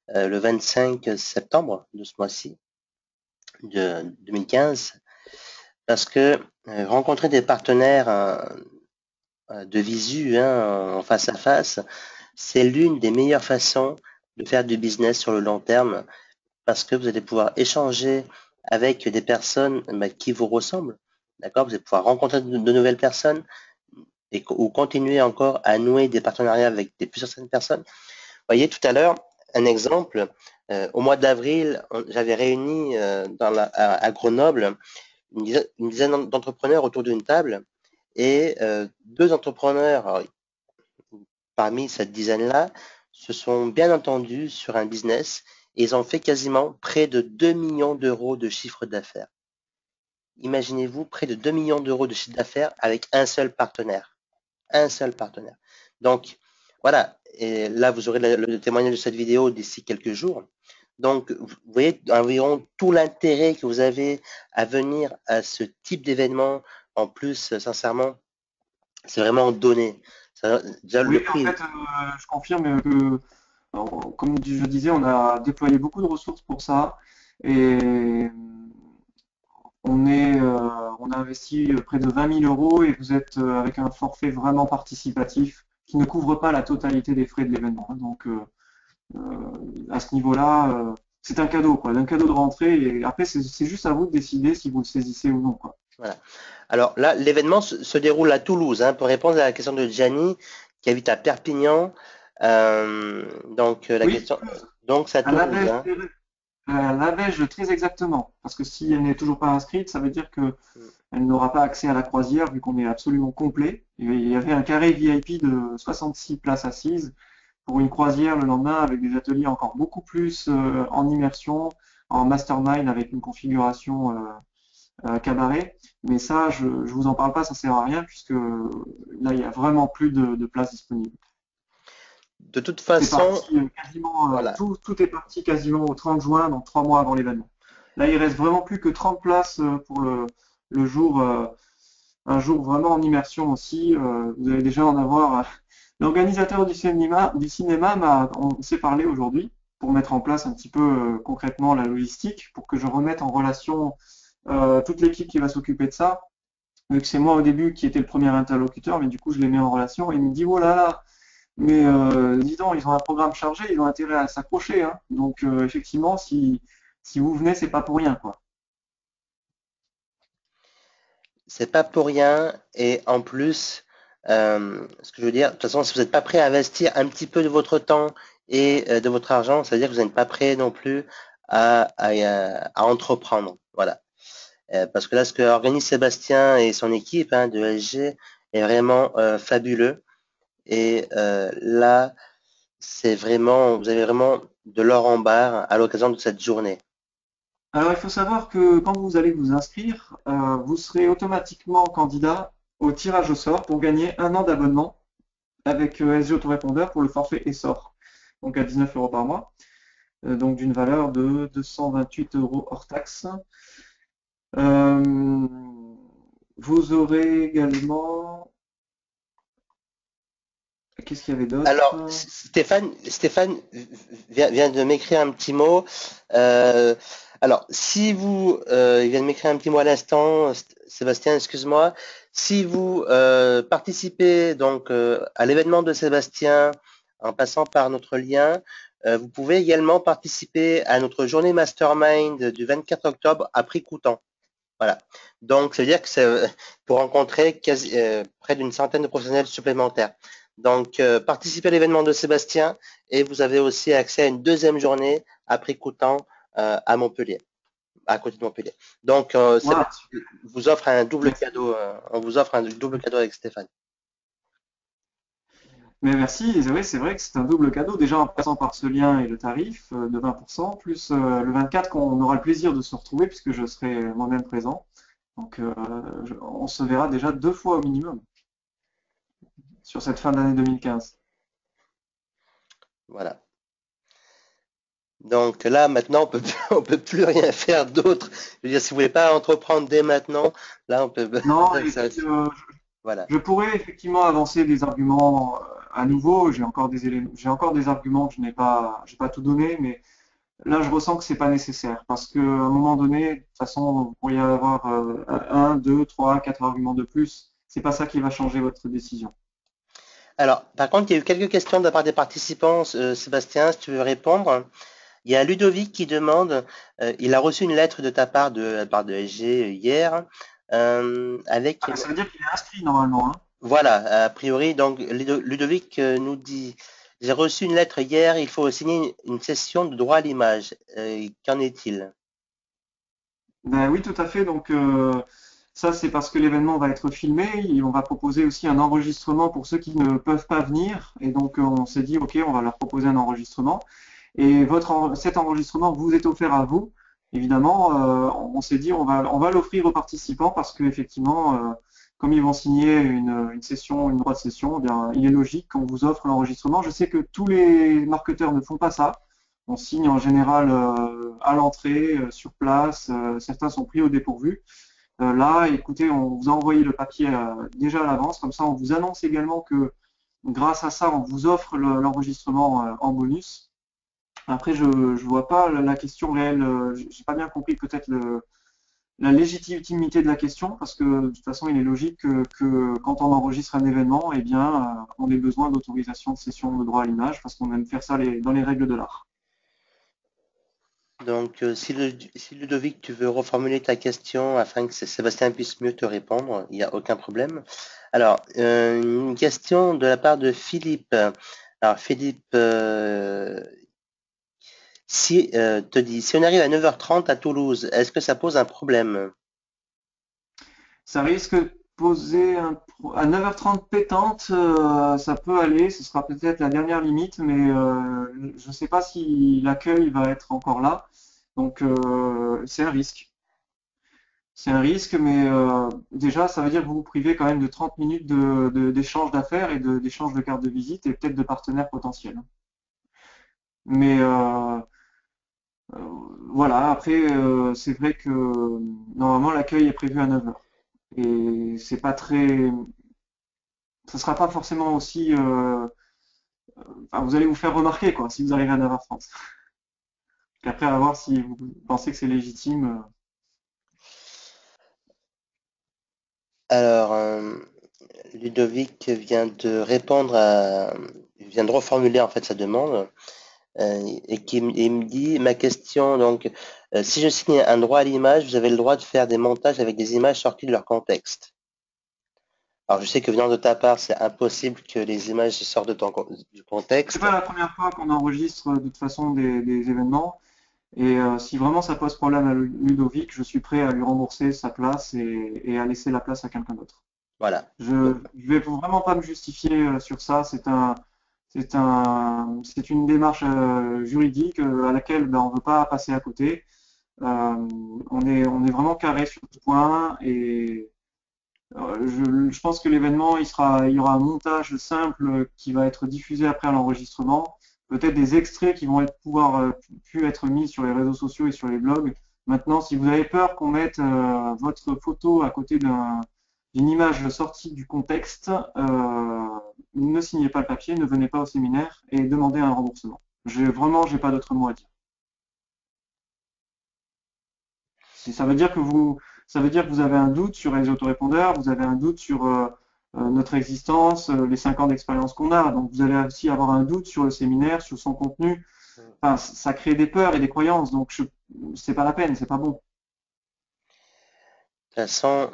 le 25 septembre de ce mois-ci, de 2015, parce que rencontrer des partenaires de visu, hein, en face à face, c'est l'une des meilleures façons de faire du business sur le long terme, parce que vous allez pouvoir échanger avec des personnes qui vous ressemblent, d'accord? Vous allez pouvoir rencontrer de nouvelles personnes ou continuer encore à nouer des partenariats avec plus certaines personnes. Vous voyez, tout à l'heure, un exemple, au mois d'avril, j'avais réuni à Grenoble une dizaine d'entrepreneurs autour d'une table et deux entrepreneurs parmi cette dizaine-là se sont bien entendus sur un business et ils ont fait quasiment près de 2 millions d'euros de chiffre d'affaires. Imaginez-vous près de 2 millions d'euros de chiffre d'affaires avec un seul partenaire. Un seul partenaire. Donc, voilà. Et là, vous aurez le témoignage de cette vidéo d'ici quelques jours. Donc, vous voyez environ tout l'intérêt que vous avez à venir à ce type d'événement. En plus, sincèrement, c'est vraiment donné. Déjà, le Oui, en prix. fait, je confirme que, comme je disais, on a déployé beaucoup de ressources pour ça et on a investi près de 20 000 euros et vous êtes avec un forfait vraiment participatif qui ne couvre pas la totalité des frais de l'événement, hein. Donc, à ce niveau-là, c'est un cadeau, quoi, un cadeau de rentrée. Et après, c'est juste à vous de décider si vous le saisissez ou non, quoi. Voilà. Alors là, l'événement se déroule à Toulouse, hein, pour répondre à la question de Gianni, qui habite à Perpignan. La Oui, question, donc c'est à à la Toulouse, Vège, hein. la Vège, très exactement. Parce que si elle n'est toujours pas inscrite, ça veut dire que elle n'aura pas accès à la croisière vu qu'on est absolument complet. Il y avait un carré VIP de 66 places assises pour une croisière le lendemain avec des ateliers encore beaucoup plus en immersion, en mastermind avec une configuration cabaret. Mais ça, je vous en parle pas, ça sert à rien puisque là, il y a vraiment plus de places disponibles. De toute C'est façon, parti quasiment, voilà. tout est parti quasiment au 30 juin, donc 3 mois avant l'événement. Là, il reste vraiment plus que 30 places pour le jour, un jour vraiment en immersion aussi. Vous allez déjà en avoir. L'organisateur du cinéma, on s'est parlé aujourd'hui pour mettre en place un petit peu concrètement la logistique, pour que je remette en relation toute l'équipe qui va s'occuper de ça. Vu que c'est moi au début qui était le premier interlocuteur, mais du coup je les mets en relation et il me dit oh là là, mais dis donc, ils ont un programme chargé, ils ont intérêt à s'accrocher, hein. Donc effectivement, si vous venez, c'est pas pour rien, quoi. C'est pas pour rien. Et en plus, ce que je veux dire, de toute façon, si vous n'êtes pas prêt à investir un petit peu de votre temps et de votre argent, ça veut dire que vous n'êtes pas prêt non plus à entreprendre. Voilà. Parce que là, ce que organise Sébastien et son équipe, hein, de SG est vraiment fabuleux. Et là, vous avez vraiment de l'or en barre à l'occasion de cette journée. Alors il faut savoir que quand vous allez vous inscrire, vous serez automatiquement candidat au tirage au sort pour gagner un an d'abonnement avec SG Autorépondeur pour le forfait Essor, donc à 19 euros par mois, donc d'une valeur de 228 euros hors taxe. Euh, Vous aurez également. Qu'est-ce qu'il y avait d'autre? Alors, Stéphane vient de m'écrire un petit mot. Euh, alors, si vous, il vient de m'écrire un petit mot à l'instant, Sébastien, excuse-moi. Si vous participez donc à l'événement de Sébastien en passant par notre lien, vous pouvez également participer à notre journée mastermind du 24 octobre à prix coûtant. Voilà. Donc, ça veut dire que c'est pour rencontrer près d'une centaine de professionnels supplémentaires. Donc, participez à l'événement de Sébastien et vous avez aussi accès à une deuxième journée à prix coûtant à Montpellier, à côté de Montpellier. Donc, Wow. Sébastien vous offre un double Merci. cadeau. On vous offre un double cadeau avec Stéphane. Mais merci, et oui, c'est vrai que c'est un double cadeau, déjà en passant par ce lien et le tarif de 20%, plus le 24 qu'on aura le plaisir de se retrouver puisque je serai moi-même présent. Donc on se verra déjà 2 fois au minimum sur cette fin d'année 2015. Voilà. Donc là, maintenant, on peut plus rien faire d'autre. Je veux dire, si vous voulez pas entreprendre dès maintenant, là, on peut. Non, et ça- puis voilà. je pourrais effectivement avancer des arguments à nouveau. J'ai encore des arguments que j'ai pas tout donné, mais là, je ressens que c'est pas nécessaire parce qu'à un moment donné, de toute façon, il pourrait y avoir un, deux, trois, quatre arguments de plus. C'est pas ça qui va changer votre décision. Alors, par contre, il y a eu quelques questions de la part des participants. Sébastien, si tu veux répondre. Il y a Ludovic qui demande, il a reçu une lettre de ta part de la part de SG hier, avec, Ah, ça veut dire qu'il est inscrit normalement, hein. voilà, a priori, donc Ludovic nous dit, j'ai reçu une lettre hier, il faut signer une cession de droit à l'image. Qu'en est-il? Ben oui, tout à fait. Donc ça, c'est parce que l'événement va être filmé. Et on va proposer aussi un enregistrement pour ceux qui ne peuvent pas venir. Et donc on s'est dit, ok, on va leur proposer un enregistrement. Et cet enregistrement vous est offert à vous. Évidemment, on s'est dit, on va l'offrir aux participants parce que effectivement, comme ils vont signer une session, une droit de session, eh bien, il est logique qu'on vous offre l'enregistrement. Je sais que tous les marketeurs ne font pas ça. On signe en général à l'entrée, sur place. Certains sont pris au dépourvu. Là, écoutez, on vous a envoyé le papier déjà à l'avance. Comme ça, on vous annonce également que grâce à ça, on vous offre l'enregistrement en bonus. Après, je vois pas la question réelle. J'ai pas bien compris peut-être la légitimité de la question parce que de toute façon, il est logique que quand on enregistre un événement, eh bien, on ait besoin d'autorisation de cession de droit à l'image parce qu'on aime faire ça dans les règles de l'art. Donc, si Ludovic, tu veux reformuler ta question afin que Sébastien puisse mieux te répondre, il n'y a aucun problème. Alors, une question de la part de Philippe. Alors, Philippe, te dit, si on arrive à 9h30 à Toulouse, est-ce que ça pose un problème? Ça risque de poser à 9h30 pétante, ça peut aller, ce sera peut-être la dernière limite, mais je ne sais pas si l'accueil va être encore là. Donc c'est un risque. C'est un risque, mais déjà, ça veut dire que vous vous privez quand même de 30 minutes d'échange d'affaires et d'échange de cartes de visite et peut-être de partenaires potentiels. Mais voilà, après, c'est vrai que normalement l'accueil est prévu à 9h. Et c'est pas très, ça sera pas forcément aussi, enfin, vous allez vous faire remarquer quoi si vous arrivez à 9h30. Après, à voir si vous pensez que c'est légitime. Alors, Ludovic vient de reformuler en fait sa demande et me dit ma question donc si je signe un droit à l'image, vous avez le droit de faire des montages avec des images sorties de leur contexte. Alors je sais que venant de ta part, c'est impossible que les images sortent du C'est contexte. pas la première fois qu'on enregistre de toute façon des événements. Et si vraiment ça pose problème à Ludovic, je suis prêt à lui rembourser sa place et à laisser la place à quelqu'un d'autre. Voilà. Je vais vraiment pas me justifier sur ça. C'est une démarche juridique à laquelle ben, on ne veut pas passer à côté. On est vraiment carré sur ce point et je pense que l'événement, il y aura un montage simple qui va être diffusé après l'enregistrement, peut-être des extraits qui vont pouvoir pu être mis sur les réseaux sociaux et sur les blogs. Maintenant, si vous avez peur qu'on mette votre photo à côté d'une image sortie du contexte, ne signez pas le papier, ne venez pas au séminaire et demandez un remboursement. J'ai pas d'autre mot à dire. Ça veut dire que ça veut dire que vous avez un doute sur les autorépondeurs, vous avez un doute sur notre existence, les 5 ans d'expérience qu'on a. Donc vous allez aussi avoir un doute sur le séminaire, sur son contenu. Enfin, ça crée des peurs et des croyances. Donc c'est pas la peine, c'est pas bon. De toute façon,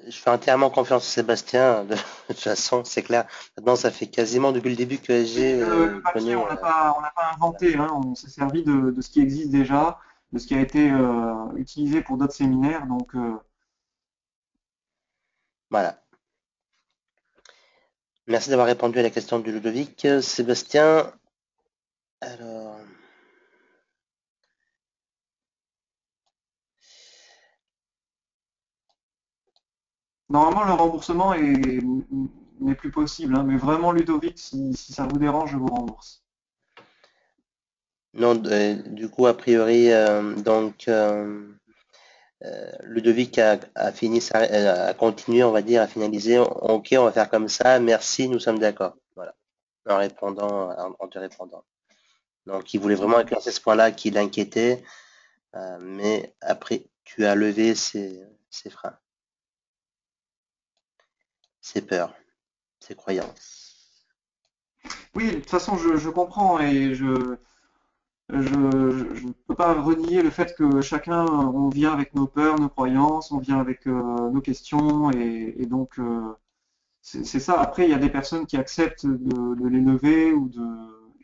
je fais entièrement confiance à Sébastien. De toute façon, c'est clair. Maintenant, ça fait quasiment depuis le début que j'ai Le papier, connaît. on l'a pas inventé, hein. On s'est servi de ce qui existe déjà, de ce qui a été utilisé pour d'autres séminaires. Donc Voilà. Merci d'avoir répondu à la question de Ludovic. Sébastien, alors, Normalement, le remboursement n'est plus possible, hein, mais vraiment, Ludovic, si ça vous dérange, je vous rembourse. non, du coup, a priori, Ludovic a fini a continué, on va dire, à finaliser. Ok, on va faire comme ça. Merci, nous sommes d'accord. Voilà, en répondant, en te répondant. Donc, il voulait vraiment éclaircir ce point-là qui l'inquiétait, mais après, tu as levé ses freins, ses peurs, ses croyances. Oui, de toute façon, je comprends et je ne peux pas renier le fait que chacun, on vient avec nos peurs, nos croyances, on vient avec nos questions et donc c'est ça. Après, il y a des personnes qui acceptent de les lever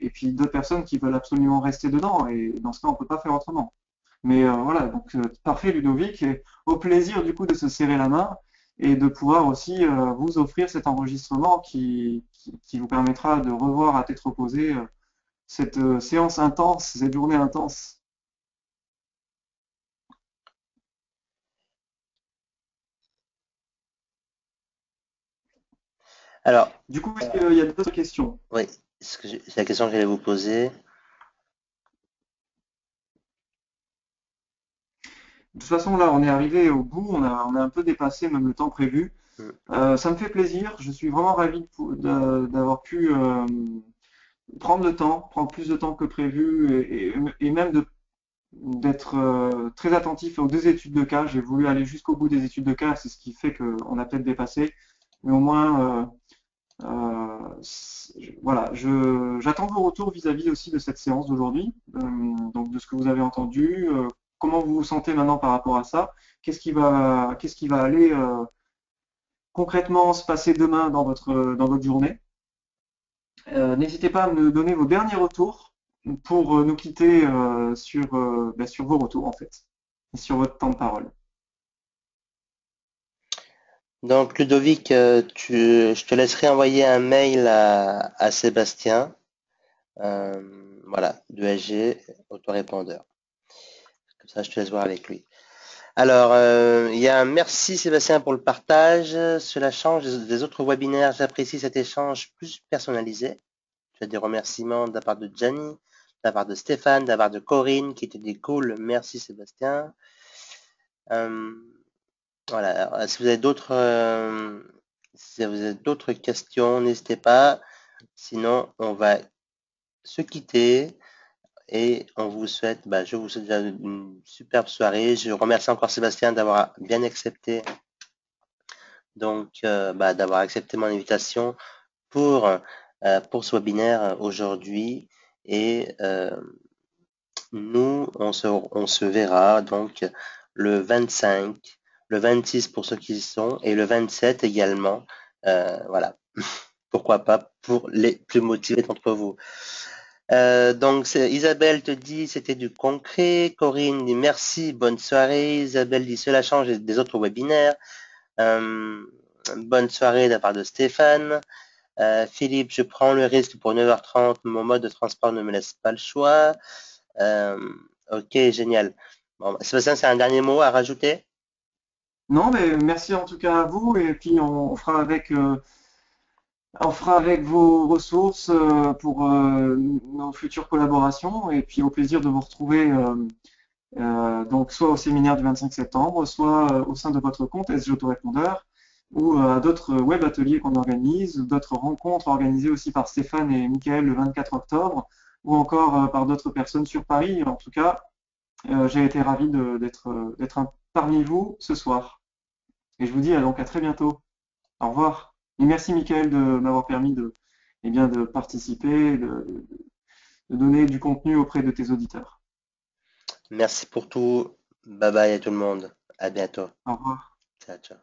et puis d'autres personnes qui veulent absolument rester dedans et dans ce cas, on peut pas faire autrement. Mais voilà, donc parfait Ludovic et au plaisir du coup de se serrer la main et de pouvoir aussi vous offrir cet enregistrement qui vous permettra de revoir à tête reposée cette séance intense, cette journée intense. Alors, Du coup, est-ce qu'il y a d'autres questions? oui, c'est la question que j'allais vous poser. De toute façon, là, on est arrivé au bout, on a un peu dépassé même le temps prévu. Hmm. Ça me fait plaisir, je suis vraiment ravi d'avoir pu prendre le temps, prendre plus de temps que prévu et même d'être très attentif aux deux études de cas. J'ai voulu aller jusqu'au bout des études de cas, c'est ce qui fait qu'on a peut-être dépassé, mais au moins, voilà, j'attends vos retours vis-à-vis aussi de cette séance d'aujourd'hui, donc de ce que vous avez entendu, comment vous vous sentez maintenant par rapport à ça, qu'est-ce qui va aller concrètement se passer demain dans votre journée. N'hésitez pas à me donner vos derniers retours pour nous quitter sur vos retours en fait, et sur votre temps de parole. Donc, Ludovic, je te laisserai envoyer un mail à Sébastien, voilà, de SG, autorépondeur. Comme ça, je te laisse voir avec lui. Alors, il y a un merci Sébastien pour le partage. Cela change des autres webinaires. J'apprécie cet échange plus personnalisé. Tu as des remerciements de la part de Gianni, de la part de Stéphane, de la part de Corinne qui te dit cool. Merci Sébastien. Euh, voilà. Alors, si vous avez d'autres questions, n'hésitez pas. Sinon, on va se quitter et on vous souhaite, je vous souhaite déjà une superbe soirée. Je remercie encore Sébastien d'avoir bien accepté d'avoir accepté mon invitation pour ce webinaire aujourd'hui. Et nous, on se verra donc le 25, le 26 pour ceux qui y sont, et le 27 également. Voilà, pourquoi pas pour les plus motivés d'entre vous. Isabelle te dit c'était du concret. Corinne dit merci, bonne soirée. Isabelle dit cela change des autres webinaires. Bonne soirée de la part de Stéphane. Philippe, je prends le risque pour 9h30. Mon mode de transport ne me laisse pas le choix. Ok, génial. Bon, Sébastien, c'est un dernier mot à rajouter? Non, mais merci en tout cas à vous et puis on fera avec vos ressources pour nos futures collaborations et puis au plaisir de vous retrouver donc soit au séminaire du 25 septembre, soit au sein de votre compte SG Autorépondeur ou à d'autres web ateliers qu'on organise, d'autres rencontres organisées aussi par Stéphane et Mickaël le 24 octobre, ou encore par d'autres personnes sur Paris. En tout cas, j'ai été ravi d'être parmi vous ce soir. Et je vous dis donc à très bientôt. Au revoir. Et merci Mickaël de m'avoir permis de participer, de donner du contenu auprès de tes auditeurs. Merci pour tout. Bye bye à tout le monde. À bientôt. Au revoir. Ciao, ciao.